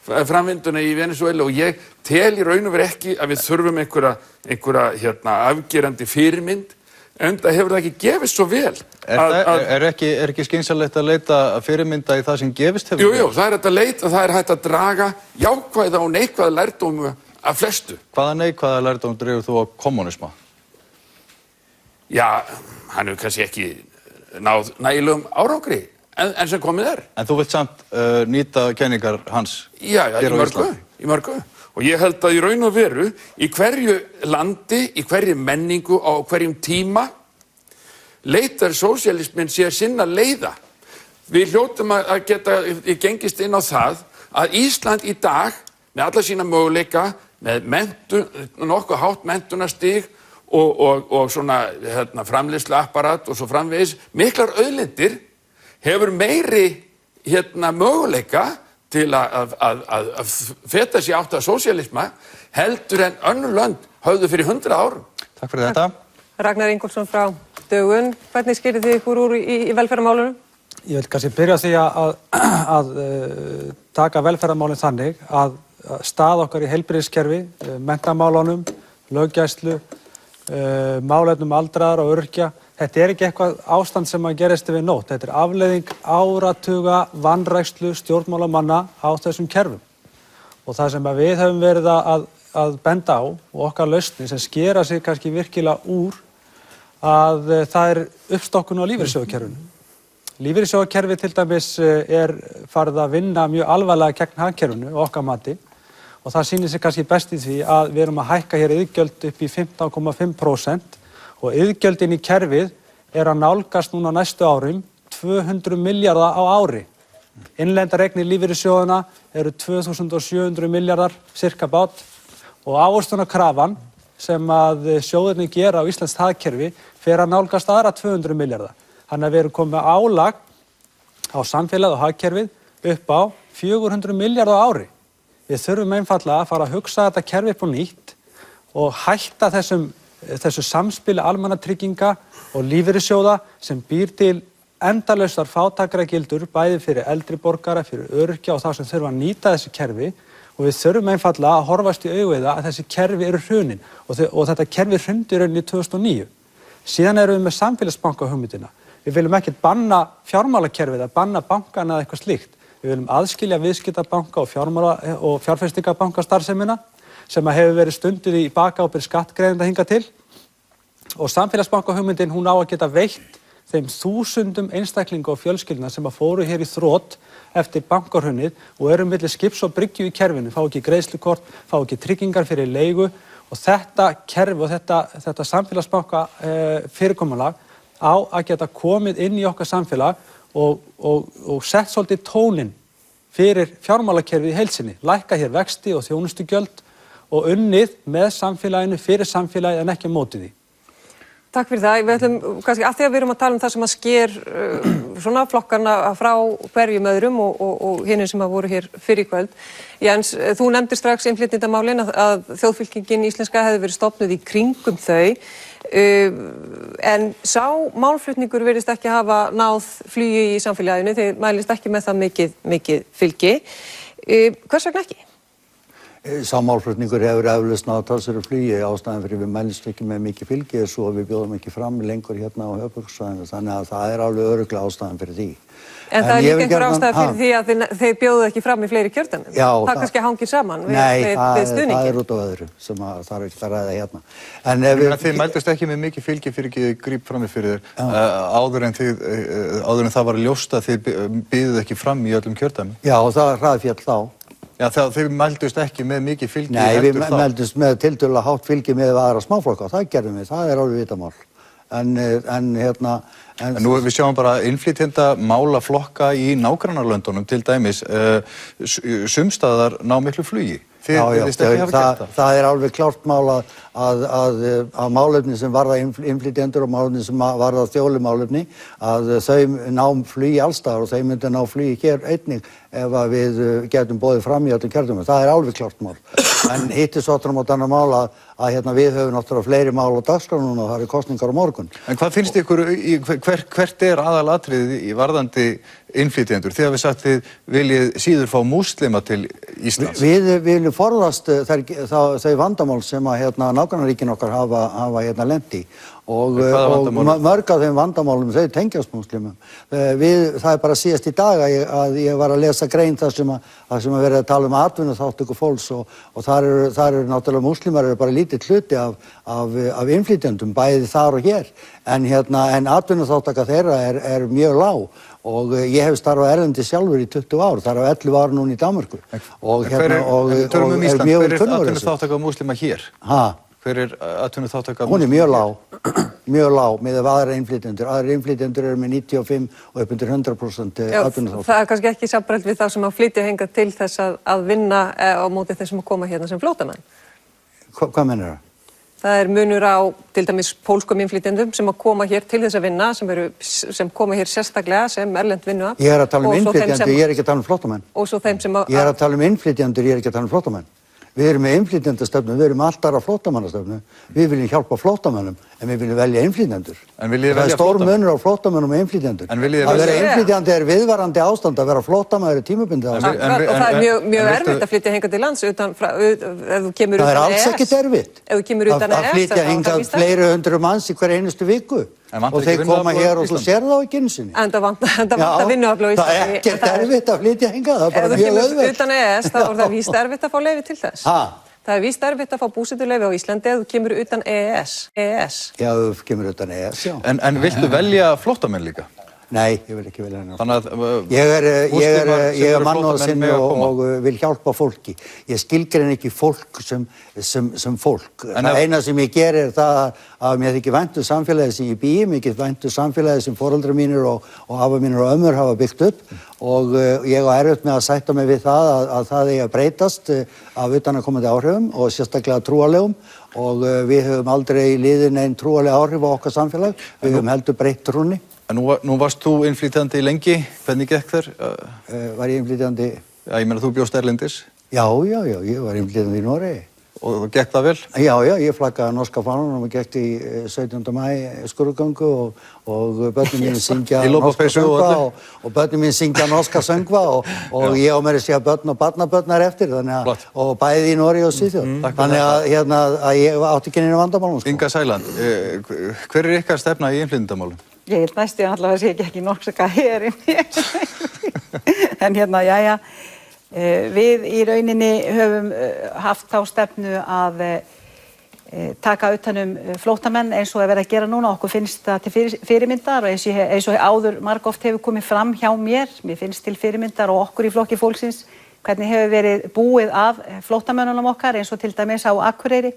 framvinduna í Venezuela og ég tel í raun og veru ekki að við þurfum einhverja afgerandi fyrirmynd, en það hefur það ekki gefist svo vel. Er ekki skynsamlegt að leita fyrirmynda í það sem gefist hefur? Jú, það er hægt að leita og það er hægt að draga jákvæða og neikvæða lærdóma af flestu. Hvaða neikvæða lærdóm dregur þú á kommunisma? Já, hann hefur kannski ekki náð nægilegum árangri, en sem komið er. En þú vilt samt nýta kenningar hans? Já, í mörgu. Og ég held að í raun og veru, í hverju landi, í hverju menningu, á hverjum tíma, leitar sósíalisminn sér sinna leiða. Við hljótum að geta gengist inn á það að Ísland í dag, með alla sína möguleika, með nokkuð hátt menntunarstig og svona framleiðsluapparat og svo framvegis, miklar auðlindir, hefur meiri möguleika til að feta sig átt að sósíalisma heldur en önnur lönd höfðu fyrir 100 árum. Takk fyrir þetta. Ragnar Ingólfsson frá Dögun, hvernig skýrið þið ykkur úr í velferðarmálunum? Ég vil kannski byrja á því að taka velferðarmálin þannig að stað okkar í heilbrigðiskerfi, menntamálunum, löggæslu, málefnum aldraðra og öryrkja. Þetta er ekki eitthvað ástand sem að gerist yfir nótt. Þetta er afleiðing áratuga vanrækslu stjórnmálamanna á þessum kerfum. Og það sem við höfum verið að benda á og okkar lausnir sem skera sig kannski virkilega úr að það er uppstokkun á lífeyrissjóðakerfinu. Lífeyrissjóðakerfi til dæmis er farið að vinna mjög alvarlega gegn hagkerfinu og okkar mati og það sýnir sig kannski best í því að við erum að hækka hér iðgjöld upp í 15,5% og iðgjöldin í kerfið að nálgast núna næstu árum 200 milljarða á ári. Innlendar eignir lífeyrissjóðanna eru 2700 milljarðar cirka bát og ávöxtunarkrafan sem að sjóðirnir gera á íslenskt hagkerfi fer að nálgast aðra 200 milljarða. Þannig að við erum komið með álag á samfélagið og hagkerfið upp á 400 milljarða á ári. Við þurfum einfaldlega að fara að hugsa þetta kerfi upp á nýtt og hætta þessu samspili almannatrygginga og lífeyrissjóða sem býr til endalausar fátækragildur bæði fyrir eldri borgara, fyrir öryrkja og þá sem þurfa að nýta þessi kerfi og við þurfum einfaldlega að horfast í augu við það að þessi kerfi eru hrunin og þetta kerfi hrundi í rauninni 2009. Síðan erum við með samfélagsbankahugmyndina. Við viljum ekki banna fjármálakerfið að banna bankana eða eitthvað slíkt. Við viljum aðskilja viðskiptabanka og fjárfestingabankastarfsemina sem hefur verið stunduð í bakábyrgð skattgreiðenda hingað til og samfélagsbankahugmyndin hún á að geta veitt þeim þúsundum einstaklinga og fjölskyldna sem að fóru hér í þrot eftir bankahrunið og eru milli skips og bryggju í kerfinu, fá ekki greiðslukort, fá ekki tryggingar fyrir leigu og þetta kerfi og þetta samfélagsbanka fyrirkomulag á að geta komið inn í okkar samfélag og sett svolítið tóninn fyrir fjármálakerfið í heild sinni, lækka hér vexti og þjónustugjöld og unnið með samfélaginu fyrir samfélagið en ekki á móti því. Takk fyrir það. Við ætlum kannski að því að við erum að tala það sem að sker svona flokkarna frá hverjum öðrum og hinir sem að voru hér fyrir í kvöld. Jens, þú nefndir strax innflytjendamálin að þjóðfylkingin íslenska hefði verið stofnuð í kringum þau en sá málflutningur virðist ekki hafa náð flugi í samfélaginu, þið mælist ekki með það mikið fylgi. Hvers vegna ekki? Sá málflutningur hefur eflaust náð talsverðu flugi ástæðan fyrir við mælumst ekki með mikið fylgi svo við bjóðum ekki fram lengur hérna á höfuðborgarsvæðinu þannig að það alveg örugglega ástæðan fyrir því. En það líka einhver ástæða fyrir því að þeir bjóðu ekki fram í fleiri kjördæmum. Já, það kannski hangir saman við stuðninginn. Nei, það út á öðru sem það er ekki að ræða hérna. En þið mældust ekki með mikið fylgi fyrir ekki gríp fram fyrir þér áður en það var ljóst að þið byðuð ekki fram í öllum kjördæmum. Já, og það hraðféll þá. Já, þið mældust ekki með mikið fylgi Nei, við mældust með tiltölulega hátt fylgi með aðra smáflokka, það gerðum við, það alveg vitamál. En nú við sjáum bara innflytjendamálaflokka í nágrannalöndunum til dæmis, sumstaðar ná miklu flugi. Það alveg klárt mál að málefni sem varða innflytjendur og málefni sem varða þjóðlumálefni að þau ná flugi allstaðar og þau myndi ná flugi hér einnig ef að við getum boðið fram í öllum kjördæmum. Það alveg klárt mál. En hittis áttur á annar mál að við höfum náttúrulega fleiri mál á dagskrá núna og það eru kosningar á morgun. En hvað finnst ykkur, hvert aðalatriðið í varðandi innflytjendur? Þið hafið sagt þið viljið síður fá múslima til Íslands. Við viljum forðast þau vandamál sem að nágrannaríkin okkar hafa lent í og mörg af þeim vandamálum þau tengjast múslimum. Það bara síðast í dag að ég var að lesa grein þar sem að verið að tala atvinnuþátttöku fólks og þar eru náttúrulega múslimar eru bara lítið hluti af innflytjendum bæði þar og hér en atvinnuþáttaka þeirra er mjög lág og ég hef starfað erlendis sjálfur í 20 ár, þar af 11 ár núna í Danmörku og tölum um Ísland, hver er atvinnuþáttaka múslima hér? Hver er atvinnuþáttaka múslima? Hún er mjög lág með aðra innflytjendur. Aðra innflytjendur eru með 95 og upp undir 100% atvinnuþáttaka. Það er kannski ekki samræmt við þá sem að flytja hingað til þess að vinna á móti þessum að koma hérna sem flóttamenn. Hvað meinarðu? Það er munur á til dæmis pólskum innflytjendum sem að koma hér til þess að vinna, sem koma hér sérstaklega sem erlend vinnuafl. Ég að tala um innflytjendur, ég ekki að tala um flóttamenn. Og svo þeim sem Ég að tala um innflytjendur, ég ekki að tala um flóttamenn. Við erum með innflytjendastöfnu, við erum með allt aðra flóttamannastöfnu. Við viljum hjálpa flóttamönnum, en við viljum velja innflytjendur. Það er stór munur á flóttamönnum og innflytjendur. Að vera innflytjandi er viðvarandi ástand, að vera flóttamaður er tímabundið ástand. Og það er mjög erfitt að flytja hingað til lands ef þú kemur utan EES. Það er alls ekkert erfitt. Ef þú kemur utan EES. Að flytja hingað fleiri hundruð manns í hver einustu viku. Og þeir koma hér og þú sér þá ekki einu sinni. En það vantar vinnuafl á Íslandi. Það er ekkert erfitt að flytja hingað, það er bara mjög auðvelt. Ef þú kemur utan EES þá er það víst erfitt að fá leyfi til þess. Það er víst erfitt að fá búsetuleyfi á Íslandi ef þú kemur utan EES. Já, ef þú kemur utan EES, já. En viltu velja flóttamenn líka? Nei, ég vil ekki velja hennar. Þannig að Ég er mannúðarsinni og vil hjálpa fólki. Ég skilgrein ekki fólk sem fólk. Það eina sem ég gerir er það að mér þykir vænt samfélagið sem ég bý, mér þykir vænt samfélagið sem foreldrar mínir og afa mínir og ömmur hafa byggt upp og ég á erfitt með að sætta mig við það að það eigi að breytast af utanaðkomandi áhrifum og sérstaklega trúarlegum og við höfum aldrei liðið nein trúarleg áhrif á okkar samfélag, við höfum heldur breytt trúnni. Nú varst þú innflytjandi lengi, hvernig gekk þér? Var ég innflytjandi? Já, ég meina þú bjóst erlendis? Já, ég var innflytjandi í Noregi. Og gekk það vel? Já, ég flaggaði norska fánanum og gekk í 17. maí skurðgöngu og börnin mín syngja norska söngva og börnin mín syngja norska söngva og ég á mér að segja börn og barnabörnar eftir og bæði í Noregi og Svíþjóð. Þannig að ég átti ekki neina vandamálum. Inga Sæland, hver er ykkar stefna í innflytjendamálum? Ég held næstu að sé ekki norska herinn. En jæja. Við í rauninni höfum haft þá stefnu að taka utanum flóttamenn eins og að vera að gera núna. Okkur finnst það til fyrirmyndar og eins og áður margoft hefur komið fram hjá mér. Mér finnst til fyrirmyndar og okkur í Flokki fólksins hvernig hefur verið búið af flóttamönnunum okkar eins og til dæmis á Akureyri.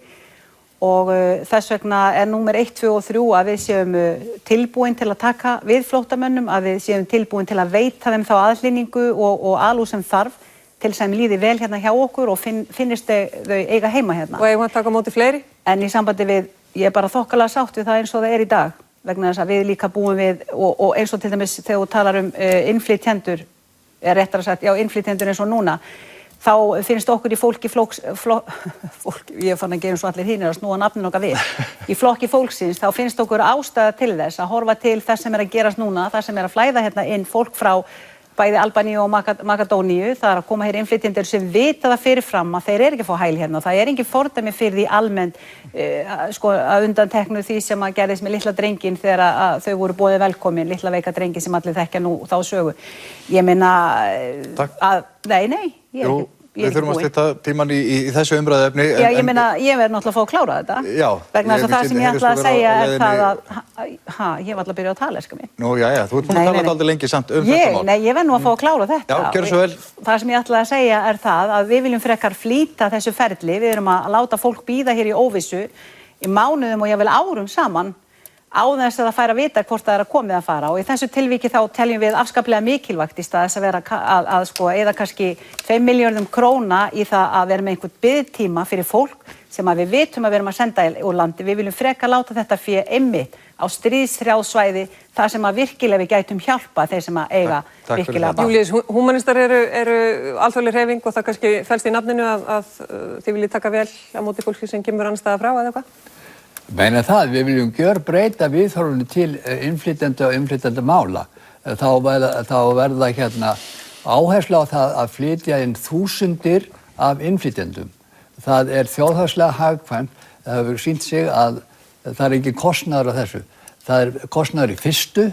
Og þess vegna númer 1, 2 og 3 að við séum tilbúin til að taka við flóttamönnum, að við séum tilbúin til að veita þeim þá aðhlynningu og alúð sem þarf til sem líði vel hérna hjá okkur og finnist þau eiga heima hérna. Og eigum að taka á móti fleiri? En í sambandi við, ég er bara þokkalega sátt við það eins og það er í dag, vegna þess að við líka búum við, og eins og til dæmis þegar þú talar innflytjendur, réttar að sagt, já, innflytjendur eins og núna, þá finnst okkur í fólki ég fann ekki eins og allir hinir að snúa nafnin okkar við. Í Flokki fólksins þá finnst okkur ástæða til þess að horfa til þess sem er að gerast núna, það sem er að flæða hérna inn fólk frá bæði Albaníu og Makedóníu, það er að koma hér innflytjendur sem vita það fyrirfram að þeir eru ekki að fá hæli hérna og það er engin fordæmi fyrir því almennt að undanteknu því sem að gerðist með litla drenginn þegar að þau voru boðið velkomin, litla veika drengi sem allir þekkja nú þá sögu. Ég meina að, nei, ég er ekki. Við þurfum að stytta tímann í þessu umræðuefni. Já, ég meina, ég verð náttúrulega að fá að klára þetta. Já. Vegna þess að það sem ég ætla að segja er það að, ég var alltaf að byrja að tala, eska mín. Nú, já, þú ert búin að tala aldrei lengi samt þetta mál. Nei, ég verð nú að fá að klára þetta. Já, gjörðu svo vel. Það sem ég ætla að segja er það að við viljum frekar flýta þessu ferli. Við erum að láta fólk bíða hér í óvissu í mánuðum og jafnvel árum saman á þess að það fær að vita hvort það er að komið að fara og í þessu tilviki þá teljum við afskaplega mikilvægt í stað þess að vera að eyða kannski 2 milljörðum króna í það að vera með einhvern biðtíma fyrir fólk sem að við vitum að við erum að senda úr landi. Við viljum frekar láta þetta fé einmitt á stríðshrjáð svæði þar sem að virkilega við gætum hjálpa þeir sem að eiga virkilega bátt. Júlíus, húmanistar eru alþjóðleg hreyfing og það kannski felst í nafninu að þið viljið taka vel á móti fólki sem kemur annars staðar frá eða eitthvað? Meina það, við viljum gjörbreyta viðhorfinu til innflytjenda og innflytjendamála. Þá verða hérna áhersla á það að flytja inn þúsundir af innflytjendum. Það er þjóðhagslega hagkvæmt, það hefur sýnt sig að það er ekki kostnaður á þessu. Það er kostnaður í fyrstu,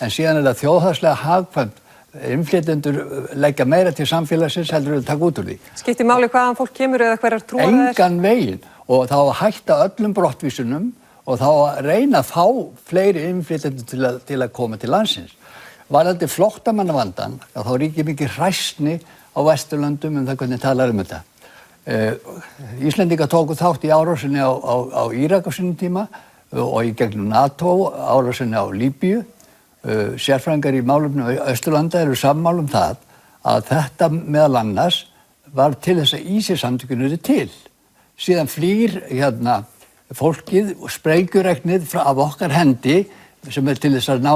en síðan er það þjóðhagslega hagkvæmt. Innflytjendur leggja meira til samfélagsins heldur að taka út úr því. Skiptir máli hvaðan fólk kemur eða hverjar trúar það er? Engan veginn. Og þá að hætta öllum brottvísunum og þá að reyna að fá fleiri innflytjendur til að koma til landsins. Varðandi flóttamannavandann, þá ríkir mikið hræsni á Vesturlöndum það hvernig talar þetta. Íslendingar tóku þátt í árásinni á Írak á sínum tíma og í gegnum NATO árásinni á Líbíu. Sérfræðingar í málefnum Austurlanda eru sammála það að þetta meðal annars var til þess að ISIS-samtökin eru til. Síðan flýr hérna fólkið og sprengjuregnið af okkar hendi sem er til þess að ná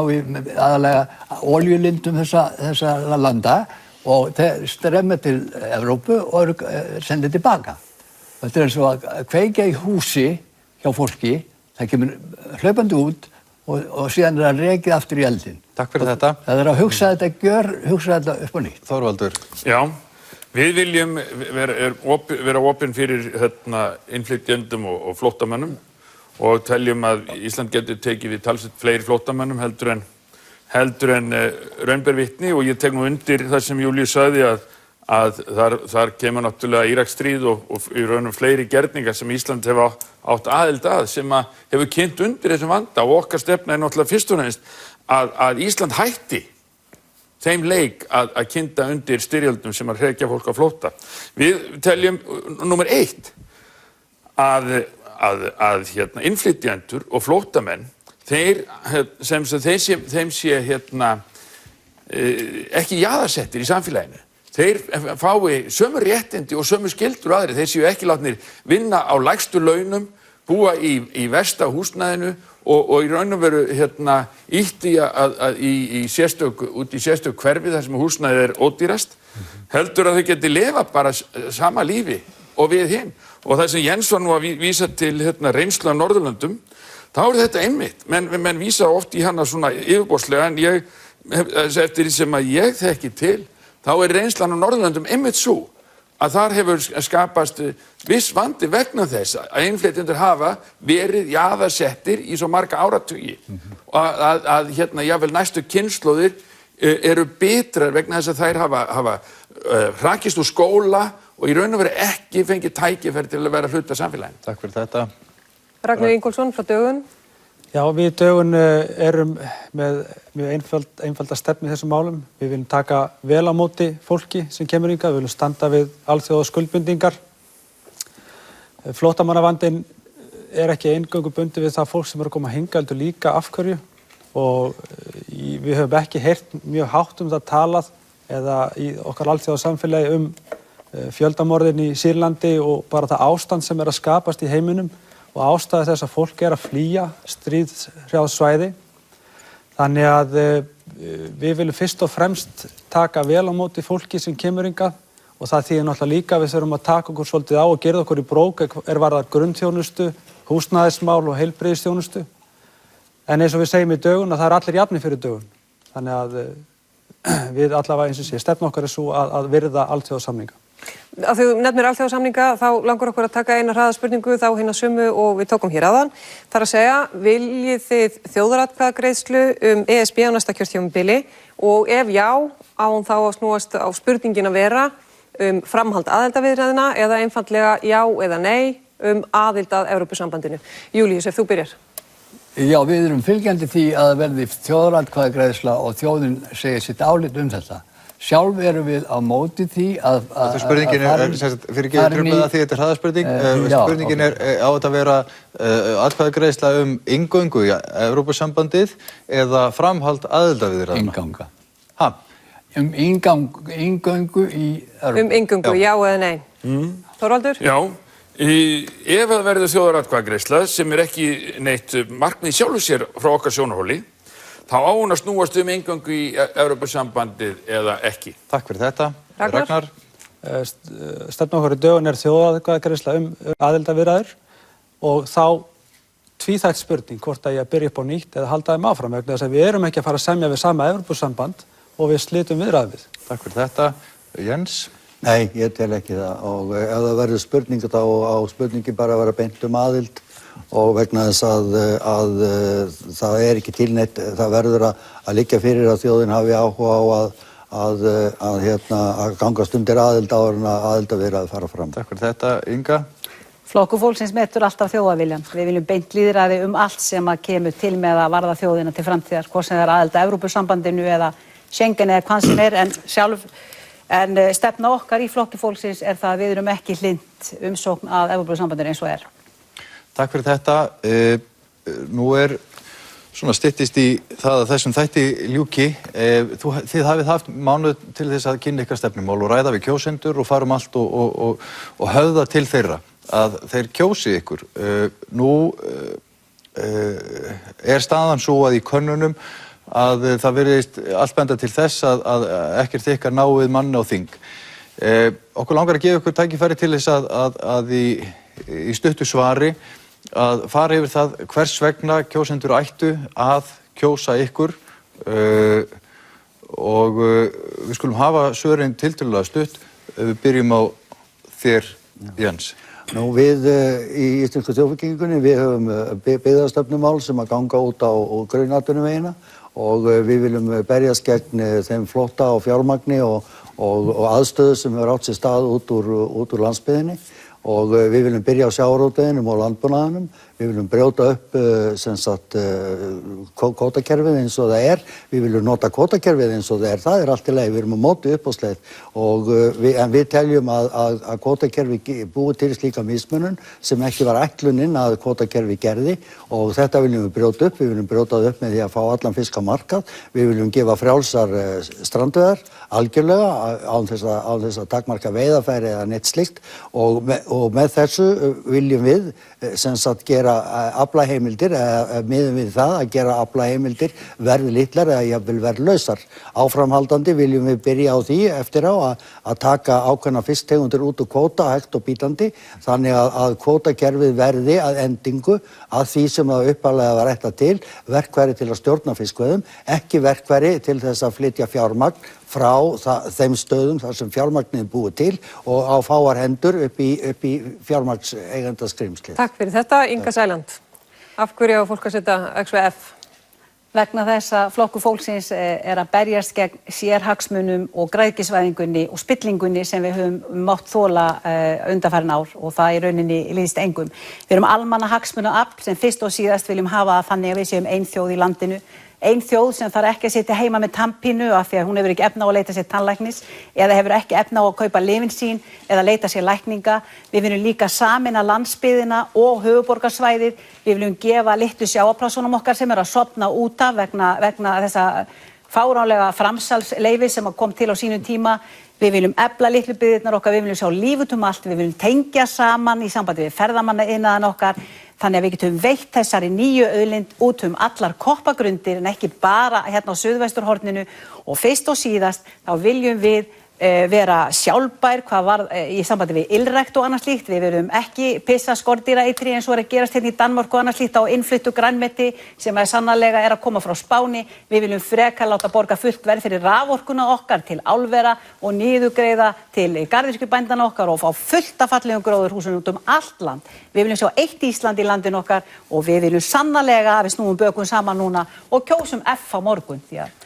aðalega oljulindum þessa landa og þeir stremma til Evrópu og eru sendið tilbaka. Þetta er eins og að kveikja í húsi hjá fólki, það kemur hlaupandi út og síðan er það rekið aftur í eldin. Takk fyrir þetta. Það er að hugsa þetta upp á nýtt. Þorvaldur. Já. Við viljum vera opin fyrir innflytjendum og flóttamönnum og teljum að Ísland getur tekið við talsvert fleiri flóttamönnum heldur en raun ber vitni og ég tek nú undir það sem Júlíus sagði að að þar kemur náttúrulega Íraksstríð og í raunum fleiri gerningar sem Ísland hefur átt aðild að sem hefur kynnt undir þessum vanda og okkar stefna náttúrulega fyrst og fremst að Ísland hætti þeim leik að kynda undir styrjöldum sem hrekja fólk á flótta. Við teljum númer 1 að innflytjendur og flóttamenn þeim sé ekki jaðarsettir í samfélaginu. Þeir fái sömu réttindi og sömu skyldur aðrir. Þeir séu ekki látnir vinna á lægstu launum, búa í versta húsnæðinu og í raun og veru ýtt í sérstök hverfi þar sem húsnæðið ódýrast, heldur að þau geti lifa bara sama lífi og við hinn. Og það sem Jens var nú að vísa til reynslu af Norðurlöndum, þá þetta einmitt. Menn vísa oft í hana svona yfirborðslega, en eftir því sem að ég þekki til, þá reynslan af Norðurlöndum einmitt svo að þar hefur skapast viss vandi vegna þess að innflytjendur hafa verið jaðarsettir í svo marga áratugi og að jafnvel næstu kynslóðir eru bitrar vegna þess að þær hafa hrakist úr skóla og í raun og veru ekki fengið tækifæri til að vera hluta af samfélaginu. Takk fyrir þetta. Ragnar Ingólfsson frá Dögun. Já, við í Dögun erum með mjög einfalda stefnu í þessum málum. Við viljum taka vel á móti fólki sem kemur hingað, við viljum standa við alþjóðaskuldbindingar. Flóttamannavandinn ekki eingöngu bundið við það fólk sem að koma hingað, heldur líka af hverju. Og við höfum ekki heyrt mjög hátt það talað eða í okkar alþjóðasamfélagi fjöldamorðin í Sýrlandi og bara það ástand sem að skapast í heiminum. Og ástæða þess að fólk að flýja stríðshrjáð svæði. Þannig að við viljum fyrst og fremst taka vel á móti fólki sem kemur hingað og það þýðir náttúrulega líka að við þurfum að taka okkur svolítið á og gera okkur í brók varðar grunnþjónustu, húsnæðismál og heilbrigðisþjónustu. En eins og við segjum í Dögun að það allir jafnir fyrir Dögun. Þannig að við allavega eins og sé, stefna okkar svo að virða alþjóðasamninga. Að þú nefnir alþjóðasamninga, þá langar okkur að taka eina hraðaspurningu þá hina sömu og við tókum hér áðan. Það er að segja, viljið þið þjóðaratkvæðagreiðslu ESB á næsta kjörtímabili og ef já, á hún þá að snúast á spurningin að vera framhald aðildarviðræðina eða einfaldlega já eða nei aðild að Evrópusambandinu. Júlíus, ef þú byrjar. Já, við erum fylgjandi því að verði þjóðaratkvæðagreiðsla og þjóðin segir sitt álit þetta. Sjálf erum við á móti því að spurningin fyrir ekki truflaða því þetta hraðaspurning. Spurningin á þetta að vera atkvæðagreiðsla inngöngu í Evrópusambandið eða framhald aðildarviðræðna? Innganga. Ha? Inngöngu í Evrópusambandið. Inngöngu, já eða nei. Þorvaldur? Já. Ef það verður þjóðaratkvæðagreiðsla sem ekki neitt markmið sjálfu sér frá okkar sjónarhóli, þá á hún að snúast inngöngu í Evrópusambandið eða ekki. Takk fyrir þetta. Ragnar? Stefna okkar í Dögun þjóðaratkvæðagreiðsla aðildarviðræður og þá tvíþætt spurning hvort að ég byrja upp á nýtt eða halda þeim áfram vegna þess að við erum ekki að fara að semja við sama Evrópusamband og við slitum viðræður við. Takk fyrir þetta. Jens? Nei, ég tel ekki það og ef það verður spurning þá á spurningi bara að vera beint aðild og vegna þess að það ekki tilneitt, það verður að liggja fyrir að þjóðin hafi áhuga á að gangast undir aðild áður en að aðildarviðræður fara fram. Takk fyrir þetta. Inga? Flokkur fólksins metur alltaf þjóðaviljan. Við viljum beint lýðræði allt sem að kemur til með að varða þjóðina til framtíðar, hvort sem það aðild að Evrópusambandinu eða Schengen eða hvað sem en stefna okkar í flokki fólksins það að við erum ekki hlynnt umsókn að Evrópusambandinu eins og Takk fyrir þetta. Nú svona styttist í það að þessum þætti ljúki. Þið hafið haft mánuð til þess að kynna ykkar stefnumál og ræða við kjósendur og fara allt og höfða til þeirra að þeir kjósi ykkur. Nú staðan svo að í könnunum að það virðist allt benda til þess að ekkert ykkar náið manni á þing. Okkur langar að gefa ykkur tækifæri til þess að í stuttu svari að fara yfir það hvers vegna kjósendur ættu að kjósa ykkur og við skulum hafa svörin tiltölulega stutt. Við byrjum á þér, Jens. Nú við í Íslensku þjóðfylkingunni við höfum byggðastefnumál sem að ganga út á grunnatvinnuvegina og við viljum berjast gegn þeim flótta og fjármagni og og aðstöðu sem hefur átt sér stað út úr landsbyggðinni og við viljum byrja á sjávarútveginum og landbúnaðinum. Við viljum brjóta upp kvótakerfið eins og það er. Við viljum nota kvótakerfið eins og það er. Það er allt í lagi. Við erum á móti uppboðsleið en við teljum að kvótakerfið búi til slíka mismunun sem ekki var ætlunin að kvótakerfið gerði og þetta viljum við brjóta upp. Við viljum brjóta það upp með því að fá allan fisk á markað. Við viljum gefa frjálsar strandveiðar algjörlega án þess að takmarka veiðarfæri eða neitt slíkt og með þessu viljum við sem sagt gera aflaheimildir eða miðum við það að gera aflaheimildir verðlitlar eða jafnvel verðlausar. Áframhaldandi viljum við byrja á því eftir á að taka ákveðna fisktegundir út úr kvóta hægt og bítandi þannig að kvótakerfið verði að endingu að því sem það upphaflega var ætlað til, verkfæri til að stjórna fiskveiðum, ekki verkfæri til þess að flytja fjármagn frá þeim stöðum þar sem fjármagnið er búið til og á fáar hendur upp í fjármagnseigendaskrimslið. Takk fyrir þetta, Inga Sæland. Af hverju á fólk að setja XVF? Vegna þess að Flokkur fólksins er að berjast gegn sérhagsmunum og græðgisvæðingunni og spillingunni sem við höfum mátt þola undanfarin ár og það í rauninni líðst engum. Við erum almannahagsmunaafl sem fyrst og síðast viljum hafa þannig að við séum ein þjóð í landinu. Ein þjóð sem þarf ekki að sitja heima með tannpínu af því að hún hefur ekki efna á að leita sér tannlæknis eða hefur ekki efna á að kaupa lyfin sín eða leita sér lækninga. Við viljum líka sameina landsbyggðina og höfuðborgarsvæðið. Við viljum gefa litlu sjávarplássunum okkar sem að sofna út af vegna þessa fáránlega framsalsleyfi sem kom til á sínum tíma. Við viljum efla litlu byggðirnar okkar, við viljum sjá líf út allt, við viljum tengja saman í sambandi við ferðamannaiðnaðinn okkar. Þannig að við getum veitt þessari nýju auðlind út allar koppagrundir en ekki bara hérna á suðvesturhorninu og fyrst og síðast þá viljum við vera sjálfbær í sambandi við ylrækt og annað slíkt. Við viljum ekki pissa skordýraeitri eins og að gerast hérna í Danmörku og annað slíkt á innfluttu grænmeti sem sannarlega að koma frá Spáni. Við viljum frekar láta borga fullt verð fyrir raforkuna okkar til álvera og niðurgreiða til garðyrkjubændana okkar og fá fullt af fallegum gróðurhúsum út allt land. Við viljum sjá eitt Ísland í landinu okkar og við viljum sannarlega að við snúum bökum saman núna og kjósum F á morgun því að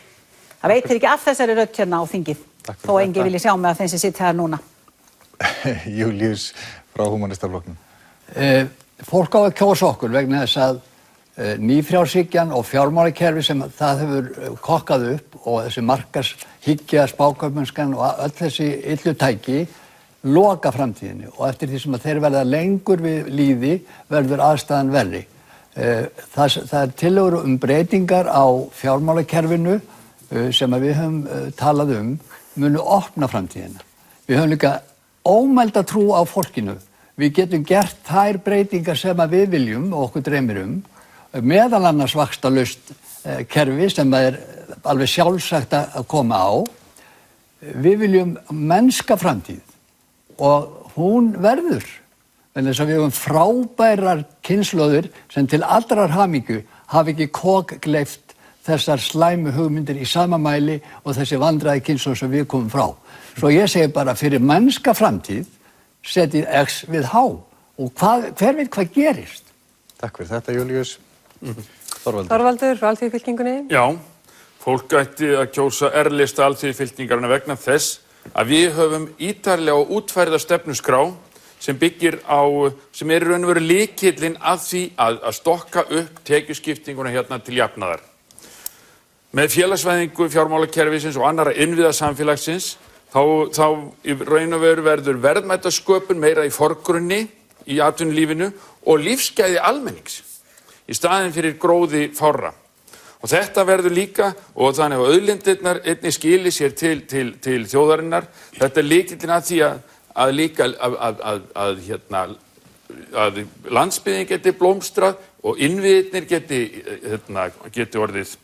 það veitir ekki af þessari rödd hérna á þingið. Þó enginn vilji sjá mig af þeim sem situr hér núna. Júlíus frá Húmanistaflokknum. Fólk á að kjósa okkur vegna þess að nýfrjálshyggjan og fjármálakerfi sem það hefur kokkað upp og þessi markaðshyggja, spákaupmennskan og öll þessi illutæki loka framtíðinni og eftir því sem að þeir verða lengur við líði verður aðstæðan verri. Það er tillögur breytingar á fjármálakerfinu sem að við höfum talað munu opna framtíðina. Við höfum líka ómælda trú á fólkinu. Við getum gert þær breytingar sem að við viljum og okkur dreymir meðal annars vaxtalaust kerfi sem er alveg sjálfsagt að koma á. Við viljum mennska framtíð og hún verður. En þess að við höfum frábærar kynslóðir sem til allrar hamingju hafi ekki kokgleypt þessar slæmu hugmyndir í sama mæli og þessi vandræði kynslóð sem við komum frá. Svo ég segi bara fyrir mennska framtíð setið X við H og hver veit hvað gerist. Takk fyrir þetta, Júlíus. Þorvaldur frá Alþýðufylkingunni. Já, fólk ætti að kjósa R-lista Alþýðufylkingarinnar vegna þess að við höfum ítarlega og útfærða stefnuskrá sem byggir á, sem er í raun og veru lykillinn að því að stokka upp tekjuskiptinguna hérna til jafnaðar. Með félagsvæðingu fjármálakerfisins og annarra innviða samfélagsins þá í raun og veru verður verðmætasköpun meira í forgrunni í atvinnulífinu og lífsgæði almennings í staðinn fyrir gróði fárra. Og þetta verður líka, og þannig að auðlindirnar einnig skili sér til þjóðarinnar, þetta er lykillinn að því að líka að landsbyggðin geti blómstrað og innviðirnir geti orðið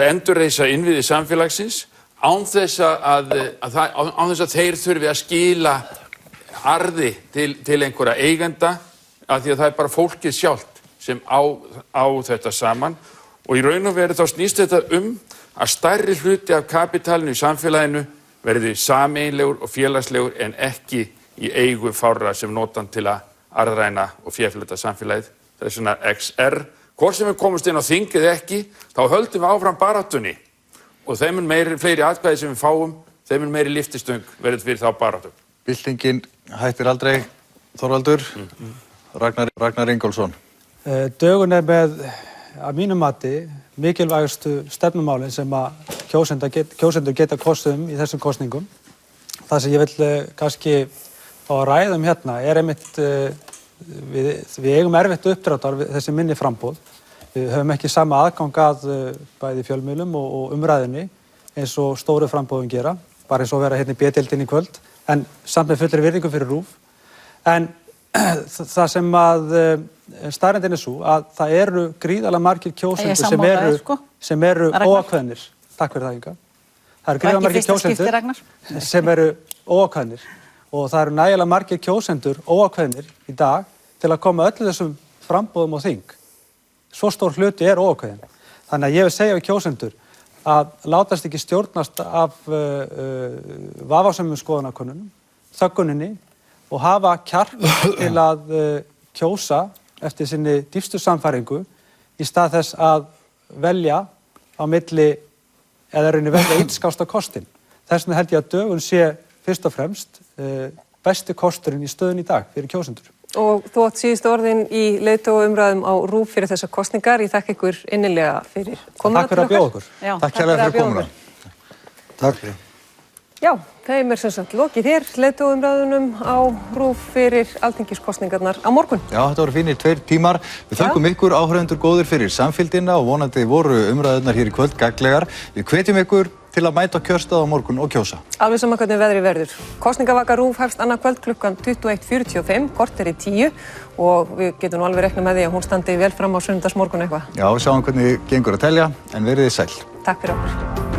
endurreisa innviði samfélagsins án þess að þeir þurfi að skila arði til einhverja eigenda af því að það er bara fólkið sjálft sem á þetta saman og í raun og veru þá snýst þetta að stærri hluti af kapitalinu í samfélaginu verði sameiginlegur og félagslegur en ekki í eigu fárra sem notan til að arðræna og féfleta samfélagið. Það er svona XR. Hvort sem við komumst inn á þingið ekki, þá höldum við áfram baráttunni og þeim mun fleiri atkvæði sem við fáum, þeim mun meiri lyftistöng verður fyrir þá baráttu. Byltingin hættir aldrei, Þorvaldur. Ragnar Ingólfsson. Dögun með, að mínu mati, mikilvægustu stefnumálin sem að kjósendur geta kosið í þessum kosningum. Það sem ég vil kannski fá að ræða hérna einmitt, við eigum erfitt uppdráttar þessi minni framboð. Við höfum ekki sama aðgang að bæði fjölmiðlum og umræðinni eins og stóru framboðum gera, bara eins og vera hérna í B-deildinni í kvöld, en samt með fullri virðingu fyrir RÚV. En það sem að staðreyndin svo að það eru gríðarlega margir kjósendur sem eru óákveðnir. Takk fyrir það, Inga. Það eru gríðarlega margir kjósendur sem eru óákveðnir og það eru nægilega margir kjósendur óákveðnir í dag til að koma öllu þessum framboðum á þing. Svo stór hluti er óákveðin. Þannig að ég vil segja við kjósendur að látast ekki stjórnast af vafasömmum skoðanakönnunum, þögguninni og hafa kjark til að kjósa eftir sinni dýpstu sannfæringu í stað þess að velja á milli eða rauninni velja einskásta kostin. Þess vegna held ég að Dögun sé fyrst og fremst besti kosturinn í stöðun í dag fyrir kjósendur. Og þú átt síðustu orðin í leiðtogaumræðum á RÚV fyrir þessar kosningar. Ég þakka ykkur innilega fyrir komuna til okkar. Takk fyrir að bjóða okkur. Takk kærlega fyrir komuna. Takk. Já, þeim sem sagt lokið hér leiðtogaumræðunum á RÚV fyrir alþingiskosningarnar á morgun. Já, þetta voru fínir 2 tímar. Við þökkum ykkur áhorfendur góðir fyrir samfylgdina og vonandi voru umræðurnar hér í kvöld gagnlegar. Við hvetjum ykkur til að mæta kjörstað á morgun og kjósa. Alveg sama hvernig veðrið verður. Kosningavaka RÚV hefst annað kvöld klukkan 21:45, korter í 10 og við getum nú alveg reiknað með því að hún standi vel fram á sunnudagsmorgun eitthvað. Já, við sjáum hvernig gengur að telja, en verið þið sæl. Takk fyrir okkur.